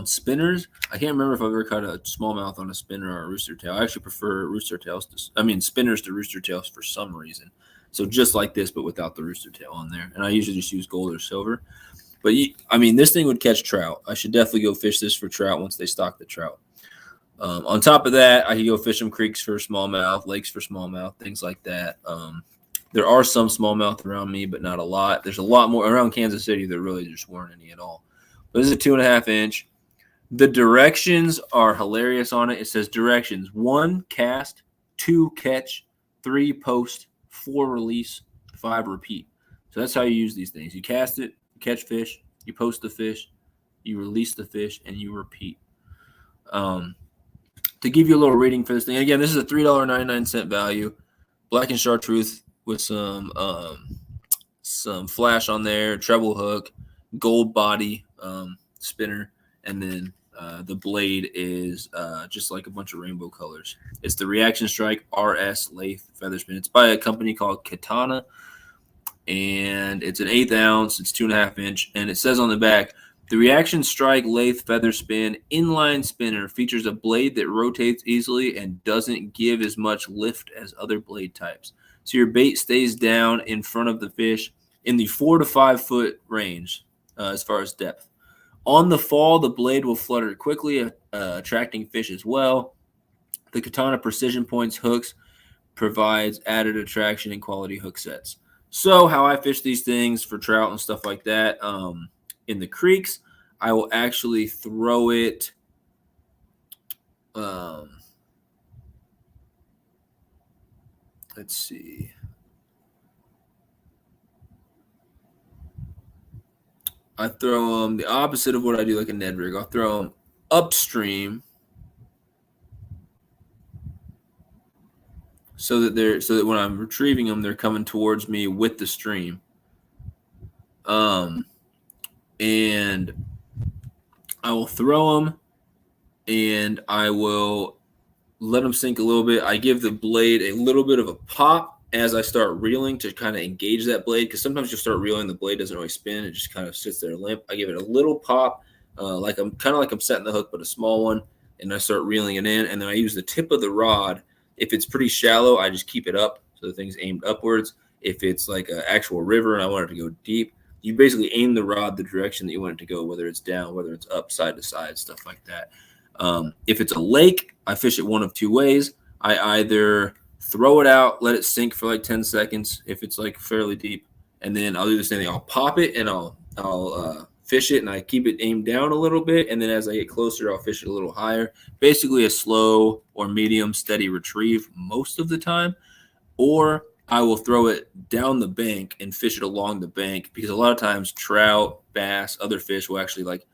spinners. I can't remember if I've ever caught a smallmouth on a spinner or a rooster tail. I actually prefer spinners to rooster tails for some reason. So just like this, but without the rooster tail on there. And I usually just use gold or silver. But this thing would catch trout. I should definitely go fish this for trout once they stock the trout. On top of that, I could go fish some creeks for smallmouth, lakes for smallmouth, things like that. There are some smallmouth around me, but not a lot. There's a lot more around Kansas City. There really just weren't any at all. But this is a 2.5 inch. The directions are hilarious on it. It says directions: 1 cast, 2 catch, 3 post, 4 release, 5 repeat. So that's how you use these things. You cast it, you catch fish, you post the fish, you release the fish, and you repeat. To give you a little rating for this thing, again, this is a $3.99 value. Black and chartreuse with some flash on there, treble hook, gold body spinner, and then the blade is just like a bunch of rainbow colors. It's the Reaction Strike RS Lathe Feather Spin. It's by a company called Katana, and it's an 1/8 ounce. It's 2.5 inch, and it says on the back, the Reaction Strike Lathe Feather Spin inline spinner features a blade that rotates easily and doesn't give as much lift as other blade types. So your bait stays down in front of the fish in the 4 to 5 foot range as far as depth. On the fall, the blade will flutter quickly, attracting fish as well. The Katana Precision Points hooks provides added attraction and quality hook sets. So how I fish these things for trout and stuff like that, in the creeks, I will actually throw it let's see. I throw them the opposite of what I do like a Ned rig. I'll throw them upstream so that when I'm retrieving them, they're coming towards me with the stream. And I will throw them, and I will let them sink a little bit. I give the blade a little bit of a pop as I start reeling to kind of engage that blade, because sometimes you'll start reeling, the blade doesn't really spin. It just kind of sits there limp. I give it a little pop, like I'm setting the hook, but a small one, and I start reeling it in, and then I use the tip of the rod. If it's pretty shallow, I just keep it up so the thing's aimed upwards. If it's like an actual river and I want it to go deep, you basically aim the rod the direction that you want it to go, whether it's down, whether it's up, side to side, stuff like that. If it's a lake, I fish it one of two ways. I either throw it out, let it sink for like 10 seconds if it's like fairly deep, and then I'll do the same thing. I'll pop it and I'll fish it, and I keep it aimed down a little bit, and then as I get closer, I'll fish it a little higher. Basically a slow or medium steady retrieve most of the time, or I will throw it down the bank and fish it along the bank, because a lot of times trout, bass, other fish will actually like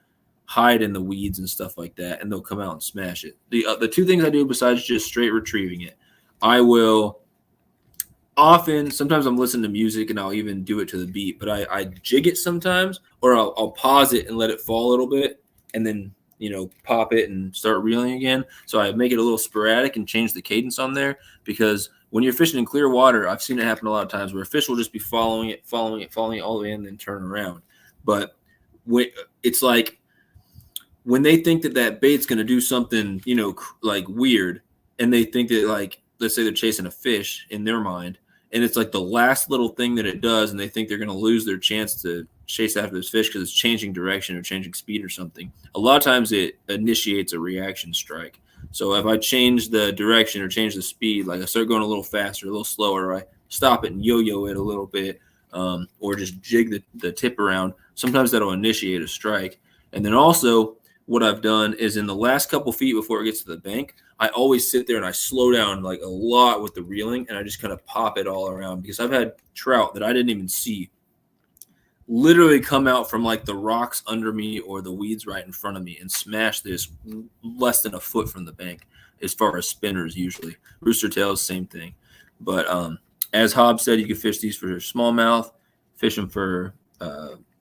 hide in the weeds and stuff like that, and they'll come out and smash it. The two things I do besides just straight retrieving it, I will sometimes I'm listening to music and I'll even do it to the beat, but I jig it sometimes, or I'll pause it and let it fall a little bit, and then pop it and start reeling again. So I make it a little sporadic and change the cadence on there, because when you're fishing in clear water, I've seen it happen a lot of times where a fish will just be following it all the way in and then turn around. But it's like when they think that bait's going to do something, like weird, and they think that, like, let's say they're chasing a fish in their mind, and it's like the last little thing that it does, and they think they're going to lose their chance to chase after this fish because it's changing direction or changing speed or something. A lot of times it initiates a reaction strike. So if I change the direction or change the speed, like I start going a little faster, a little slower, or I stop it and yo-yo it a little bit, or just jig the tip around, sometimes that'll initiate a strike. And then also what I've done is in the last couple feet before it gets to the bank, I always sit there and I slow down like a lot with the reeling, and I just kind of pop it all around, because I've had trout that I didn't even see literally come out from like the rocks under me or the weeds right in front of me and smash this less than a foot from the bank, as far as spinners usually. Rooster tails, same thing. But as Hobbs said, you can fish these for smallmouth, fish them for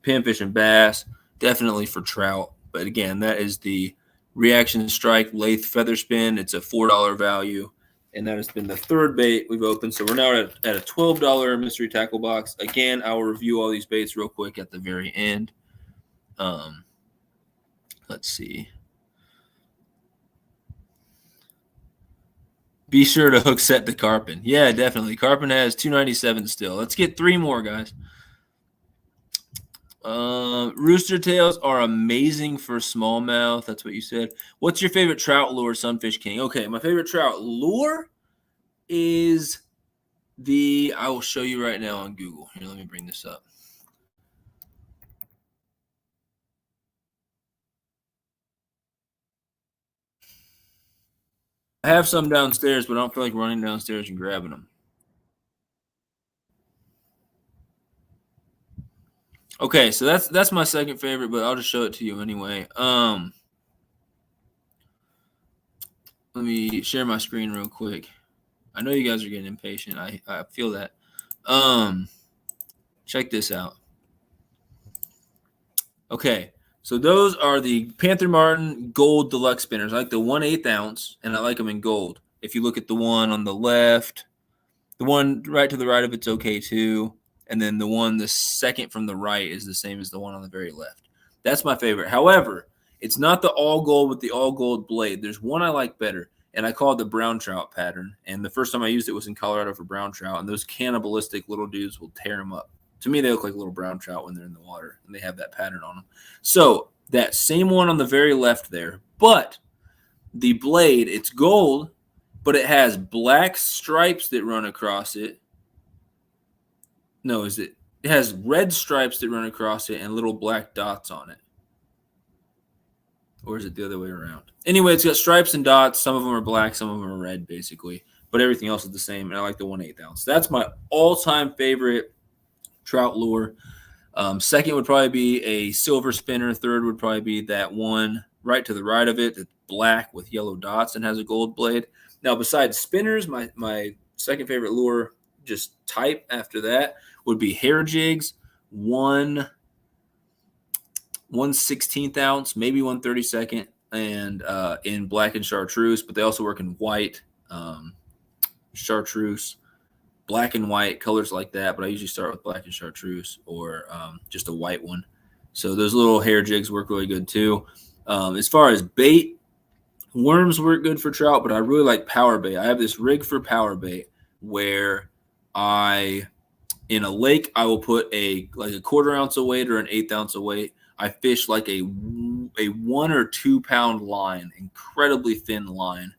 pinfish and bass, definitely for trout. But again, that is the Reaction Strike Lathe Feather Spin. It's a $4 value, and that has been the third bait we've opened. So we're now at a $12 mystery tackle box. Again, I will review all these baits real quick at the very end. Let's see. Be sure to hook set the Carpin. Yeah, definitely. Carpin has 297 still. Let's get 3 more, guys. Rooster tails are amazing for smallmouth. That's what you said. What's your favorite trout lure, SunfishKing? Okay, my favorite trout lure is I will show you right now on Google. Here, let me bring this up. I have some downstairs, but I don't feel like running downstairs and grabbing them. Okay, so that's my second favorite, but I'll just show it to you anyway. Let me share my screen real quick. I know you guys are getting impatient. I feel that. Check this out. Okay, So those are the Panther Martin Gold Deluxe spinners. I like the 1/8 ounce, and I like them in gold. If you look at the one on the left, the one right to the right of it's okay too. And then the second from the right is the same as the one on the very left. That's my favorite. However, it's not the all gold with the all gold blade. There's one I like better, and I call it the brown trout pattern. And the first time I used it was in Colorado for brown trout, and those cannibalistic little dudes will tear them up. To me, they look like little brown trout when they're in the water, and they have that pattern on them. So that same one on the very left there, but the blade, it's gold, but it has black stripes that run across it. No, it has red stripes that run across it and little black dots on it. Or is it the other way around? Anyway, it's got stripes and dots. Some of them are black, some of them are red, basically. But everything else is the same, and I like the 1/8 ounce. That's my all-time favorite trout lure. Second would probably be a silver spinner. Third would probably be that one right to the right of it. It's black with yellow dots and has a gold blade. Now, besides spinners, my second favorite lure, just type after that, would be hair jigs. 1/16 ounce, maybe 1/32, and in black and chartreuse, but they also work in white, chartreuse, black and white, colors like that. But I usually start with black and chartreuse or just a white one. So those little hair jigs work really good too. As far as bait, worms work good for trout, but I really like power bait. I have this rig for power bait where in a lake, I will put a 1/4 ounce of weight or an 1/8 ounce of weight. I fish like a 1 or 2 pound line, incredibly thin line,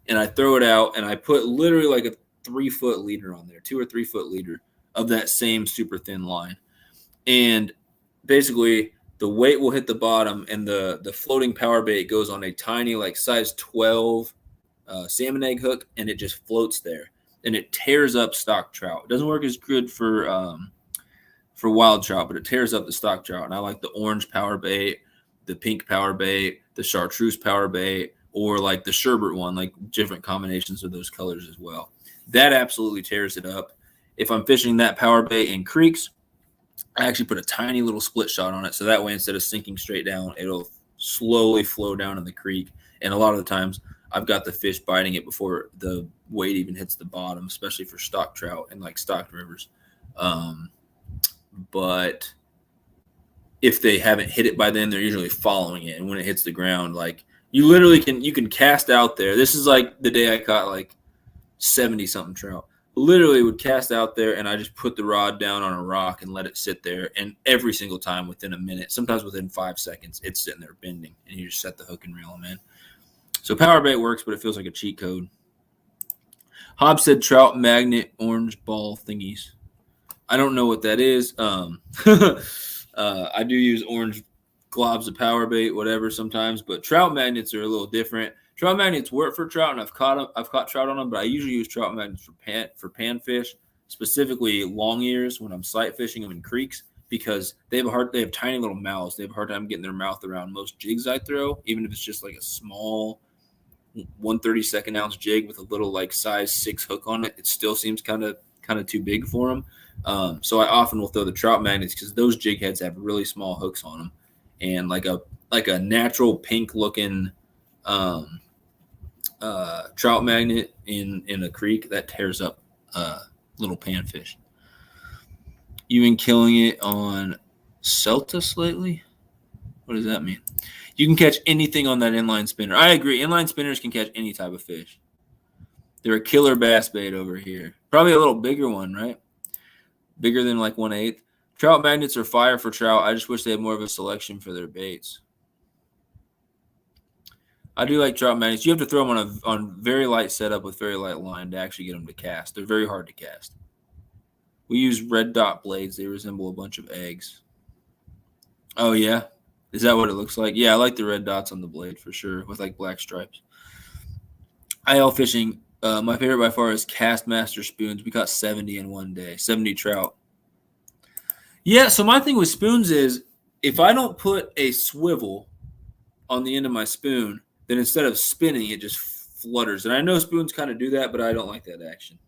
and I throw it out, and I put literally like a 3-foot leader on there, 2 or 3-foot leader of that same super thin line. And basically the weight will hit the bottom, and the floating power bait goes on a tiny, like size 12 salmon egg hook, and it just floats there, and it tears up stock trout. It doesn't work as good for wild trout, but it tears up the stock trout. And I like the orange power bait, the pink power bait, the chartreuse power bait, or like the sherbet one, like different combinations of those colors as well. That absolutely tears it up. If I'm fishing that power bait in creeks, I actually put a tiny little split shot on it. So that way, instead of sinking straight down, it'll slowly flow down in the creek. And a lot of the times I've got the fish biting it before the weight even hits the bottom, especially for stock trout and like stocked rivers. But if they haven't hit it by then, they're usually following it. And when it hits the ground, like you literally can cast out there. This is like the day I caught like 70 something trout. Literally would cast out there, and I just put the rod down on a rock and let it sit there. And every single time within a minute, sometimes within 5 seconds, it's sitting there bending, and you just set the hook and reel them in. So power bait works, but it feels like a cheat code. Hobbs said trout magnet orange ball thingies. I don't know what that is. I do use orange globs of power bait, whatever, sometimes, but trout magnets are a little different. Trout magnets work for trout, and I've caught trout on them, but I usually use trout magnets for panfish, specifically long ears when I'm sight fishing them in creeks, because they have tiny little mouths. They have a hard time getting their mouth around most jigs I throw, even if it's just like a small 1/32 ounce jig with a little like size 6 hook on it. It still seems kind of too big for them. So I often will throw the trout magnets because those jig heads have really small hooks on them, and like a natural pink looking trout magnet in a creek that tears up little panfish. You been killing it on Celtus lately? What does that mean? You can catch anything on that inline spinner. I agree. Inline spinners can catch any type of fish. They're a killer bass bait over here. Probably a little bigger one, right? Bigger than like 1/8. Trout magnets are fire for trout. I just wish they had more of a selection for their baits. I do like trout magnets. You have to throw them on very light setup with very light line to actually get them to cast. They're very hard to cast. We use red dot blades. They resemble a bunch of eggs. Oh, yeah? Is that what it looks like? Yeah, I like the red dots on the blade for sure with like black stripes. IL fishing, my favorite by far is Castmaster spoons. We caught 70 in one day, 70 trout. Yeah, so my thing with spoons is if I don't put a swivel on the end of my spoon, then instead of spinning, it just flutters. And I know spoons kind of do that, but I don't like that action.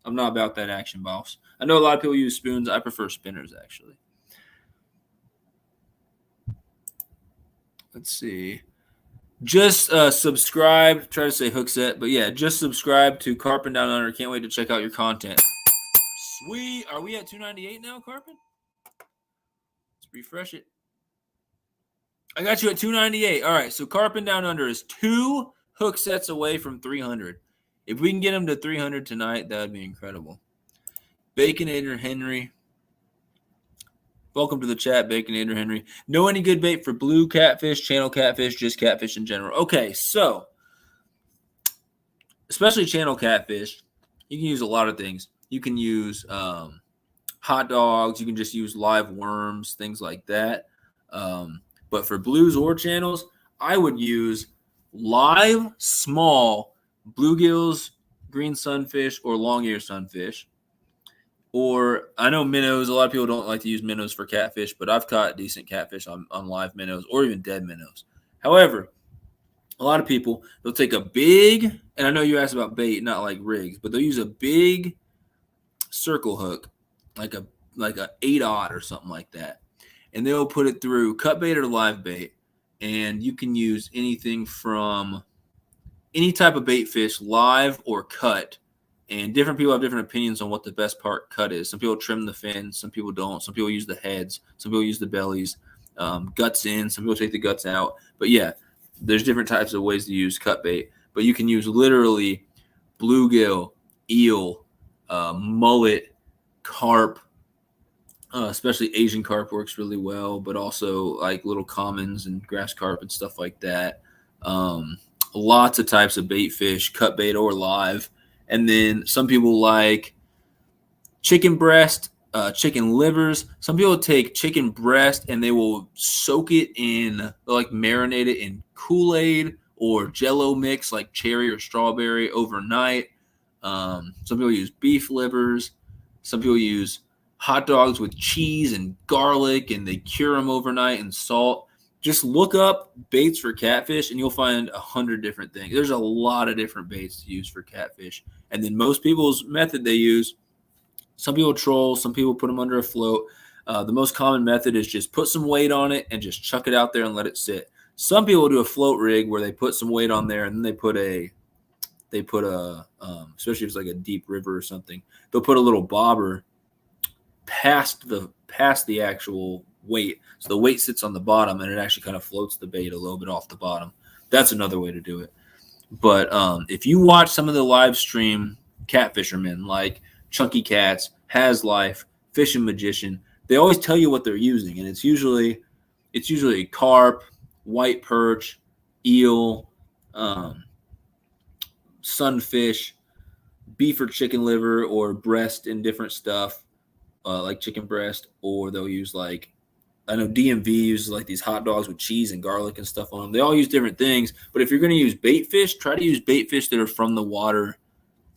I'm not about that action, boss. I know a lot of people use spoons. I prefer spinners, actually. let's see. Just subscribe. Try to say hook set, but yeah, just subscribe to Carpin Down Under. Can't wait to check out your content. Sweet. Are we at 298 now, Carpin? Let's refresh it. I got you at 298. All right, so Carpin Down Under is 2 hook sets away from 300. If we can get him to 300 tonight, that would be incredible. Baconator Henry. Welcome to the chat, Baconator Henry. Know any good bait for blue catfish, channel catfish, just catfish in general? Okay, so especially channel catfish, you can use a lot of things. You can use hot dogs. You can just use live worms, things like that. But for blues or channels, I would use live, small bluegills, green sunfish, or long-ear sunfish. Or I know minnows. A lot of people don't like to use minnows for catfish, but I've caught decent catfish on live minnows or even dead minnows. However, a lot of people, they'll take a big, and I know you asked about bait, not like rigs, but they'll use a big circle hook, like a 8-aught or something like that. And they'll put it through cut bait or live bait. And you can use anything from any type of bait fish, live or cut. And different people have different opinions on what the best part cut is. Some people trim the fins. Some people don't. Some people use the heads. Some people use the bellies. Guts in. Some people take the guts out. But, yeah, there's different types of ways to use cut bait. But you can use literally bluegill, eel, mullet, carp. Especially Asian carp works really well, but also like little commons and grass carp and stuff like that. Lots of types of bait fish, cut bait or live. And then some people like chicken breast, chicken livers. Some people take chicken breast and they will soak it in, like marinate it in Kool-Aid or Jello mix like cherry or strawberry overnight. Some people use beef livers. Some people use hot dogs with cheese and garlic, and they cure them overnight in salt. Just look up baits for catfish, and you'll find 100 different things. There's a lot of different baits to use for catfish. And then most people's method they use, some people troll, some people put them under a float. The most common method is just put some weight on it and just chuck it out there and let it sit. Some people do a float rig where they put some weight on there, and then they put a especially if it's like a deep river or something, they'll put a little bobber past the actual weight. So the weight sits on the bottom and it actually kind of floats the bait a little bit off the bottom. That's another way to do it. But if you watch some of the live stream catfishermen like Chunky Cats, Has Life, Fishing Magician, they always tell you what they're using. And it's usually carp, white perch, eel, sunfish, beef or chicken liver or breast and different stuff. Like chicken breast, or they'll use like, I know DMV uses like these hot dogs with cheese and garlic and stuff on them. They all use different things, but if you're going to use bait fish, try to use bait fish that are from the water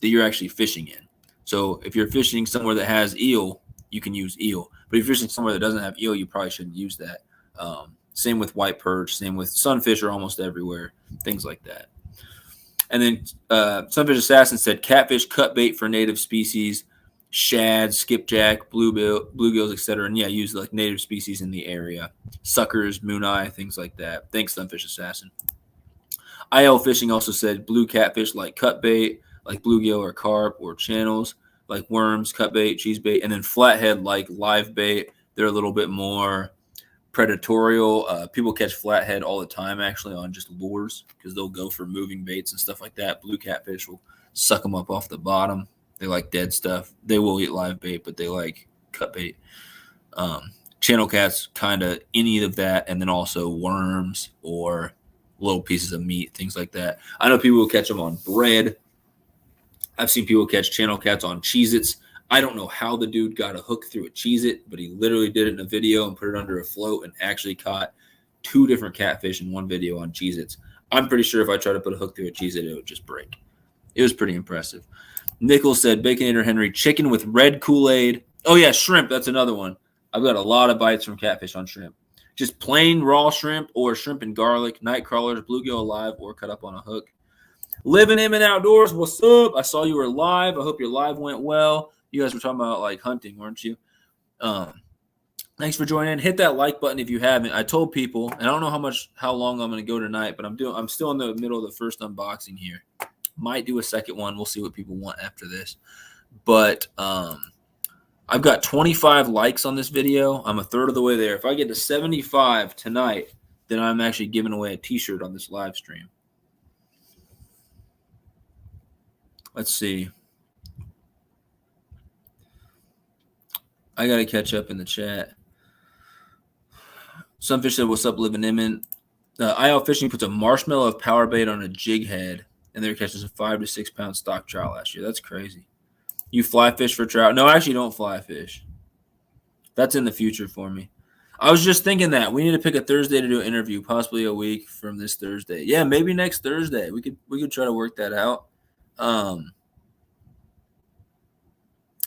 that you're actually fishing in. So if you're fishing somewhere that has eel, you can use eel. But if you're fishing somewhere that doesn't have eel, you probably shouldn't use that. Same with white perch, same with sunfish are almost everywhere, things like that. And then Sunfish Assassin said catfish cut bait for native species, shad, skipjack, bluegills, etc. And yeah, use like native species in the area. Suckers, mooneye, things like that. Thanks, Sunfish Assassin. IL Fishing also said blue catfish like cut bait, like bluegill or carp, or channels like worms, cut bait, cheese bait, and then flathead like live bait. They're a little bit more predatorial. People catch flathead all the time actually on just lures because they'll go for moving baits and stuff like that. Blue catfish will suck them up off the bottom. They like dead stuff. They will eat live bait, but they like cut bait. Channel cats, kind of any of that, and then also worms or little pieces of meat, things like that. I know people will catch them on bread. I've seen people catch channel cats on Cheez-Its. I don't know how the dude got a hook through a Cheez-It, but he literally did it in a video and put it under a float and actually caught 2 different catfish in one video on Cheez-Its. I'm pretty sure if I tried to put a hook through a Cheez-It, it would just break. It was pretty impressive. Nichols said, Baconator Henry, chicken with red Kool-Aid. Oh, yeah, shrimp. That's another one. I've got a lot of bites from catfish on shrimp. Just plain raw shrimp or shrimp and garlic, night crawlers, bluegill alive, or cut up on a hook. Living in and outdoors, what's up? I saw you were live. I hope your live went well. You guys were talking about, like, hunting, weren't you? The Thanks for joining in. Hit that like button if you haven't. I told people, and I don't know how long I'm going to go tonight, but I'm still in the middle of the first unboxing here. Might do a second one. We'll see what people want after this. But I've got 25 likes on this video. I'm a third of the way there. If I get to 75 tonight, then I'm actually giving away a t-shirt on this live stream. Let's see. I got to catch up in the chat. Sunfish said, "What's up, living Inman?" IL Fishing puts a marshmallow of power bait on a jig head, and there catches a 5 to 6 pound stock trout last year. That's crazy. You fly fish for trout? No, I actually don't fly fish. That's in the future for me. I was just thinking that we need to pick a Thursday to do an interview, possibly a week from this Thursday. Yeah, maybe next Thursday. We could try to work that out.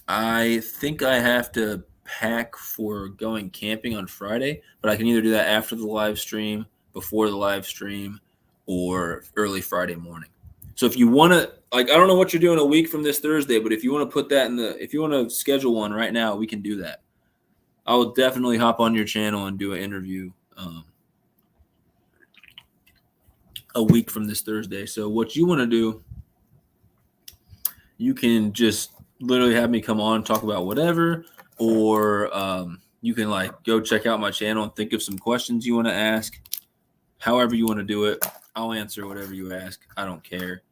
I think I have to pack for going camping on Friday, but I can either do that after the live stream, before the live stream, or early Friday morning. So if you want to, I don't know what you're doing a week from this Thursday, but if you want to put that if you want to schedule one right now, we can do that. I will definitely hop on your channel and do an interview a week from this Thursday. So what you want to do, you can just literally have me come on, talk about whatever, or you can go check out my channel and think of some questions you want to ask. However you want to do it, I'll answer whatever you ask. I don't care.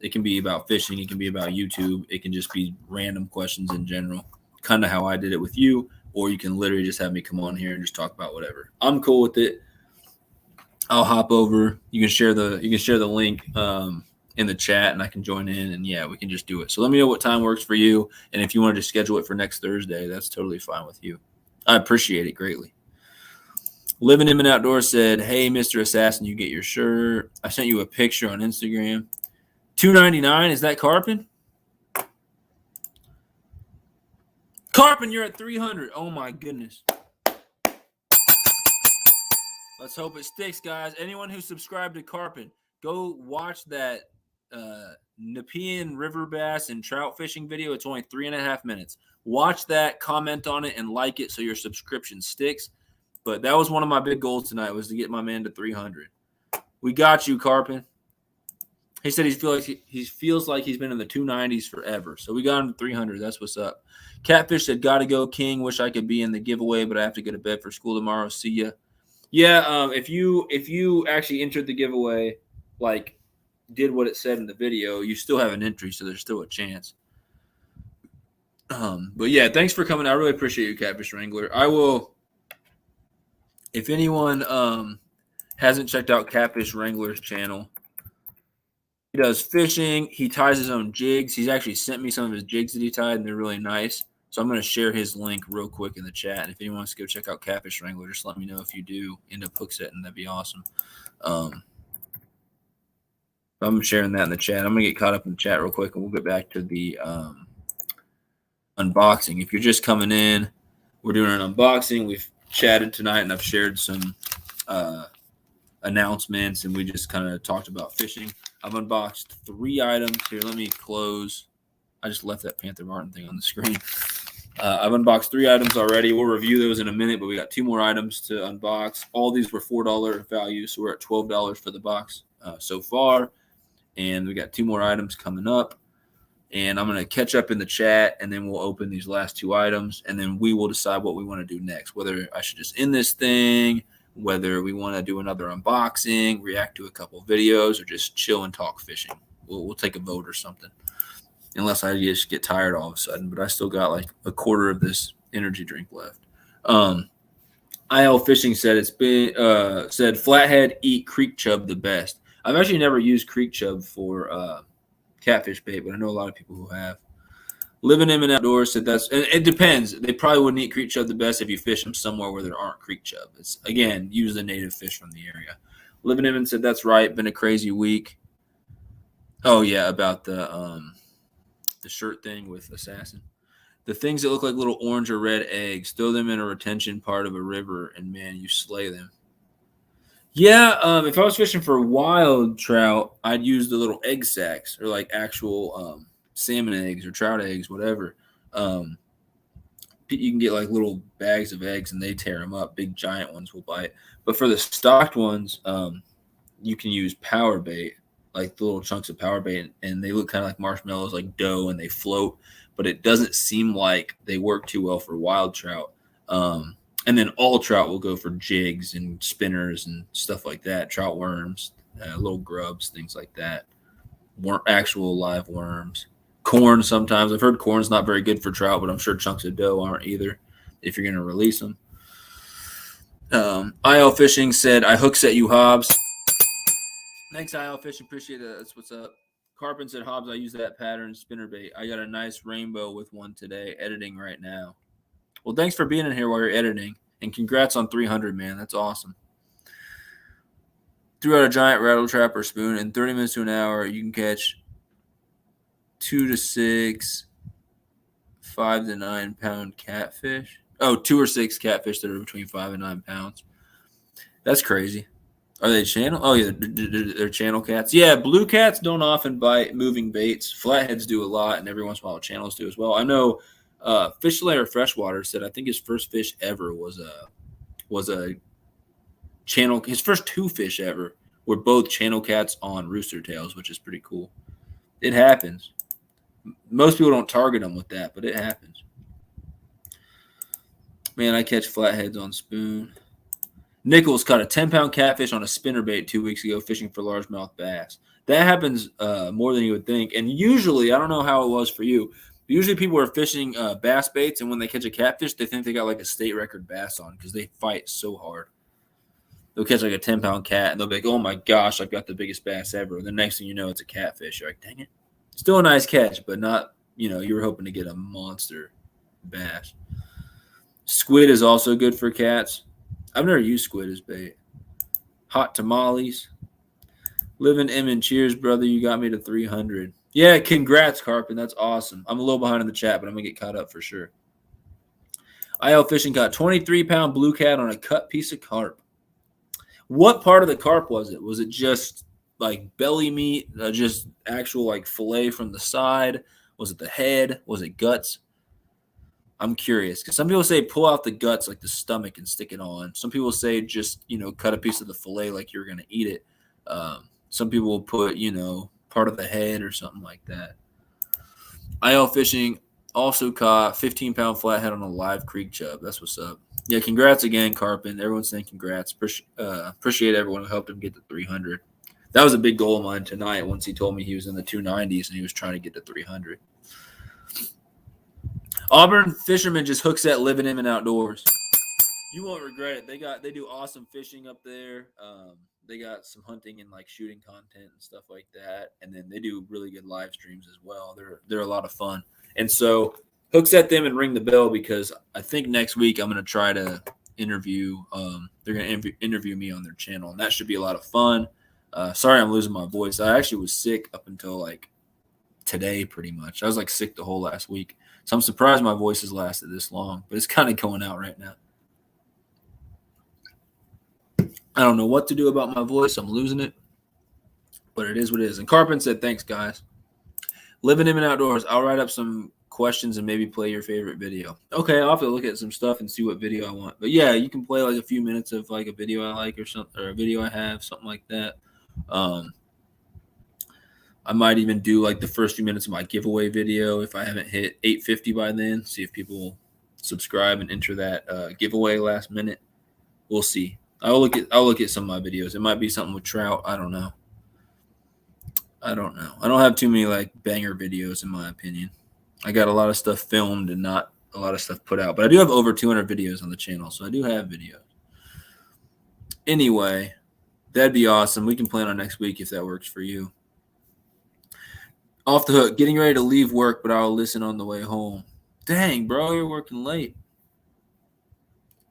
It can be about fishing. It can be about YouTube. It can just be random questions in general, kind of how I did it with you. Or you can literally just have me come on here and just talk about whatever. I'm cool with it. I'll hop over. You can share the link in the chat, and I can join in, and yeah, we can just do it. So let me know what time works for you, and if you want to just schedule it for next Thursday, that's totally fine with you. I appreciate it greatly. Living in and Outdoors said, "Hey, Mr. Assassin, you get your shirt. I sent you a picture on Instagram. $2.99. Is that Carpin? Carpin, you're at 300. Oh my goodness. Let's hope it sticks, guys. Anyone who subscribed to Carpin, go watch that Nepean river bass and trout fishing video. It's only 3.5 minutes. Watch that, comment on it, and like it so your subscription sticks. But that was one of my big goals tonight, was to get my man to 300. We got you, Carpin. He said he feels like he's been in the 290s forever. So we got him to 300. That's what's up. Catfish said, "Gotta go, King. Wish I could be in the giveaway, but I have to go to bed for school tomorrow. See ya." Yeah, if you actually entered the giveaway, did what it said in the video, you still have an entry, so there's still a chance. But yeah, thanks for coming. I really appreciate you, Catfish Wrangler. I will, if anyone hasn't checked out Catfish Wrangler's channel, he does fishing. He ties his own jigs. He's actually sent me some of his jigs that he tied, and they're really nice. So I'm going to share his link real quick in the chat. And if anyone wants to go check out Catfish Wrangler, just let me know if you do end up hook setting. That'd be awesome. I'm sharing that in the chat. I'm going to get caught up in the chat real quick, and we'll get back to the unboxing. If you're just coming in, we're doing an unboxing. We've chatted tonight, and I've shared some announcements, and we just kind of talked about fishing. I've unboxed 3 items. Here, let me close. I just left that Panther Martin thing on the screen. I've unboxed 3 items already. We'll review those in a minute, but we got 2 more items to unbox. All these were $4 value, so we're at $12 for the box so far. And we got 2 more items coming up. And I'm going to catch up in the chat, and then we'll open these last 2 items, and then we will decide what we want to do next, whether I should just end this thing, whether we want to do another unboxing, react to a couple videos, or just chill and talk fishing. We'll take a vote or something. Unless I just get tired all of a sudden, but I still got like a quarter of this energy drink left. IL Fishing said said flathead eat creek chub the best. I've actually never used creek chub for catfish bait, but I know a lot of people who have. Living in and Outdoors said it depends. They probably wouldn't eat creek chub the best if you fish them somewhere where there aren't creek chub. It's, again, use the native fish from the area. Living in said that's right. Been a crazy week. Oh yeah, about the shirt thing with Assassin. The things that look like little orange or red eggs, throw them in a retention part of a river, and man, you slay them. Yeah, if I was fishing for wild trout, I'd use the little egg sacs, or like actual salmon eggs or trout eggs, whatever. you can get like little bags of eggs and they tear them up. Big giant ones will bite. But for the stocked ones, you can use power bait, like the little chunks of power bait, and they look kind of like marshmallows, like dough, and they float. But it doesn't seem like they work too well for wild trout. And then all trout will go for jigs and spinners and stuff like that. Trout worms, little grubs, things like that. Actual live worms. Corn sometimes. I've heard corn's not very good for trout, but I'm sure chunks of dough aren't either if you're going to release them. IL Fishing said, I hook set you, Hobbs. Thanks, IL Fishing. Appreciate that. That's what's up. Carpin said, Hobbs, I use that pattern spinnerbait. I got a nice rainbow with one today, editing right now. Well, thanks for being in here while you're editing, and congrats on 300, man. That's awesome. Threw out a giant rattle trap or spoon. In 30 minutes to an hour, you can catch 2 to 6, 5 to 9 pound catfish. Oh, 2 or 6 catfish that are between 5 and 9 pounds. That's crazy. Are they channel? Oh, yeah, they're channel cats. Yeah, blue cats don't often bite moving baits. Flatheads do a lot, and every once in a while channels do as well. I know FishAngler Freshwater said I think his first fish ever was a channel. His first 2 fish ever were both channel cats on rooster tails, which is pretty cool. It happens. Most people don't target them with that, but it happens. Man, I catch flatheads on spoon. Nichols caught a 10-pound catfish on a spinnerbait 2 weeks ago fishing for largemouth bass. That happens more than you would think. And usually, I don't know how it was for you, but usually people are fishing bass baits, and when they catch a catfish, they think they got like a state record bass on because they fight so hard. They'll catch like a 10-pound cat, and they'll be like, oh my gosh, I've got the biggest bass ever. And the next thing you know, it's a catfish. You're like, dang it. Still a nice catch, but not, you were hoping to get a monster bass. Squid is also good for cats. I've never used squid as bait. Hot tamales. Living M, cheers, brother. You got me to 300. Yeah, congrats, Carpin. That's awesome. I'm a little behind in the chat, but I'm going to get caught up for sure. IL Fishing caught 23-pound blue cat on a cut piece of carp. What part of the carp was it? Was it just like belly meat, just actual like fillet from the side? Was it the head? Was it guts? I'm curious because some people say pull out the guts like the stomach and stick it on. Some people say just, cut a piece of the fillet like you're going to eat it. Some people will put, part of the head or something like that. IL Fishing also caught 15-pound flathead on a live creek chub. That's what's up. Yeah, congrats again, Carpin. Everyone's saying congrats. Appreciate everyone who helped him get to 300. That was a big goal of mine tonight once he told me he was in the 290s and he was trying to get to 300. Auburn fisherman just hooks that living in and outdoors. You won't regret it. They do awesome fishing up there. They got some hunting and like shooting content and stuff like that, and then they do really good live streams as well. They're a lot of fun. And so hooks at them and ring the bell because I think next week I'm going to try to interview. They're going to interview me on their channel, and that should be a lot of fun. Sorry, I'm losing my voice. I actually was sick up until like today, pretty much. I was like sick the whole last week. So I'm surprised my voice has lasted this long, but it's kind of going out right now. I don't know what to do about my voice. I'm losing it, but it is what it is. And Carpin said, thanks, guys. Living in and outdoors. I'll write up some questions and maybe play your favorite video. Okay, I'll have to look at some stuff and see what video I want. But yeah, you can play like a few minutes of like a video I like or something, or a video I have, something like that. I might even do like the first few minutes of my giveaway video if I haven't hit 850 by then. See if people will subscribe and enter that giveaway last minute. We'll see. I'll look at some of my videos. It might be something with trout. I don't know. I don't have too many like banger videos in my opinion. I got a lot of stuff filmed and not a lot of stuff put out. But I do have over 200 videos on the channel, so I do have videos. Anyway, that'd be awesome. We can plan on next week if that works for you. Off the hook, getting ready to leave work, but I'll listen on the way home. Dang, bro, you're working late.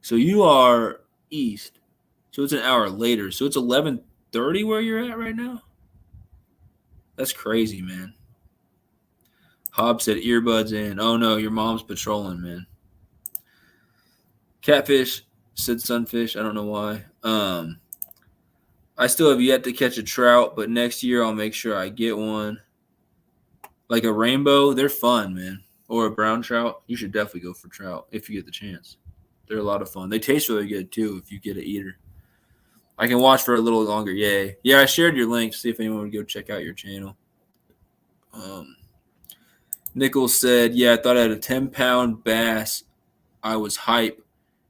So you are east. So it's an hour later. So it's 11:30 where you're at right now? That's crazy, man. Hobbs said earbuds in. Oh, no, your mom's patrolling, man. Catfish said sunfish. I don't know why. I still have yet to catch a trout, but next year I'll make sure I get one. Like a rainbow, they're fun, man. or a brown trout, you should definitely go for trout if you get the chance. They're a lot of fun. They taste really good too if you get an eater. I can watch for a little longer. Yay. Yeah, I shared your link to see if anyone would go check out your channel. Nichols said, yeah, I thought I had a 10-pound bass. I was hype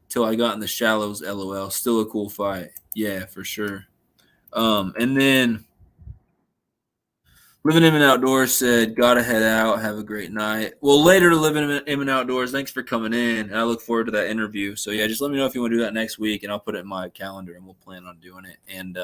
till I got in the shallows, LOL. Still a cool fight. Yeah, for sure. And then Living in and Outdoors said, gotta head out. Have a great night. Well, later to Living in and Outdoors, thanks for coming in. And I look forward to that interview. So, yeah, just let me know if you want to do that next week, and I'll put it in my calendar, and we'll plan on doing it. And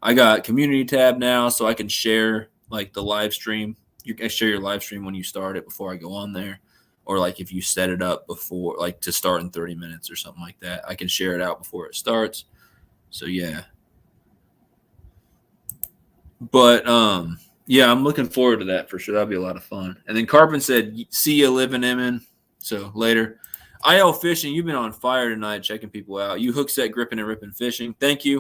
I got community tab now, so I can share, like, the live stream. You can share your live stream when you start it before I go on there. Or, like, if you set it up before, like, to start in 30 minutes or something like that, I can share it out before it starts. So, yeah. But, yeah, I'm looking forward to that for sure. That'll be a lot of fun. And then Carpin said, see you, Living Emin. So, later. IL Fishing, you've been on fire tonight checking people out. You hook set gripping and ripping fishing. Thank you.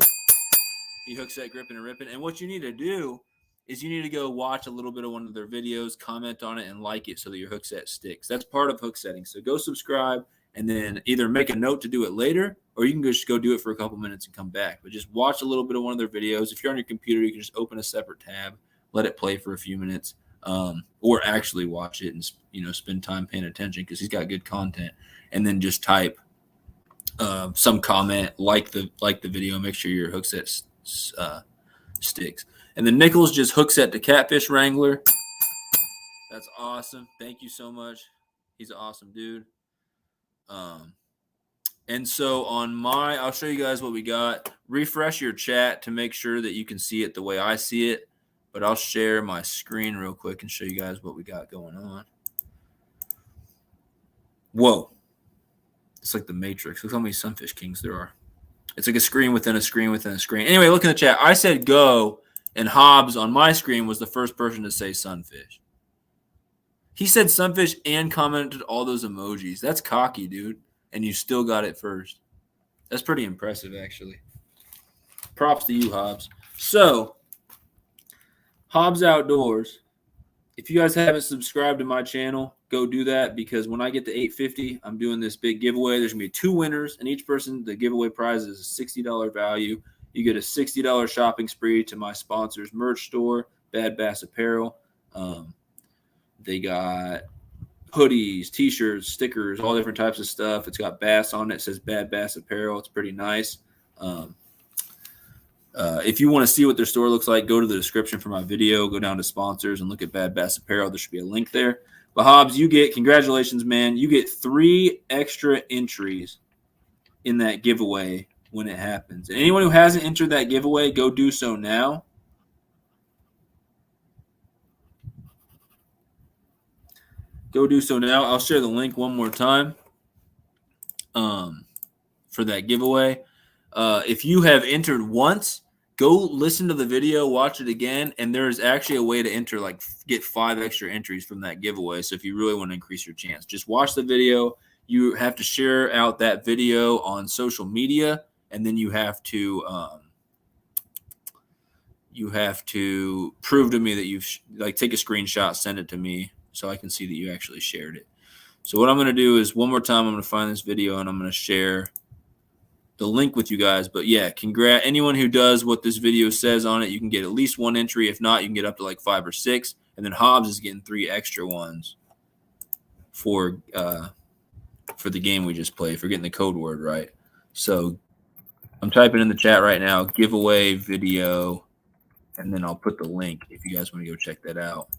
You hook set gripping and ripping. And what you need to do is you need to go watch a little bit of one of their videos, comment on it, and like it so that your hook set sticks. That's part of hook setting. So go subscribe and then either make a note to do it later, or you can just go do it for a couple minutes and come back. But just watch a little bit of one of their videos. If you're on your computer, you can just open a separate tab, let it play for a few minutes, or actually watch it and, you know, spend time paying attention because he's got good content. And then just type some comment, like the video, make sure your hook set sticks. And then Nichols just hook set to Catfish Wrangler. That's awesome. Thank you so much. He's an awesome dude. And so on I'll show you guys what we got. Refresh your chat to make sure that you can see it the way I see it. But I'll share my screen real quick and show you guys what we got going on. Whoa. It's like the Matrix. Look how many Sunfish Kings there are. It's like a screen within a screen within a screen. Anyway, look in the chat. I said go, and Hobbs on my screen was the first person to say Sunfish. He said Sunfish and commented all those emojis. That's cocky, dude. And you still got it first. That's pretty impressive, actually. Props to you, Hobbs. So, Hobbs Outdoors. If you guys haven't subscribed to my channel, go do that because when I get to 850, I'm doing this big giveaway. There's going to be 2 winners, and each person, the giveaway prize is a $60 value. You get a $60 shopping spree to my sponsor's merch store, Bad Bass Apparel. They got hoodies, T-shirts, stickers, all different types of stuff. It's got bass on it. It says Bad Bass Apparel. It's pretty nice. If you want to see what their store looks like, go to the description for my video, go down to sponsors and look at Bad Bass Apparel. There should be a link there. But Hobbs, congratulations, man. You get 3 extra entries in that giveaway when it happens. And anyone who hasn't entered that giveaway, go do so now. Go do so now. I'll share the link one more time for that giveaway. If you have entered once, go listen to the video, watch it again, and there is actually a way to enter, like get 5 extra entries from that giveaway. So if you really want to increase your chance, just watch the video. You have to share out that video on social media, and then you have to prove to me that you've take a screenshot, send it to me so I can see that you actually shared it. So what I'm going to do is one more time, I'm going to find this video and I'm going to share the link with you guys. But yeah, anyone who does what this video says on it, you can get at least 1 entry. If not, you can get up to like 5 or 6. And then Hobbs is getting 3 extra ones for the game we just played, for getting the code word right. So I'm typing in the chat right now, giveaway video, and then I'll put the link if you guys want to go check that out.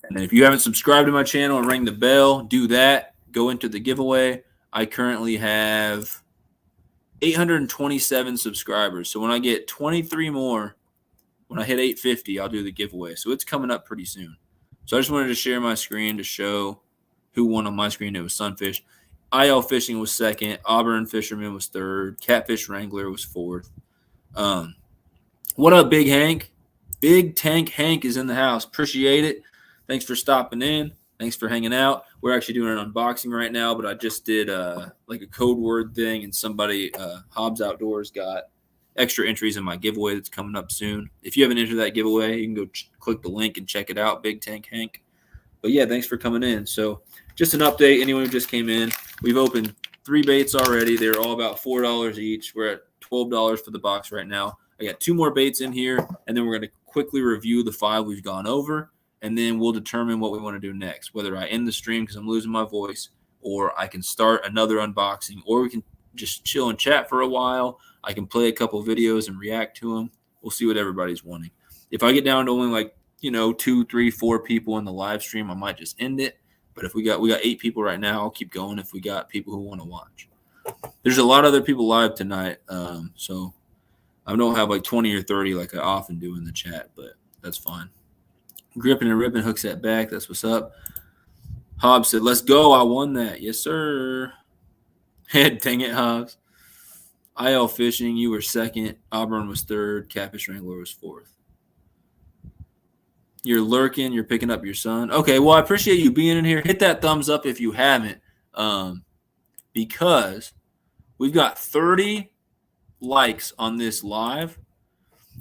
And then if you haven't subscribed to my channel and ring the bell, do that. Go into the giveaway. I currently have 827 subscribers. So when I get 23 more, when I hit 850, I'll do the giveaway. So it's coming up pretty soon. So I just wanted to share my screen to show who won on my screen. It was Sunfish. IL Fishing was 2nd. Auburn Fisherman was 3rd. Catfish Wrangler was 4th. What up, Big Hank? Big Tank Hank is in the house. Appreciate it. Thanks for stopping in. Thanks for hanging out. We're actually doing an unboxing right now, but I just did like a code word thing, and somebody, Hobbs Outdoors, got extra entries in my giveaway that's coming up soon. If you haven't entered that giveaway, you can go click the link and check it out, Big Tank Hank. But yeah, thanks for coming in. So just an update. Anyone who just came in, we've opened 3 baits already. They're all about $4 each. We're at $12 for the box right now. I got 2 more baits in here, and then we're going to quickly review the 5 we've gone over, and then we'll determine what we want to do next, whether I end the stream because I'm losing my voice, or I can start another unboxing, or we can just chill and chat for a while. I can play a couple videos and react to them. We'll see what everybody's wanting. If I get down to only like, 2, 3, 4 people in the live stream, I might just end it. But if we got 8 people right now, I'll keep going if we got people who want to watch. There's a lot of other people live tonight, so I don't have like 20 or 30 like I often do in the chat, but that's fine. Gripping and ripping, hooks that back. That's what's up. Hobbs said, let's go. I won that. Yes, sir. Dang it, Hobbs. IL Fishing, you were second. Auburn was third. Catfish Wrangler was fourth. You're lurking. You're picking up your son. Okay, well, I appreciate you being in here. Hit that thumbs up if you haven't, because we've got 30 likes on this live,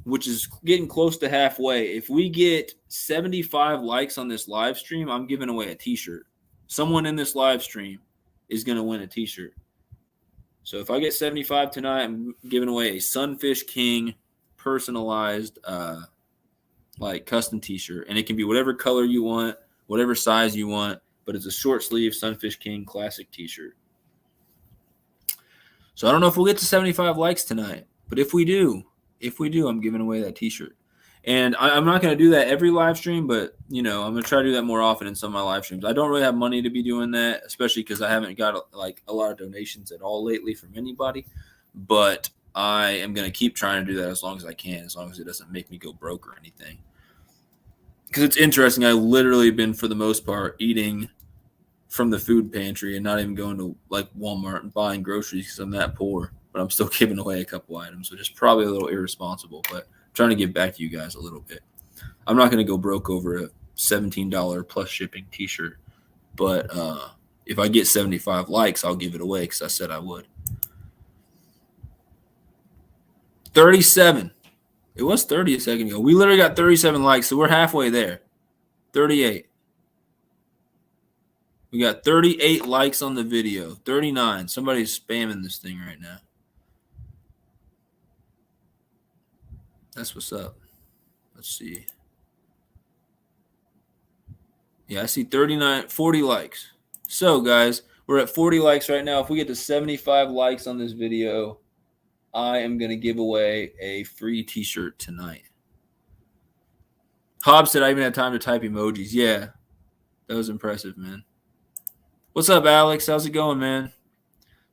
which is getting close to halfway. If we get 75 likes on this live stream, I'm giving away a t-shirt. Someone in this live stream is going to win a t-shirt. So if I get 75 tonight, I'm giving away a SunfishKing personalized like custom t-shirt, and it can be whatever color you want, whatever size you want, but it's a short sleeve SunfishKing classic t-shirt. So I don't know if we'll get to 75 likes tonight, but if we do, I'm giving away that t-shirt. And I'm not going to do that every live stream, but I'm going to try to do that more often in some of my live streams. I don't really have money to be doing that, especially because I haven't got like a lot of donations at all lately from anybody, but I am going to keep trying to do that as long as I can, as long as it doesn't make me go broke or anything. Because it's interesting. I've literally been, for the most part, eating from the food pantry and not even going to like Walmart and buying groceries because I'm that poor. But I'm still giving away a couple items, which is probably a little irresponsible. But I'm trying to give back to you guys a little bit. I'm not going to go broke over a $17 plus shipping t-shirt. But if I get 75 likes, I'll give it away because I said I would. 37. It was 30 a second ago. We literally got 37 likes, so we're halfway there. 38. We got 38 likes on the video. 39. Somebody's spamming this thing right now. That's what's up. Let's see. Yeah, I see 40 likes. So, guys, we're at 40 likes right now. If we get to 75 likes on this video, I am going to give away a free t-shirt tonight. Hobbs said I even had time to type emojis. Yeah, that was impressive, man. What's up, Alex? How's it going, man?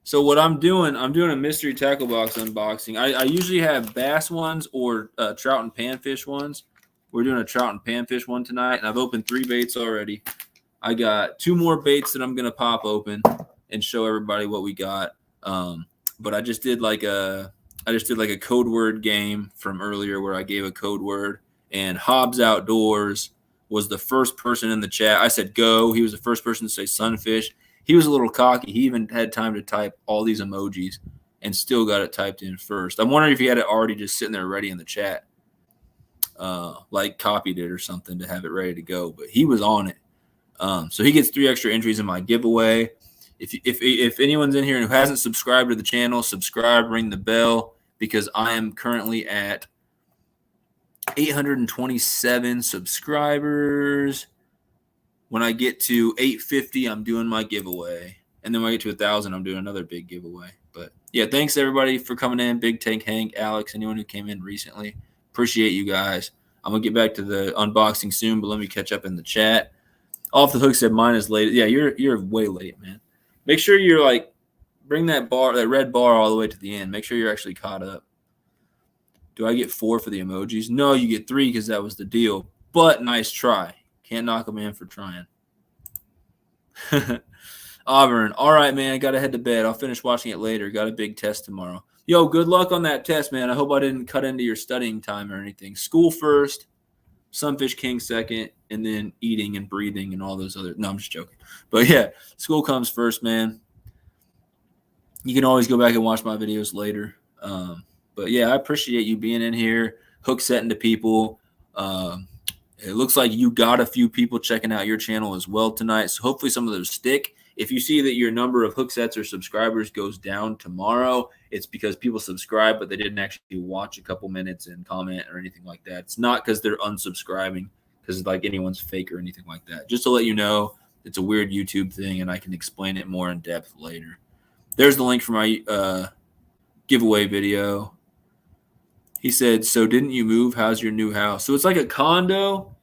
So what I'm doing a mystery tackle box unboxing. I usually have bass ones or trout and panfish ones. We're doing a trout and panfish one tonight, and I've opened 3 baits already. I got 2 more baits that I'm going to pop open and show everybody what we got. But I just did like a code word game from earlier where I gave a code word, and Hobbs Outdoors was the first person in the chat. I said go. He was the first person to say sunfish. He was a little cocky. He even had time to type all these emojis and still got it typed in first. I'm wondering if he had it already just sitting there ready in the chat, like copied it or something to have it ready to go. But he was on it. So he gets 3 extra entries in my giveaway. If anyone's in here who hasn't subscribed to the channel, subscribe, ring the bell, because I am currently at 827 subscribers. When I get to 850, I'm doing my giveaway. And then when I get to 1,000, I'm doing another big giveaway. But yeah, thanks everybody for coming in. Big Tank Hank, Alex, anyone who came in recently. Appreciate you guys. I'm going to get back to the unboxing soon, but let me catch up in the chat. Off the Hook said mine is late. Yeah, you're way late, man. Make sure you're like, bring that red bar all the way to the end. Make sure you're actually caught up. Do I get 4 for the emojis? No, you get 3 because that was the deal. But nice try. Can't knock a man for trying. Auburn. All right, man. I got to head to bed. I'll finish watching it later. Got a big test tomorrow. Yo, good luck on that test, man. I hope I didn't cut into your studying time or anything. School first, SunfishKing second, and then eating and breathing and all those other. No, I'm just joking. But yeah, school comes first, man. You can always go back and watch my videos later. But yeah, I appreciate you being in here, hook setting to people, It looks like you got a few people checking out your channel as well tonight. So hopefully some of those stick. If you see that your number of hook sets or subscribers goes down tomorrow, it's because people subscribe, but they didn't actually watch a couple minutes and comment or anything like that. It's not because they're unsubscribing, because like anyone's fake or anything like that. Just to let you know, it's a weird YouTube thing, and I can explain it more in depth later. There's the link for my giveaway video. He said, so didn't you move? How's your new house? So it's like a condo,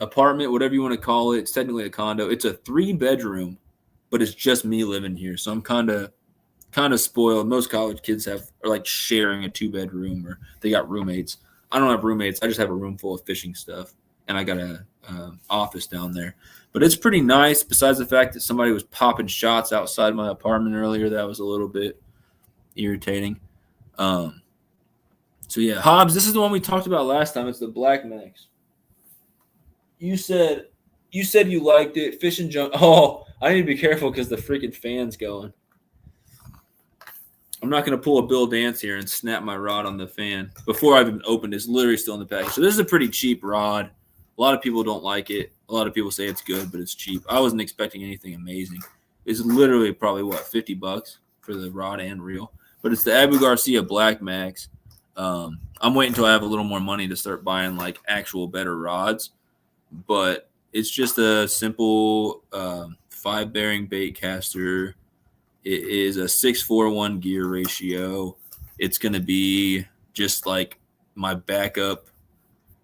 apartment, whatever you want to call it. It's technically a condo. It's a 3-bedroom, but it's just me living here. So I'm kind of spoiled. Most college kids are like sharing a 2-bedroom, or they got roommates. I don't have roommates. I just have a room full of fishing stuff, and I got a office down there. But it's pretty nice, besides the fact that somebody was popping shots outside my apartment earlier. That was a little bit irritating. So yeah, Hobbs, this is the one we talked about last time. It's the Black Max. You said you liked it. Fish and junk. Oh, I need to be careful because the freaking fan's going. I'm not going to pull a Bill Dance here and snap my rod on the fan before I've even opened it. It's literally still in the package. So this is a pretty cheap rod. A lot of people don't like it. A lot of people say it's good, but it's cheap. I wasn't expecting anything amazing. It's literally probably, what, $50 for the rod and reel. But it's the Abu Garcia Black Max. I'm waiting until I have a little more money to start buying like actual better rods, but it's just a simple 5-bearing bait caster. It is a 6-4-1 gear ratio. It's going to be just like my backup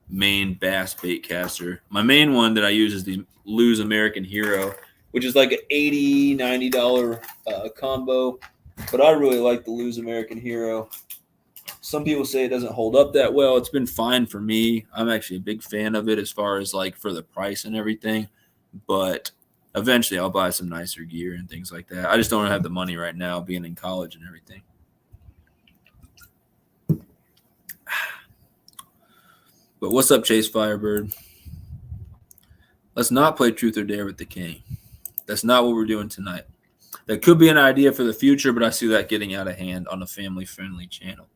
main bass bait caster. My main one that I use is the Lose American Hero, which is like an $80, $90 combo, but I really like the Lose American Hero. Some people say it doesn't hold up that well. It's been fine for me. I'm actually a big fan of it as far as like for the price and everything. But eventually I'll buy some nicer gear and things like that. I just don't have the money right now, being in college and everything. But what's up, Chase Firebird? Let's not play Truth or Dare with the King. That's not what we're doing tonight. That could be an idea for the future, but I see that getting out of hand on a family-friendly channel.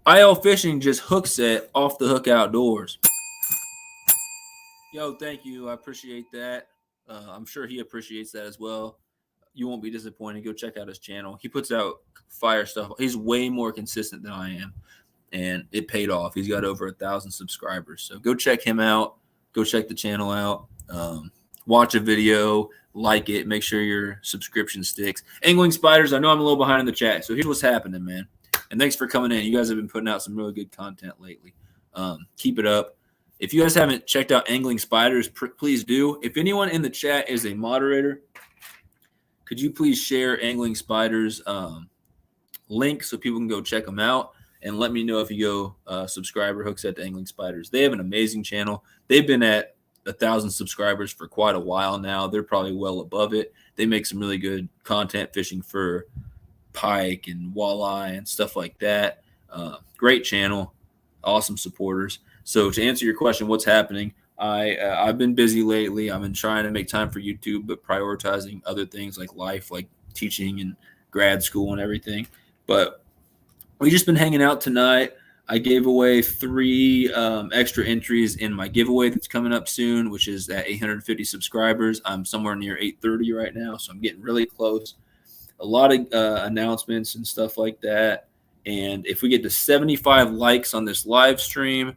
IL Fishing just hook set Off the Hook Outdoors. Yo, thank you. I appreciate that. I'm sure he appreciates that as well. You won't be disappointed. Go check out his channel. He puts out fire stuff. He's way more consistent than I am, and it paid off. He's got over 1,000 subscribers. So go check him out. Go check the channel out. Watch a video, like it, make sure your subscription sticks. Angling Spiders, I know I'm a little behind in the chat, so here's what's happening, man. And thanks for coming in. You guys have been putting out some really good content lately. Keep it up. If you guys haven't checked out Angling Spiders, please do. If anyone in the chat is a moderator, could you please share Angling Spiders link so people can go check them out? And let me know if you go subscribe or hook set to Angling Spiders. They have an amazing channel. They've been at 1,000 subscribers for quite a while now. They're probably well above it. They make some really good content fishing for pike and walleye and stuff like that. Great channel, awesome supporters. So to answer your question, what's happening? I've been busy lately. I've been trying to make time for YouTube, but prioritizing other things like life, like teaching and grad school and everything. But we've just been hanging out tonight. I gave away 3 extra entries in my giveaway that's coming up soon, which is at 850 subscribers. I'm somewhere near 830 right now, so I'm getting really close. A lot of announcements and stuff like that. And if we get to 75 likes on this live stream,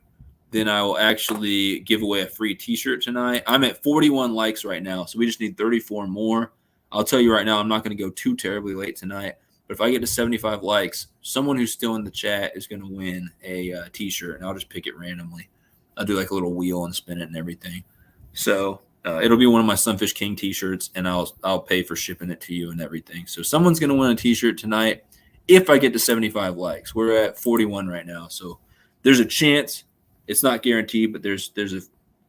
then I will actually give away a free t-shirt tonight. I'm at 41 likes right now, so we just need 34 more. I'll tell you right now, I'm not going to go too terribly late tonight. But if I get to 75 likes, someone who's still in the chat is going to win a t-shirt, and I'll just pick it randomly. I'll do like a little wheel and spin it and everything. So it'll be one of my SunfishKing t-shirts, and I'll pay for shipping it to you and everything. So someone's going to win a t-shirt tonight if I get to 75 likes. We're at 41 right now, so there's a chance. It's not guaranteed, but there's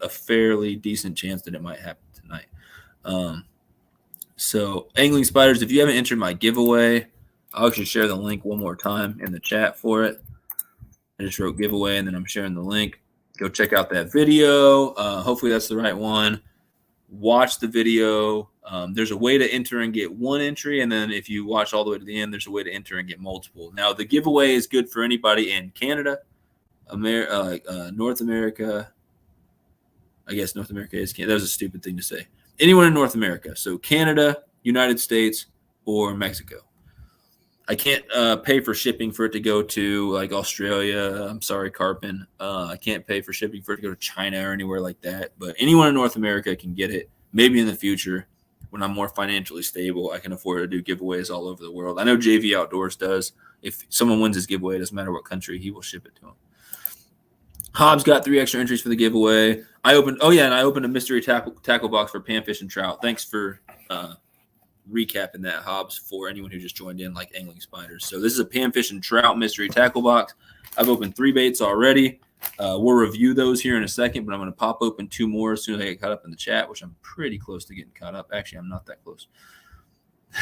a fairly decent chance that it might happen tonight. So Angling Spiders, if you haven't entered my giveaway, I'll actually share the link one more time in the chat for it. I just wrote giveaway, and then I'm sharing the link. Go check out that video. Hopefully that's the right one. Watch the video. There's a way to enter and get 1 entry, and then if you watch all the way to the end, there's a way to enter and get multiple. Now, the giveaway is good for anybody in Canada. North America. I guess North America is Canada. That was a stupid thing to say. Anyone in North America. So Canada, United States, or Mexico. I can't pay for shipping for it to go to like Australia. I'm sorry, Carpin. I can't pay for shipping for it to go to China or anywhere like that. But anyone in North America can get it. Maybe in the future, when I'm more financially stable, I can afford to do giveaways all over the world. I know JV Outdoors does. If someone wins his giveaway, it doesn't matter what country, he will ship it to them. Hobbs got 3 extra entries for the giveaway. I opened a mystery tackle box for panfish and trout. Thanks for recapping that, Hobbs, for anyone who just joined in, like angling spiders. So this is a panfish and trout mystery tackle box. I've opened 3 baits already. We'll review those here in a second, but I'm going to pop open 2 more as soon as I get caught up in the chat, which I'm pretty close to getting caught up. Actually, I'm not that close.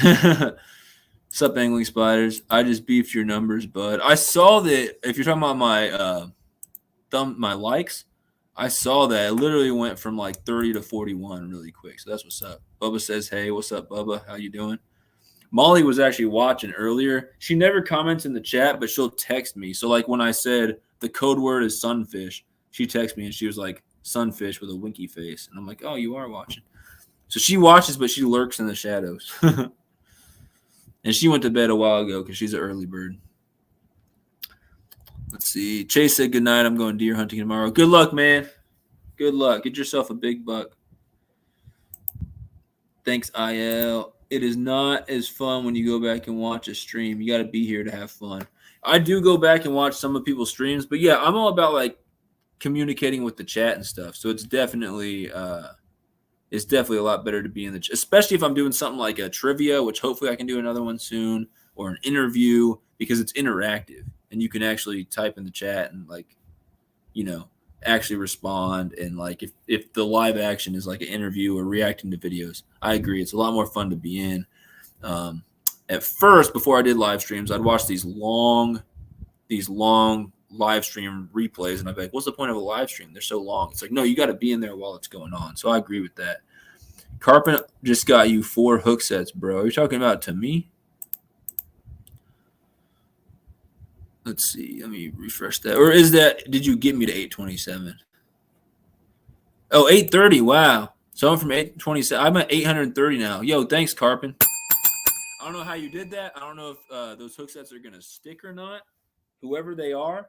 What's up, angling spiders? I just beefed your numbers, bud. I saw that. If you're talking about my likes, I saw that it literally went from like 30 to 41 really quick. So that's what's up. Bubba says, hey, what's up, Bubba? How you doing? Molly was actually watching earlier. She never comments in the chat, but she'll text me. So like when I said the code word is sunfish, she texted me and she was like, sunfish with a winky face. And I'm like, oh, you are watching. So she watches, but she lurks in the shadows. And she went to bed a while ago because she's an early bird. Let's see. Chase said, good night. I'm going deer hunting tomorrow. Good luck, man. Good luck. Get yourself a big buck. Thanks, IL. It is not as fun when you go back and watch a stream. You got to be here to have fun. I do go back and watch some of people's streams, but yeah, I'm all about like communicating with the chat and stuff. So it's definitely a lot better to be in the chat, especially if I'm doing something like a trivia, which hopefully I can do another one soon, or an interview, because it's interactive and you can actually type in the chat and like, you know, actually respond. And like if the live action is like an interview or reacting to videos, I agree, it's a lot more fun to be in. At first, before I did live streams, I'd watch these long live stream replays and I'd be like, what's the point of a live stream? They're so long. It's like, no, you got to be in there while it's going on. So I agree with that. Carpin just got you 4 hook sets, bro. Are you talking about to me? Let's see. Let me refresh that. Or did you get me to 827? Oh, 830. Wow. So I'm from 827. I'm at 830 now. Yo, thanks, Carpin. I don't know how you did that. I don't know if those hook sets are going to stick or not. Whoever they are,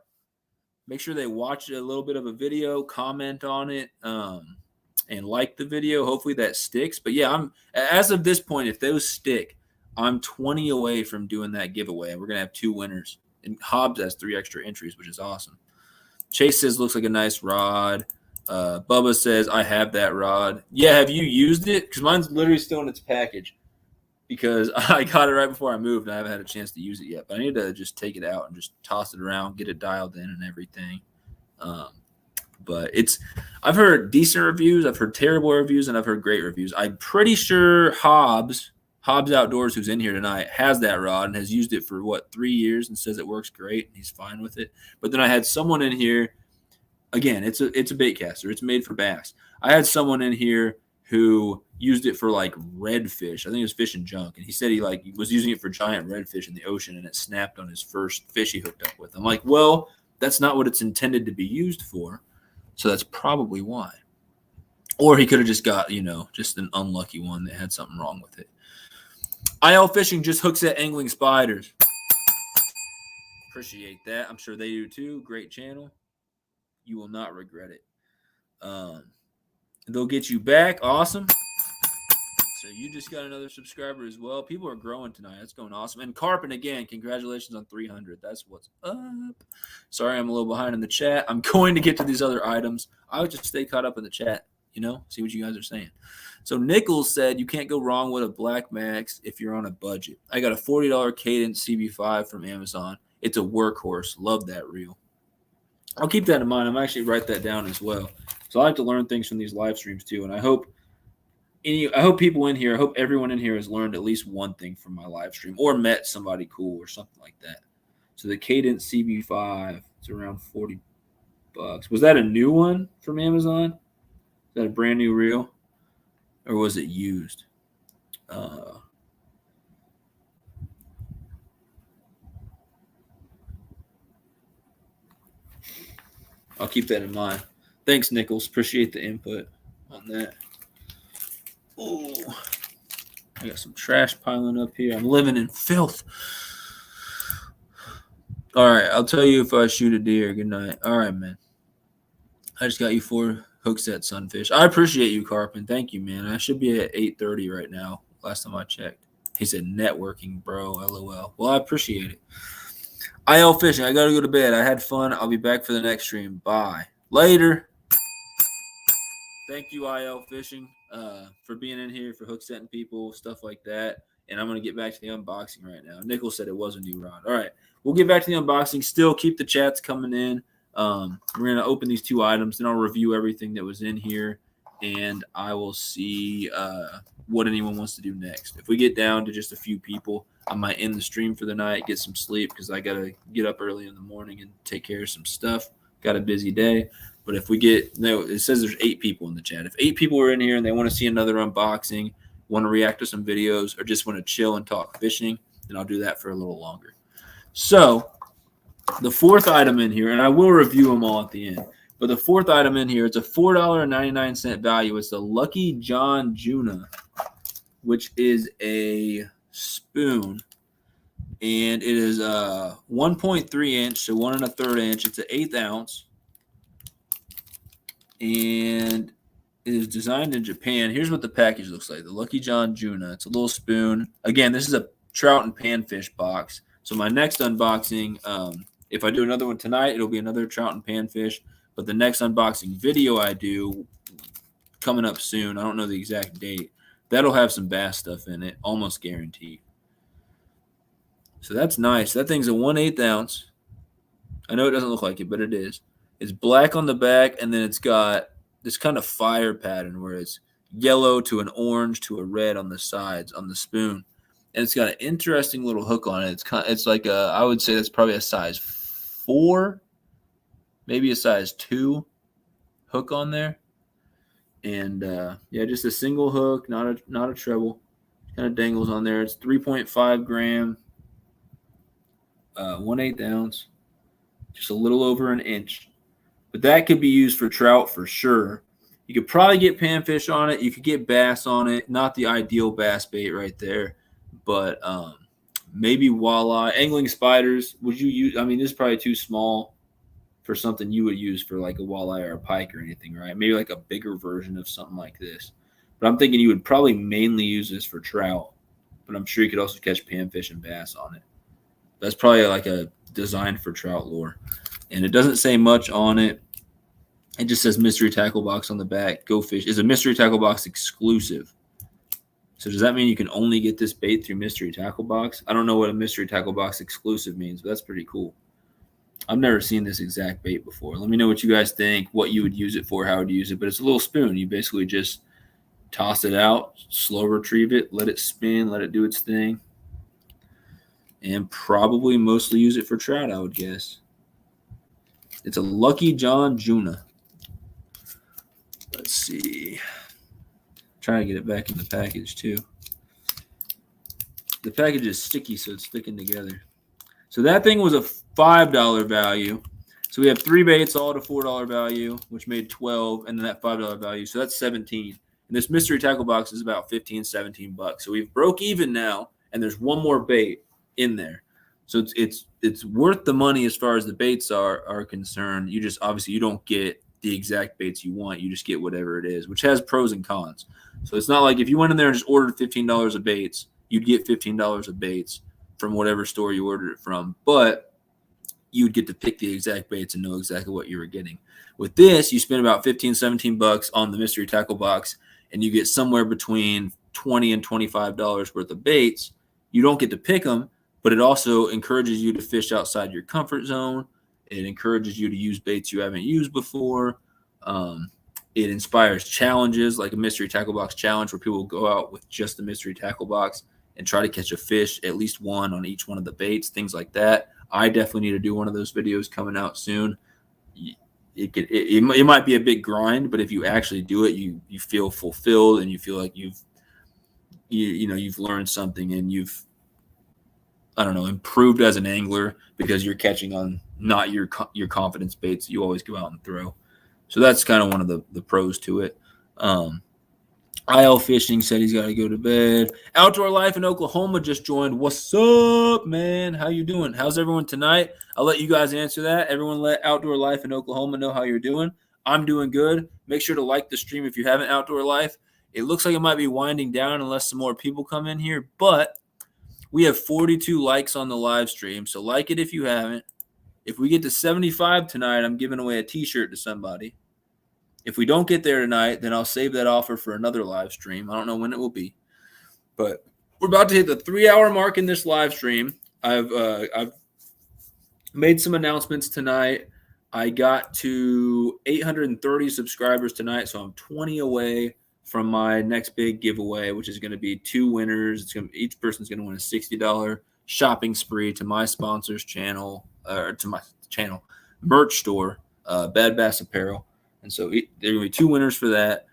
make sure they watch a little bit of a video, comment on it, and like the video. Hopefully that sticks. But yeah, as of this point, if those stick, I'm 20 away from doing that giveaway. We're going to have 2 winners. And Hobbs has 3 extra entries, which is awesome. Chase says, looks like a nice rod. Bubba says, I have that rod. Yeah, have you used it? Because mine's literally still in its package because I got it right before I moved and I haven't had a chance to use it yet. But I need to just take it out and just toss it around, get it dialed in and everything. But I've heard decent reviews, I've heard terrible reviews, and I've heard great reviews. I'm pretty sure Hobbs Outdoors, who's in here tonight, has that rod and has used it for 3 years and says it works great and he's fine with it. But then I had someone in here, again, it's a bait caster, it's made for bass. I had someone in here who used it for like redfish. I think it was fish and junk, and he said he was using it for giant redfish in the ocean and it snapped on his first fish he hooked up with. I'm like, well, that's not what it's intended to be used for, so that's probably why. Or he could have just got, just an unlucky one that had something wrong with it. IL Fishing just hooks at angling spiders. Appreciate that. I'm sure they do too. Great channel. You will not regret it. They'll get you back. Awesome. So you just got another subscriber as well. People are growing tonight. That's going awesome. And Carpin, again, congratulations on 300. That's what's up. Sorry, I'm a little behind in the chat. I'm going to get to these other items. I would just stay caught up in the chat, see what you guys are saying. So Nichols said you can't go wrong with a Black Max if you're on a budget. I got a $40 Cadence CB5 from Amazon. It's a workhorse. Love that reel. I'll keep that in mind. I'm actually write that down as well. So I like to learn things from these live streams too. And I hope people in here, I hope everyone in here has learned at least one thing from my live stream or met somebody cool or something like that. So the Cadence CB5, it's around $40. Was that a new one from Amazon? Is that a brand new reel? Or was it used? I'll keep that in mind. Thanks, Nichols. Appreciate the input on that. Oh, I got some trash piling up here. I'm living in filth. All right, I'll tell you if I shoot a deer. Good night. All right, man. I just got you 4 hook set sunfish. I appreciate you, Carpin. Thank you, man. I should be at 8:30 right now. Last time I checked. He said networking, bro. LOL. Well, I appreciate it. IL Fishing. I got to go to bed. I had fun. I'll be back for the next stream. Bye. Later. Thank you, IL Fishing, for being in here, for hook setting people, stuff like that. And I'm going to get back to the unboxing right now. Nichols said it was a new rod. All right. We'll get back to the unboxing. Still keep the chats coming in. We're going to open these 2 items. Then I'll review everything that was in here. And I will see what anyone wants to do next. If we get down to just a few people, I might end the stream for the night, get some sleep because I got to get up early in the morning and take care of some stuff. Got a busy day. But if we get, it says there's 8 people in the chat. If 8 people are in here and they want to see another unboxing, want to react to some videos, or just want to chill and talk fishing, then I'll do that for a little longer. So the 4th item in here, and I will review them all at the end, but the 4th item in here, it's a $4.99 value. It's the Lucky John Juna, which is a spoon, and it is 1.3 inch, so 1 1/3 inch. It's an 1/8 ounce, and it is designed in Japan. Here's what the package looks like. The Lucky John Juna. It's a little spoon. Again, this is a trout and panfish box. So my next unboxing, if I do another one tonight, it'll be another trout and panfish. But the next unboxing video I do coming up soon, I don't know the exact date, that'll have some bass stuff in it, almost guaranteed. So that's nice. That thing's a 1/8 ounce. I know it doesn't look like it, but it is. It's black on the back, and then it's got this kind of fire pattern where it's yellow to an orange to a red on the sides on the spoon. And it's got an interesting little hook on it. It's like I would say that's probably a size 4, maybe a size 2 hook on there. And yeah, just a single hook, not a treble. Kind of dangles on there. It's 3.5 gram, 1/8 ounce, just a little over an inch. But that could be used for trout for sure. You could probably get panfish on it. You could get bass on it. Not the ideal bass bait right there, but maybe walleye, angling spiders. Would you use? I mean, this is probably too small for something you would use for like a walleye or a pike or anything, right? Maybe like a bigger version of something like this. But I'm thinking you would probably mainly use this for trout, but I'm sure you could also catch panfish and bass on it. That's probably like a designed for trout lure. And it doesn't say much on it. It just says mystery tackle box on the back. Go fish. Is a mystery tackle box exclusive? So does that mean you can only get this bait through mystery tackle box? I don't know what a mystery tackle box exclusive means, but that's pretty cool. I've never seen this exact bait before. Let me know what you guys think, what you would use it for, how would you use it. But it's a little spoon. You basically just toss it out, slow retrieve it, let it spin, let it do its thing. And probably mostly use it for trout, I would guess. It's a Lucky John Juna. Let's see. Trying to get it back in the package too. The package is sticky, so it's sticking together. So that thing was a $5 value. So we have 3 baits, all at a $4 value, which made 12, and then that $5 value. So that's 17. And this mystery tackle box is about 15, 17 bucks. So we've broke even now, and there's one more bait in there. So it's worth the money as far as the baits are concerned. You just obviously you don't get the exact baits you want. You just get whatever it is, which has pros and cons. So it's not like if you went in there and just ordered $15 of baits, you'd get $15 of baits from whatever store you ordered it from. But you'd get to pick the exact baits and know exactly what you were getting. With this, you spend about 15, 17 bucks on the mystery tackle box, and you get somewhere between $20 and $25 worth of baits. You don't get to pick them, but it also encourages you to fish outside your comfort zone. It encourages you to use baits you haven't used before. It inspires challenges like a mystery tackle box challenge where people go out with just the mystery tackle box and try to catch a fish, at least one on each one of the baits, things like that. I definitely need to do one of those videos coming out soon. It might be a big grind, but if you actually do it, you feel fulfilled and you feel like you've learned something and you've I don't know, improved as an angler because you're catching on not your confidence baits you always go out and throw. So that's kind of one of the pros to it. IL Fishing said he's got to go to bed. Outdoor Life in Oklahoma just joined. What's up, man? How you doing? How's everyone tonight? I'll let you guys answer that. Everyone let Outdoor Life in Oklahoma know how you're doing. I'm doing good. Make sure to like the stream if you haven't, Outdoor Life. It looks like it might be winding down unless some more people come in here, but we have 42 likes on the live stream, so like it if you haven't. If we get to 75 tonight, I'm giving away a t-shirt to somebody. If we don't get there tonight, then I'll save that offer for another live stream. I don't know when it will be. But we're about to hit the 3-hour mark in this live stream. I've made some announcements tonight. I got to 830 subscribers tonight, so I'm 20 away from my next big giveaway, which is going to be 2 winners. Each person's going to win a $60 shopping spree to my sponsor's channel, or to my channel merch store, Bad Bass Apparel. And so there are going to be 2 winners for that.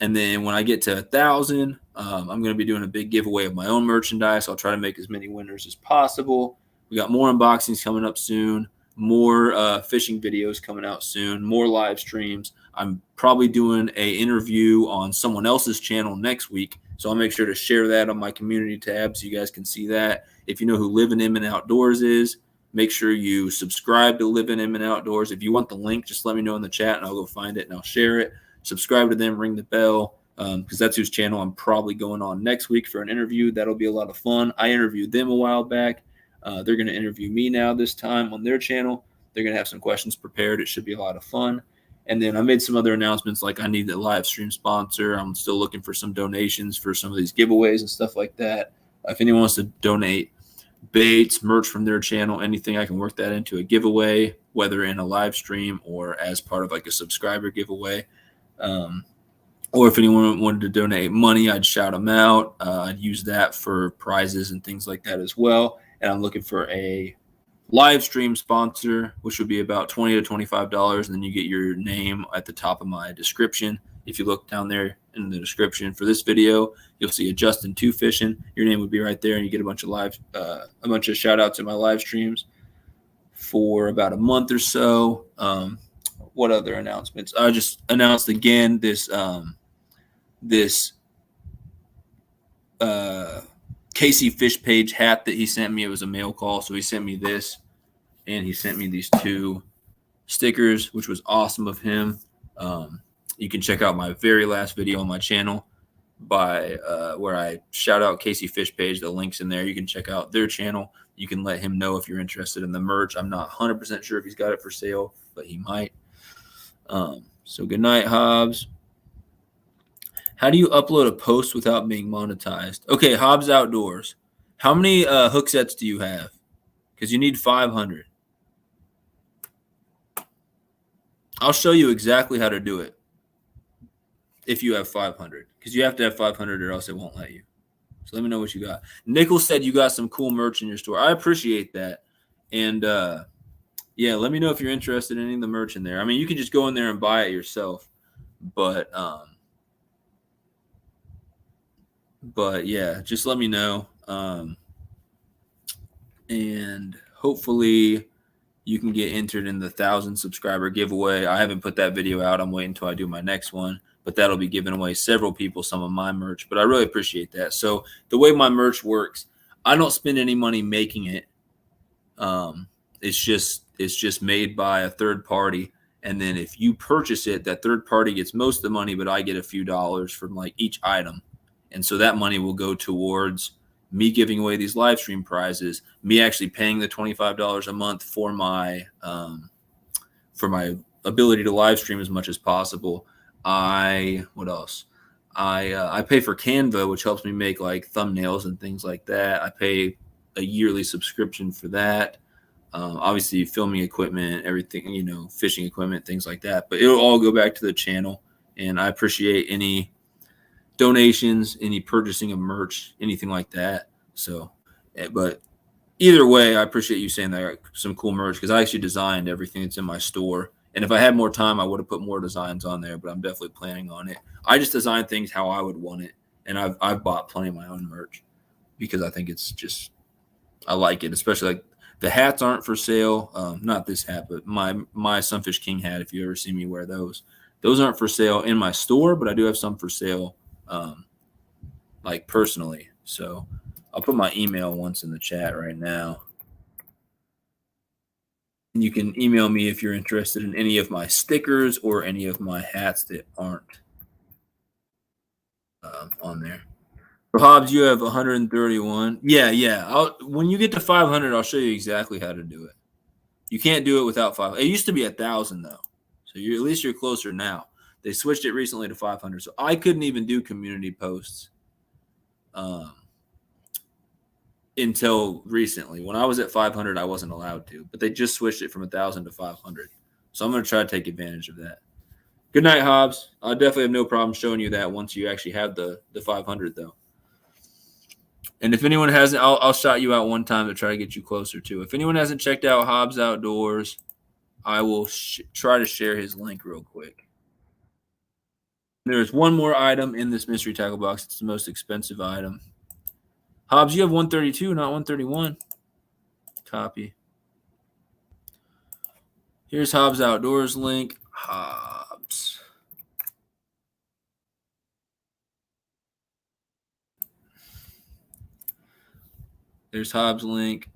And then when I get to 1,000, I'm going to be doing a big giveaway of my own merchandise. I'll try to make as many winners as possible. We got more unboxings coming up soon, more fishing videos coming out soon, more live streams. I'm probably doing an interview on someone else's channel next week. So I'll make sure to share that on my community tab so you guys can see that. If you know who Living In and Outdoors is, make sure you subscribe to Living In and Outdoors. If you want the link, just let me know in the chat and I'll go find it and I'll share it. Subscribe to them, ring the bell, because that's whose channel I'm probably going on next week for an interview. That'll be a lot of fun. I interviewed them a while back. They're going to interview me now this time on their channel. They're going to have some questions prepared. It should be a lot of fun. And then I made some other announcements, like I need a live stream sponsor. I'm still looking for some donations for some of these giveaways and stuff like that. If anyone wants to donate baits, merch from their channel, anything, I can work that into a giveaway, whether in a live stream or as part of like a subscriber giveaway. Or if anyone wanted to donate money, I'd shout them out. I'd use that for prizes and things like that as well. And I'm looking for a live stream sponsor, which would be about $20 to $25. And then you get your name at the top of my description. If you look down there in the description for this video, you'll see AdJustin 2 Fishing. Your name would be right there, and you get a bunch of shout outs in my live streams for about a month or so. What other announcements? I just announced again this Casey Fish Page hat that he sent me. It was a mail call, so he sent me this, and he sent me these 2 stickers, which was awesome of him. You can check out my very last video on my channel by where I shout out Casey Fish Page. The link's in there. You can check out their channel. You can let him know if you're interested in the merch. I'm not 100% sure if he's got it for sale, but he might. So good night, Hobbs. How do you upload a post without being monetized? Okay, Hobbs Outdoors. How many hook sets do you have? Because you need 500. I'll show you exactly how to do it if you have 500, because you have to have 500 or else it won't let you. So let me know what you got. Nichols said you got some cool merch in your store. I appreciate that. And yeah, let me know if you're interested in any of the merch in there. I mean, you can just go in there and buy it yourself. But yeah, just let me know. And hopefully you can get entered in the 1,000 subscriber giveaway. I haven't put that video out. I'm waiting until I do my next one. But that'll be giving away several people some of my merch. But I really appreciate that. So the way my merch works, I don't spend any money making it. It's just made by a third party. And then if you purchase it, that third party gets most of the money, but I get a few dollars from like each item. And so that money will go towards me giving away these live stream prizes, me actually paying the $25 a month for my ability to live stream as much as possible. What else? I pay for Canva, which helps me make like thumbnails and things like that. I pay a yearly subscription for that. Obviously filming equipment, everything, fishing equipment, things like that, but it'll all go back to the channel. And I appreciate any donations, any purchasing of merch, anything like that. So, but either way, I appreciate you saying that I got some cool merch, because I actually designed everything that's in my store. And if I had more time, I would have put more designs on there, but I'm definitely planning on it. I just design things how I would want it. And I've bought plenty of my own merch because I think it's just I like it, especially like the hats aren't for sale. Not this hat, but my Sunfish King hat. If you ever see me wear those aren't for sale in my store, but I do have some for sale, like personally. So I'll put my email once in the chat right now. And you can email me if you're interested in any of my stickers or any of my hats that aren't on there. For Hobbs, you have 131. Yeah. When you get to 500, I'll show you exactly how to do it. You can't do it without 500. It used to be 1,000 though, so at least you're closer now. They switched it recently to 500, so I couldn't even do community posts until recently. When I was at 500, I wasn't allowed to, but they just switched it from 1,000 to 500. So I'm going to try to take advantage of that. Good night, Hobbs. I definitely have no problem showing you that once you actually have the 500 though. And if anyone hasn't, I'll shout you out one time to try to get you closer too. If anyone hasn't checked out Hobbs Outdoors, I will try to share his link real quick. There's one more item in this mystery tackle box. It's the most expensive item. Hobbs, you have 132, not 131. Copy. Here's Hobbs Outdoors link. Hobbs. There's Hobbs link.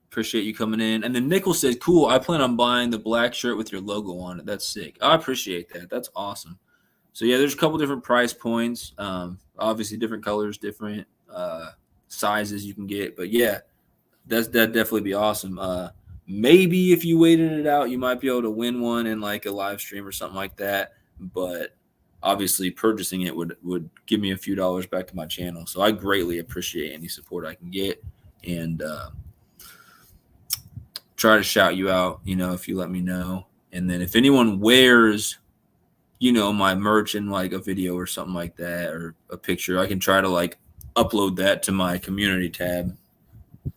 Appreciate you coming in. And then Nickel said, cool, I plan on buying the black shirt with your logo on it. That's sick. I appreciate that. That's awesome. So, yeah, there's a couple different price points. Obviously, different colors, different sizes you can get. But, yeah, that'd definitely be awesome. Maybe if you waited it out, you might be able to win one in, like, a live stream or something like that. But, obviously, purchasing it would give me a few dollars back to my channel. So, I greatly appreciate any support I can get. And try to shout you out, if you let me know. And then if anyone wears my merch in like a video or something like that, or a picture, I can try to like upload that to my community tab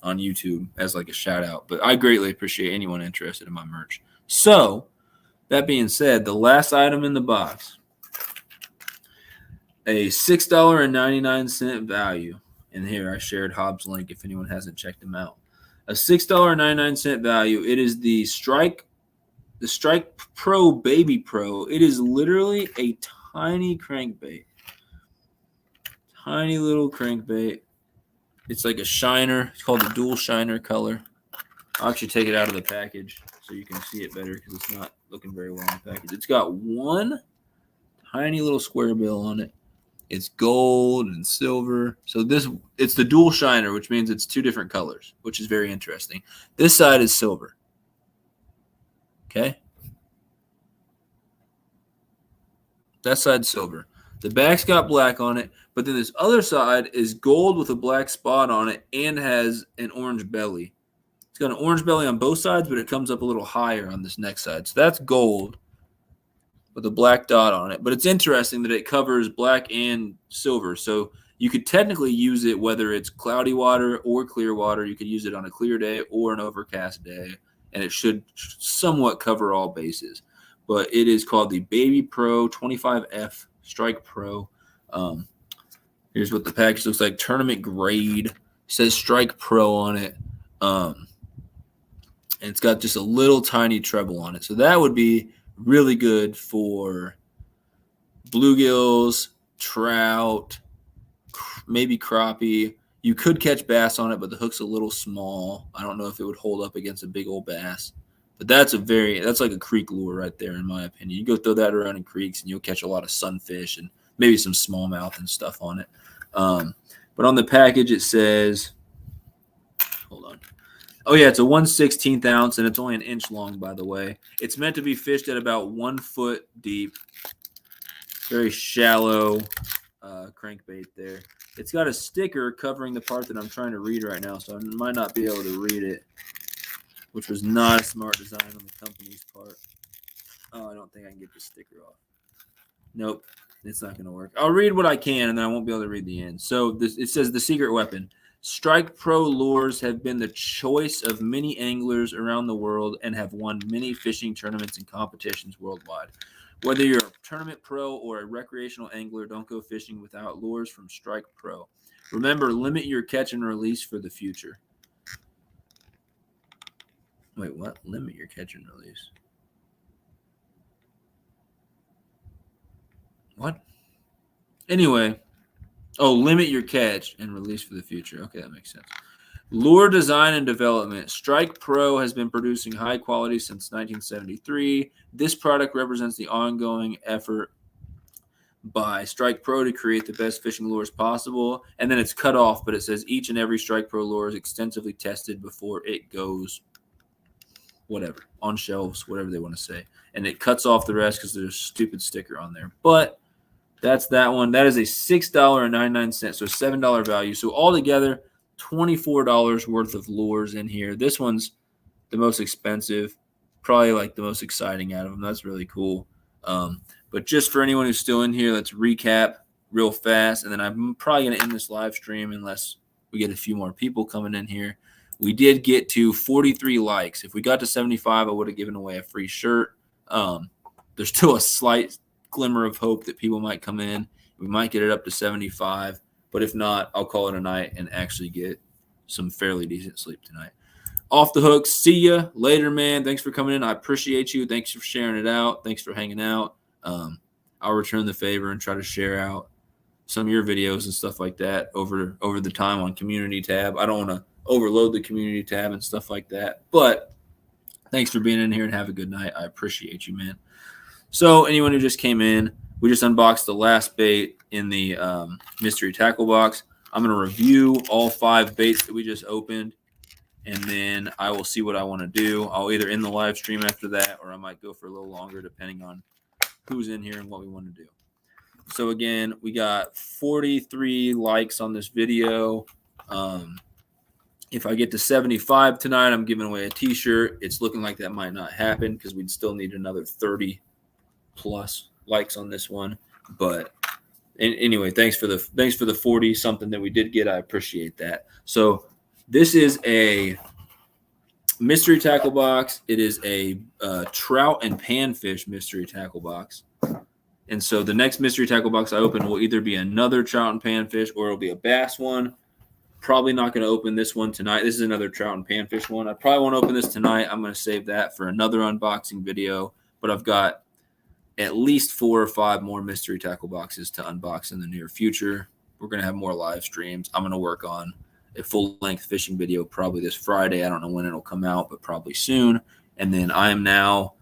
on YouTube as like a shout out. But I greatly appreciate anyone interested in my merch. So that being said, the last item in the box, a $6.99 value. And here I shared Hobbs' link if anyone hasn't checked him out. A $6.99 value. It is the Strike Pro Baby Pro. It is literally a tiny crankbait. Tiny little crankbait. It's like a shiner. It's called the dual shiner color. I'll actually take it out of the package so you can see it better because it's not looking very well in the package. It's got one tiny little square bill on it. It's gold and silver. So it's the dual shiner, which means it's two different colors, which is very interesting. This side is silver. Okay? That side's silver. The back's got black on it, but then this other side is gold with a black spot on it and has an orange belly. It's got an orange belly on both sides, but it comes up a little higher on this next side. So that's gold with a black dot on it. But it's interesting that it covers black and silver. So you could technically use it whether it's cloudy water or clear water. You could use it on a clear day or an overcast day, and it should somewhat cover all bases. But it is called the Baby Pro 25F Strike Pro. Here's what the package looks like. Tournament grade. It says Strike Pro on it. And it's got just a little tiny treble on it. So that would be really good for bluegills, trout, maybe crappie. You could catch bass on it, but the hook's a little small. I don't know if it would hold up against a big old bass. But that's like a creek lure right there, in my opinion. You go throw that around in creeks, and you'll catch a lot of sunfish and maybe some smallmouth and stuff on it. But on the package, it says, hold on. Oh, yeah, it's a 1/16 ounce, and it's only an inch long, by the way. It's meant to be fished at about 1 foot deep. Very shallow crankbait there. It's got a sticker covering the part that I'm trying to read right now, so I might not be able to read it, which was not a smart design on the company's part. Oh, I don't think I can get the sticker off. Nope, it's not going to work. I'll read what I can, and then I won't be able to read the end. So it says the secret weapon. Strike Pro lures have been the choice of many anglers around the world and have won many fishing tournaments and competitions worldwide. Whether you're a tournament pro or a recreational angler, don't go fishing without lures from Strike Pro. Remember, limit your catch and release for the future. Wait, what? Limit your catch and release. What? Anyway. Oh, limit your catch and release for the future. Okay, that makes sense. Lure design and development. Strike Pro has been producing high quality since 1973. This product represents the ongoing effort by Strike Pro to create the best fishing lures possible. And then it's cut off, but it says each and every Strike Pro lure is extensively tested before it goes whatever, on shelves, whatever they want to say. And it cuts off the rest because there's a stupid sticker on there. But that's that one. That is a $6.99, so $7 value. So altogether, $24 worth of lures in here. This one's the most expensive, probably like the most exciting out of them. That's really cool. But just for anyone who's still in here, let's recap real fast. And then I'm probably going to end this live stream unless we get a few more people coming in here. We did get to 43 likes. If we got to 75, I would have given away a free shirt. There's still a slight glimmer of hope that people might come in. We might get it up to 75. But if not, I'll call it a night and actually get some fairly decent sleep tonight. Off the hook. See ya later, man. Thanks for coming in. I appreciate you. Thanks for sharing it out. Thanks for hanging out. I'll return the favor and try to share out some of your videos and stuff like that over the time on community tab. I don't want to overload the community tab and stuff like that. But thanks for being in here and have a good night. I appreciate you, man. So anyone who just came in, we just unboxed the last bait in the mystery tackle box. I'm going to review all 5 baits that we just opened, and then I will see what I want to do. I'll either end the live stream after that, or I might go for a little longer depending on who's in here and what we want to do. So again, we got 43 likes on this video. If I get to 75 tonight, I'm giving away a t-shirt. It's looking like that might not happen because we'd still need another 30 plus likes on this one. But anyway, thanks for the 40 something that we did get. I appreciate that. So this is a mystery tackle box. It is a trout and panfish mystery tackle box. And so the next mystery tackle box I open will either be another trout and panfish or it'll be a bass one. Probably not going to open this one tonight. This is another trout and panfish one. I probably won't open this tonight. I'm going to save that for another unboxing video. But I've got at least 4 or 5 more mystery tackle boxes to unbox in the near future. We're going to have more live streams. I'm going to work on a full-length fishing video probably this Friday. I don't know when it'll come out, but probably soon. And then I am now,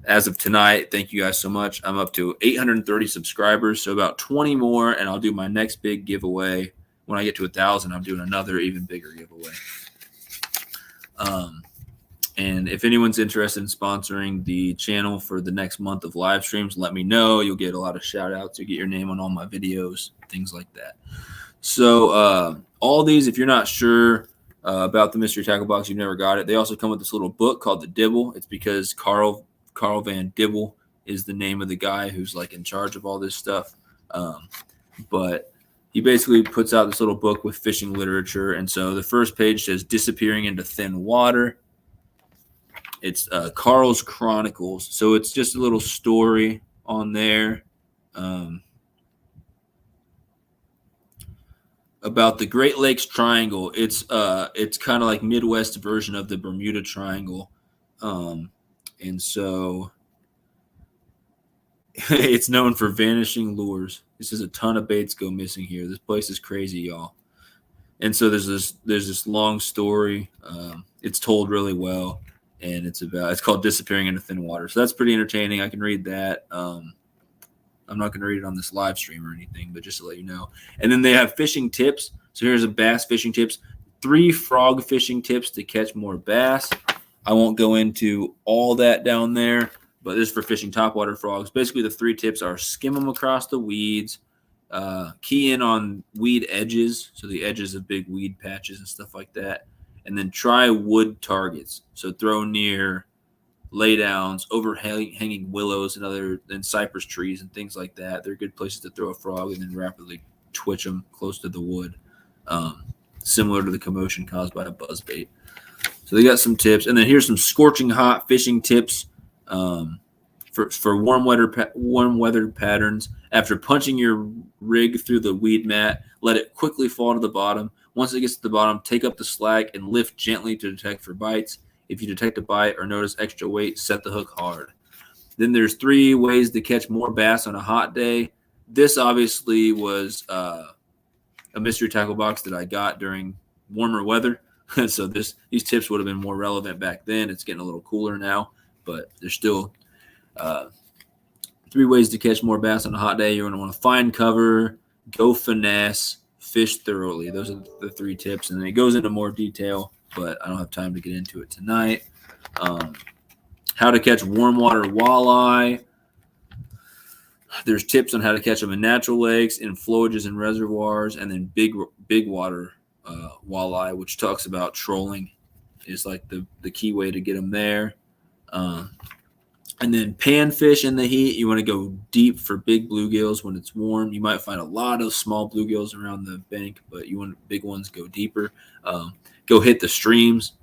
as of tonight, thank you guys so much, I'm up to 830 subscribers, so about 20 more, and I'll do my next big giveaway. When I get to 1,000, I'm doing another even bigger giveaway. And if anyone's interested in sponsoring the channel for the next month of live streams, let me know. You'll get a lot of shout outs. You get your name on all my videos, things like that. So all these, if you're not sure about the mystery tackle box, you've never got it. They also come with this little book called the Dibble. It's because Carl Van Dibble is the name of the guy who's like in charge of all this stuff. But he basically puts out this little book with fishing literature. And so the first page says disappearing into thin water. It's Carl's Chronicles. So it's just a little story on there about the Great Lakes Triangle. It's kind of like Midwest version of the Bermuda Triangle. And so it's known for vanishing lures. This is a ton of baits go missing here. This place is crazy, y'all. And so there's this long story. It's told really well. And it's called Disappearing into Thin Water. So that's pretty entertaining. I can read that. I'm not going to read it on this live stream or anything, but just to let you know. And then they have fishing tips. So here's a bass fishing tips. 3 frog fishing tips to catch more bass. I won't go into all that down there, but this is for fishing topwater frogs. Basically, the 3 tips are skim them across the weeds, key in on weed edges, so the edges of big weed patches and stuff like that. And then try wood targets. So throw near laydowns, overhanging willows and cypress trees and things like that. They're good places to throw a frog and then rapidly twitch them close to the wood, similar to the commotion caused by a buzzbait. So they got some tips. And then here's some scorching hot fishing tips for warm weather patterns. After punching your rig through the weed mat, let it quickly fall to the bottom. Once it gets to the bottom, take up the slack and lift gently to detect for bites. If you detect a bite or notice extra weight, set the hook hard. Then there's 3 ways to catch more bass on a hot day. This obviously was a mystery tackle box that I got during warmer weather. So these tips would have been more relevant back then. It's getting a little cooler now, but there's still 3 ways to catch more bass on a hot day. You're going to want to find cover, go finesse, fish thoroughly. Those are the 3 tips, and it goes into more detail, but I don't have time to get into it tonight. How to catch warm water walleye. There's tips on how to catch them in natural lakes, in flowages and reservoirs, and then big water walleye, which talks about trolling is like the key way to get them there. And then panfish in the heat. You want to go deep for big bluegills when it's warm. You might find a lot of small bluegills around the bank, but you want big ones, go deeper. Go hit the streams.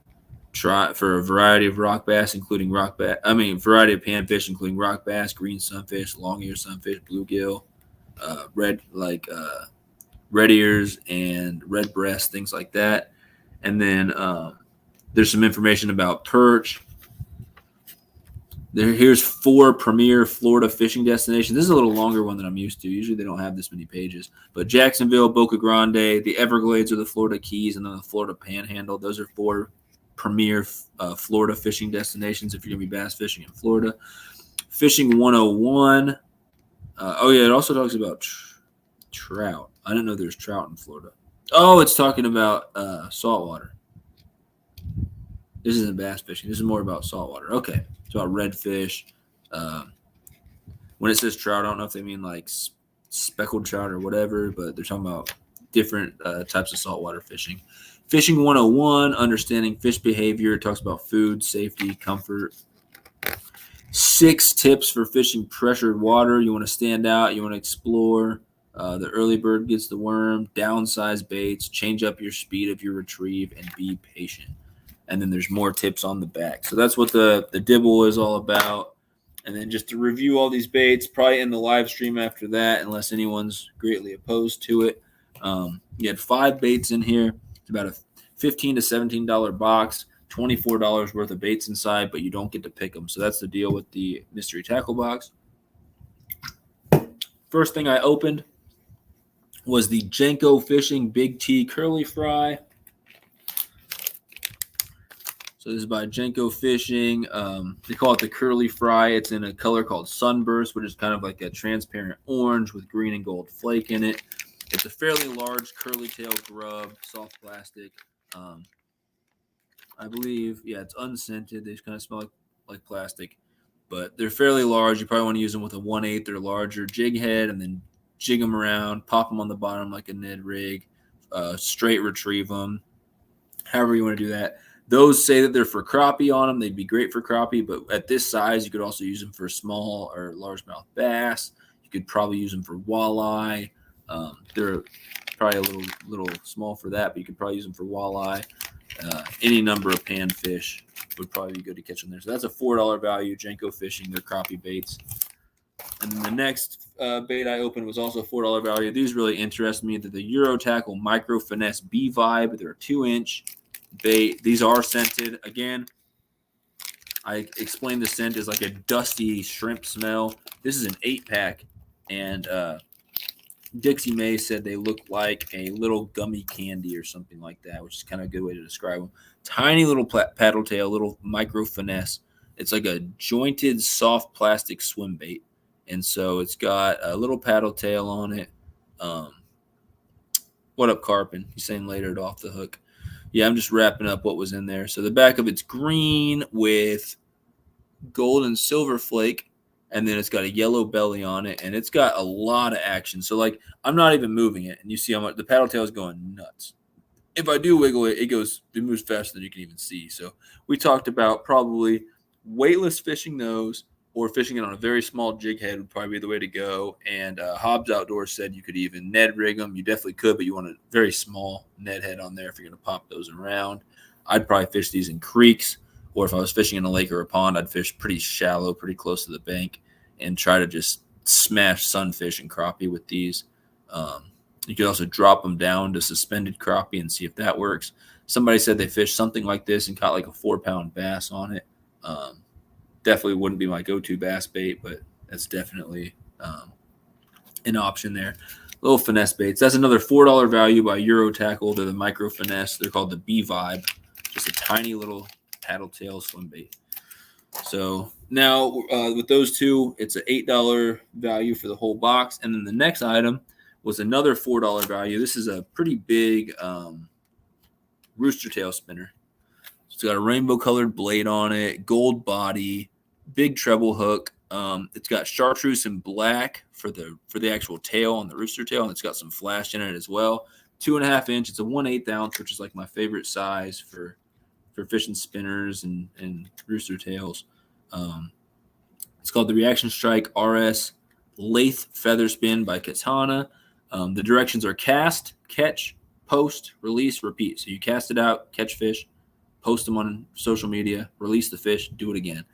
Try for a variety of rock bass, including variety of panfish, including rock bass, green sunfish, long ear sunfish, bluegill, red ears and red breast, things like that. And then there's some information about perch. Here's 4 premier Florida fishing destinations. This is a little longer one than I'm used to. Usually they don't have this many pages. But Jacksonville, Boca Grande, the Everglades or the Florida Keys, and then the Florida Panhandle. Those are 4 premier Florida fishing destinations if you're going to be bass fishing in Florida. Fishing 101. It also talks about trout. I didn't know there's trout in Florida. Oh, it's talking about saltwater. This isn't bass fishing. This is more about saltwater. Okay. It's about redfish. When it says trout, I don't know if they mean like speckled trout or whatever, but they're talking about different types of saltwater fishing. Fishing 101, understanding fish behavior. It talks about food, safety, comfort. 6 tips for fishing pressured water. You want to stand out. You want to explore. The early bird gets the worm. Downsize baits. Change up your speed of your retrieve and be patient. And then there's more tips on the back. So that's what the dibble is all about. And then just to review all these baits, probably in the live stream after that, unless anyone's greatly opposed to it. You had 5 baits in here. It's about a $15 to $17 box, $24 worth of baits inside, but you don't get to pick them. So that's the deal with the mystery tackle box. First thing I opened was the Jenko Fishing Big T Curly Fry. So this is by Jenko Fishing. They call it the Curly Fry. It's in a color called Sunburst, which is kind of like a transparent orange with green and gold flake in it. It's a fairly large curly tail grub, soft plastic. I believe, it's unscented. They just kind of smell like plastic, but they're fairly large. You probably want to use them with a 1/8 or larger jig head, and then jig them around, pop them on the bottom like a Ned rig, straight retrieve them, however you want to do that. Those say that they're for crappie on them. They'd be great for crappie, but at this size, you could also use them for small or largemouth bass. You could probably use them for walleye. They're probably a little small for that, but you could probably use them for walleye. Any number of panfish would probably be good to catch them there. So that's a $4 value. Jenko Fishing, their crappie baits. And then the next bait I opened was also $4 value. These really interest me. They're the Euro Tackle Micro Finesse B Vibe. They're a 2-inch bait. These are scented. Again, I explained the scent is like a dusty shrimp smell. This is an 8-pack, and Dixie May said they look like a little gummy candy or something like that, which is kind of a good way to describe them. Tiny little paddle tail, little micro finesse. It's like a jointed, soft plastic swim bait. And so it's got a little paddle tail on it. What up, Carpin? He's saying later it off the hook. Yeah, I'm just wrapping up what was in there. So the back of it's green with gold and silver flake. And then it's got a yellow belly on it, and it's got a lot of action. So, like, I'm not even moving it, and you see how much the paddle tail is going nuts. If I do wiggle it, it moves faster than you can even see. So we talked about probably weightless fishing those, or fishing it on a very small jig head would probably be the way to go. And Hobbs Outdoors said you could even Ned rig them. You definitely could, but you want a very small Ned head on there if you're going to pop those around. I'd probably fish these in creeks. Or if I was fishing in a lake or a pond, I'd fish pretty shallow, pretty close to the bank, and try to just smash sunfish and crappie with these. You could also drop them down to suspended crappie and see if that works. somebody said they fished something like this and caught like a 4-pound bass on it. Definitely wouldn't be my go-to bass bait, but that's definitely an option there. Little finesse baits. That's another $4 value by Euro Tackle. They're the micro finesse. They're called the B Vibe. Just a tiny little paddle tail swim bait. So now with those two, it's an $8 value for the whole box. And then the next item was another $4 value. This is a pretty big rooster tail spinner. It's got a rainbow colored blade on it, gold body, big treble hook. It's got chartreuse and black for the actual tail on the rooster tail, and it's got some flash in it as well. 2.5 inch. It's a 1/8 ounce, which is like my favorite size for fishing spinners and rooster tails. It's called the Reaction Strike RS Lathe Feather Spin by Katana. The directions are cast, catch, post, release, repeat. So you cast it out, catch fish, post them on social media, release the fish, do it again.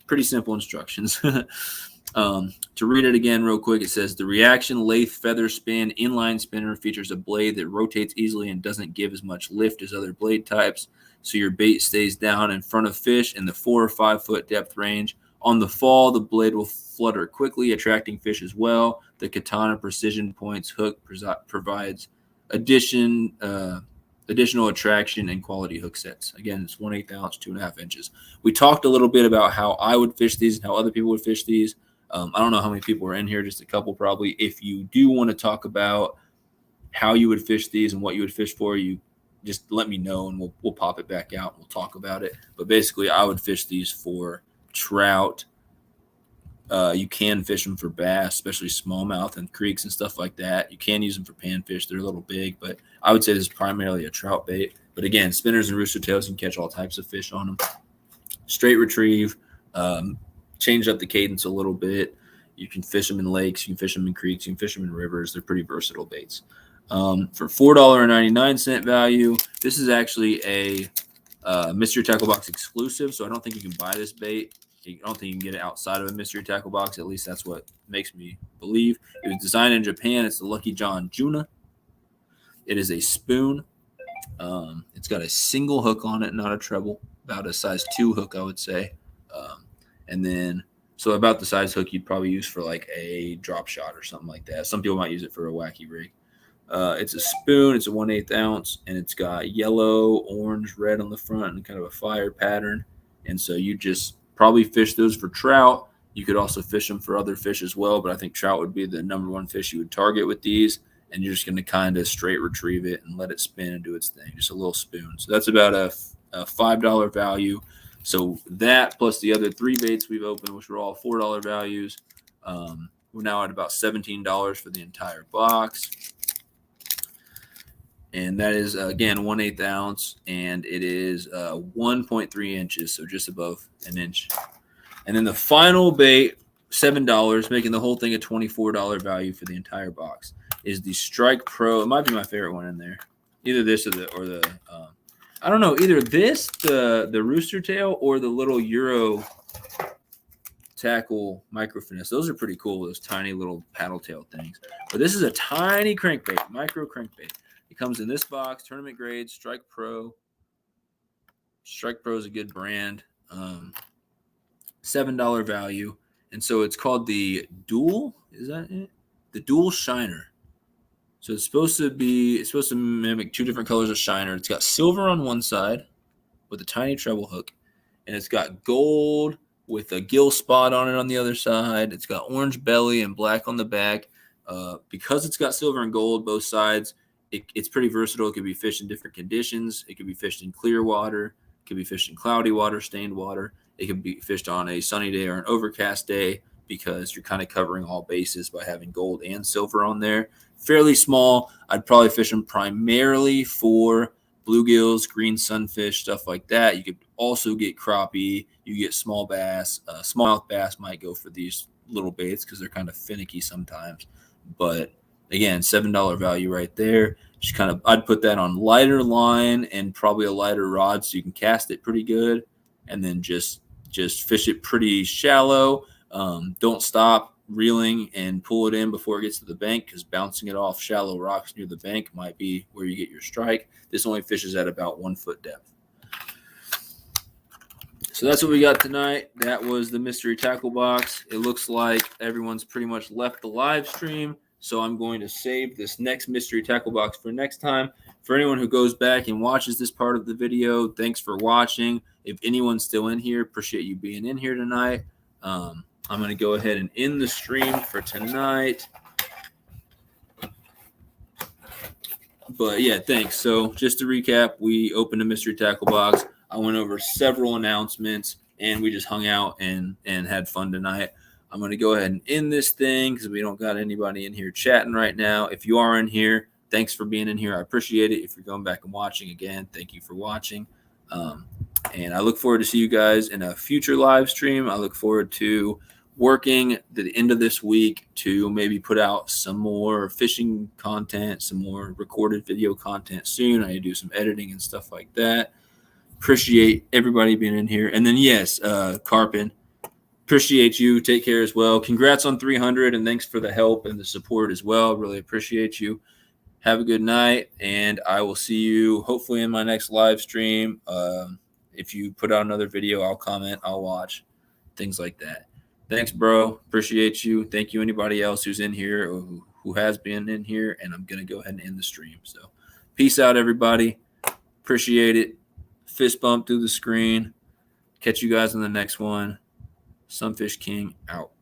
Pretty simple instructions. To read it again real quick, it says the Reaction Lathe Feather Spin inline spinner features a blade that rotates easily and doesn't give as much lift as other blade types, so your bait stays down in front of fish in the 4 or 5 foot depth range. On the fall, the blade will flutter quickly, attracting fish as well. The Katana Precision Points hook provides additional attraction and quality hook sets. Again, it's 1/8 ounce, 2.5 inches. We talked a little bit about how I would fish these and how other people would fish these. I don't know how many people are in here, just a couple probably. If you do want to talk about how you would fish these and what you would fish for, you just let me know and we'll pop it back out and we'll talk about it. But basically, I would fish these for trout. You can fish them for bass, especially smallmouth and creeks and stuff like that. You can use them for panfish. They're a little big, but I would say this is primarily a trout bait. But again, spinners and rooster tails, you can catch all types of fish on them. Straight retrieve, change up the cadence a little bit. You can fish them in lakes. You can fish them in creeks. You can fish them in rivers. They're pretty versatile baits. For $4.99 value, this is actually a mystery tackle box exclusive, so I don't think you can buy this bait. I don't think you can get it outside of a mystery tackle box. At least that's what makes me believe. It was designed in Japan. It's the Lucky John Juna. It is a spoon. It's got a single hook on it, not a treble. About a size 2 hook, I would say. And then, so about the size hook you'd probably use for like a drop shot or something like that. Some people might use it for a wacky rig. It's a spoon. It's a 1/8 ounce, and it's got yellow, orange, red on the front and kind of a fire pattern. And so you just probably fish those for trout. You could also fish them for other fish as well, but I think trout would be the #1 fish you would target with these. And you're just going to kind of straight retrieve it and let it spin and do its thing. Just a little spoon. So that's about a $5 value. So that plus the other 3 baits we've opened, which were all $4 values, we're now at about $17 for the entire box. And that is, again, 1/8 ounce, and it is 1.3 inches, so just above an inch. And then the final bait, $7, making the whole thing a $24 value for the entire box, is the Strike Pro. It might be my favorite one in there. Either this or the I don't know, either this, the rooster tail, or the little Euro Tackle micro finesse. Those are pretty cool, those tiny little paddle tail things. But this is a tiny crankbait, micro crankbait. It comes in this box, tournament grade, Strike Pro. Strike Pro is a good brand. $7 value. And so it's called the Dual. Is that it? The Dual Shiner. So it's supposed to mimic 2 different colors of shiner. It's got silver on one side with a tiny treble hook, and it's got gold with a gill spot on it on the other side. It's got orange belly and black on the back. Because it's got silver and gold both sides, it's pretty versatile. It could be fished in different conditions. It could be fished in clear water. It could be fished in cloudy water, stained water. It could be fished on a sunny day or an overcast day, because you're kind of covering all bases by having gold and silver on there. Fairly small. I'd probably fish them primarily for bluegills, green sunfish, stuff like that. You could also get crappie. You get small bass. Smallmouth bass might go for these little baits because they're kind of finicky sometimes. But again, $7 value right there. Just kind of, I'd put that on lighter line and probably a lighter rod so you can cast it pretty good, and then just fish it pretty shallow. Don't stop. reeling and pull it in before it gets to the bank, because bouncing it off shallow rocks near the bank might be where you get your strike. This only fishes at about 1 foot depth. So that's what we got tonight. That was the mystery tackle box. It looks like everyone's pretty much left the live stream, so I'm going to save this next mystery tackle box for next time. For anyone who goes back and watches this part of the video, thanks for watching. If anyone's still in here, appreciate you being in here tonight. I'm going to go ahead and end the stream for tonight. But yeah, thanks. So just to recap, we opened a mystery tackle box. I went over several announcements, and we just hung out and had fun tonight. I'm going to go ahead and end this thing because we don't got anybody in here chatting right now. If you are in here, thanks for being in here. I appreciate it. If you're going back and watching again, thank you for watching. And I look forward to see you guys in a future live stream. I look forward to working the end of this week to maybe put out some more fishing content, some more recorded video content soon. I do some editing and stuff like that. Appreciate everybody being in here. And then, yes, Carpin, appreciate you. Take care as well. Congrats on 300, and thanks for the help and the support as well. Really appreciate you. Have a good night, and I will see you hopefully in my next live stream. If you put out another video, I'll comment, I'll watch, things like that. Thanks, bro. Appreciate you. Thank you, anybody else who's in here or who has been in here, and I'm going to go ahead and end the stream. So peace out, everybody. Appreciate it. Fist bump through the screen. Catch you guys in the next one. SunfishKing out.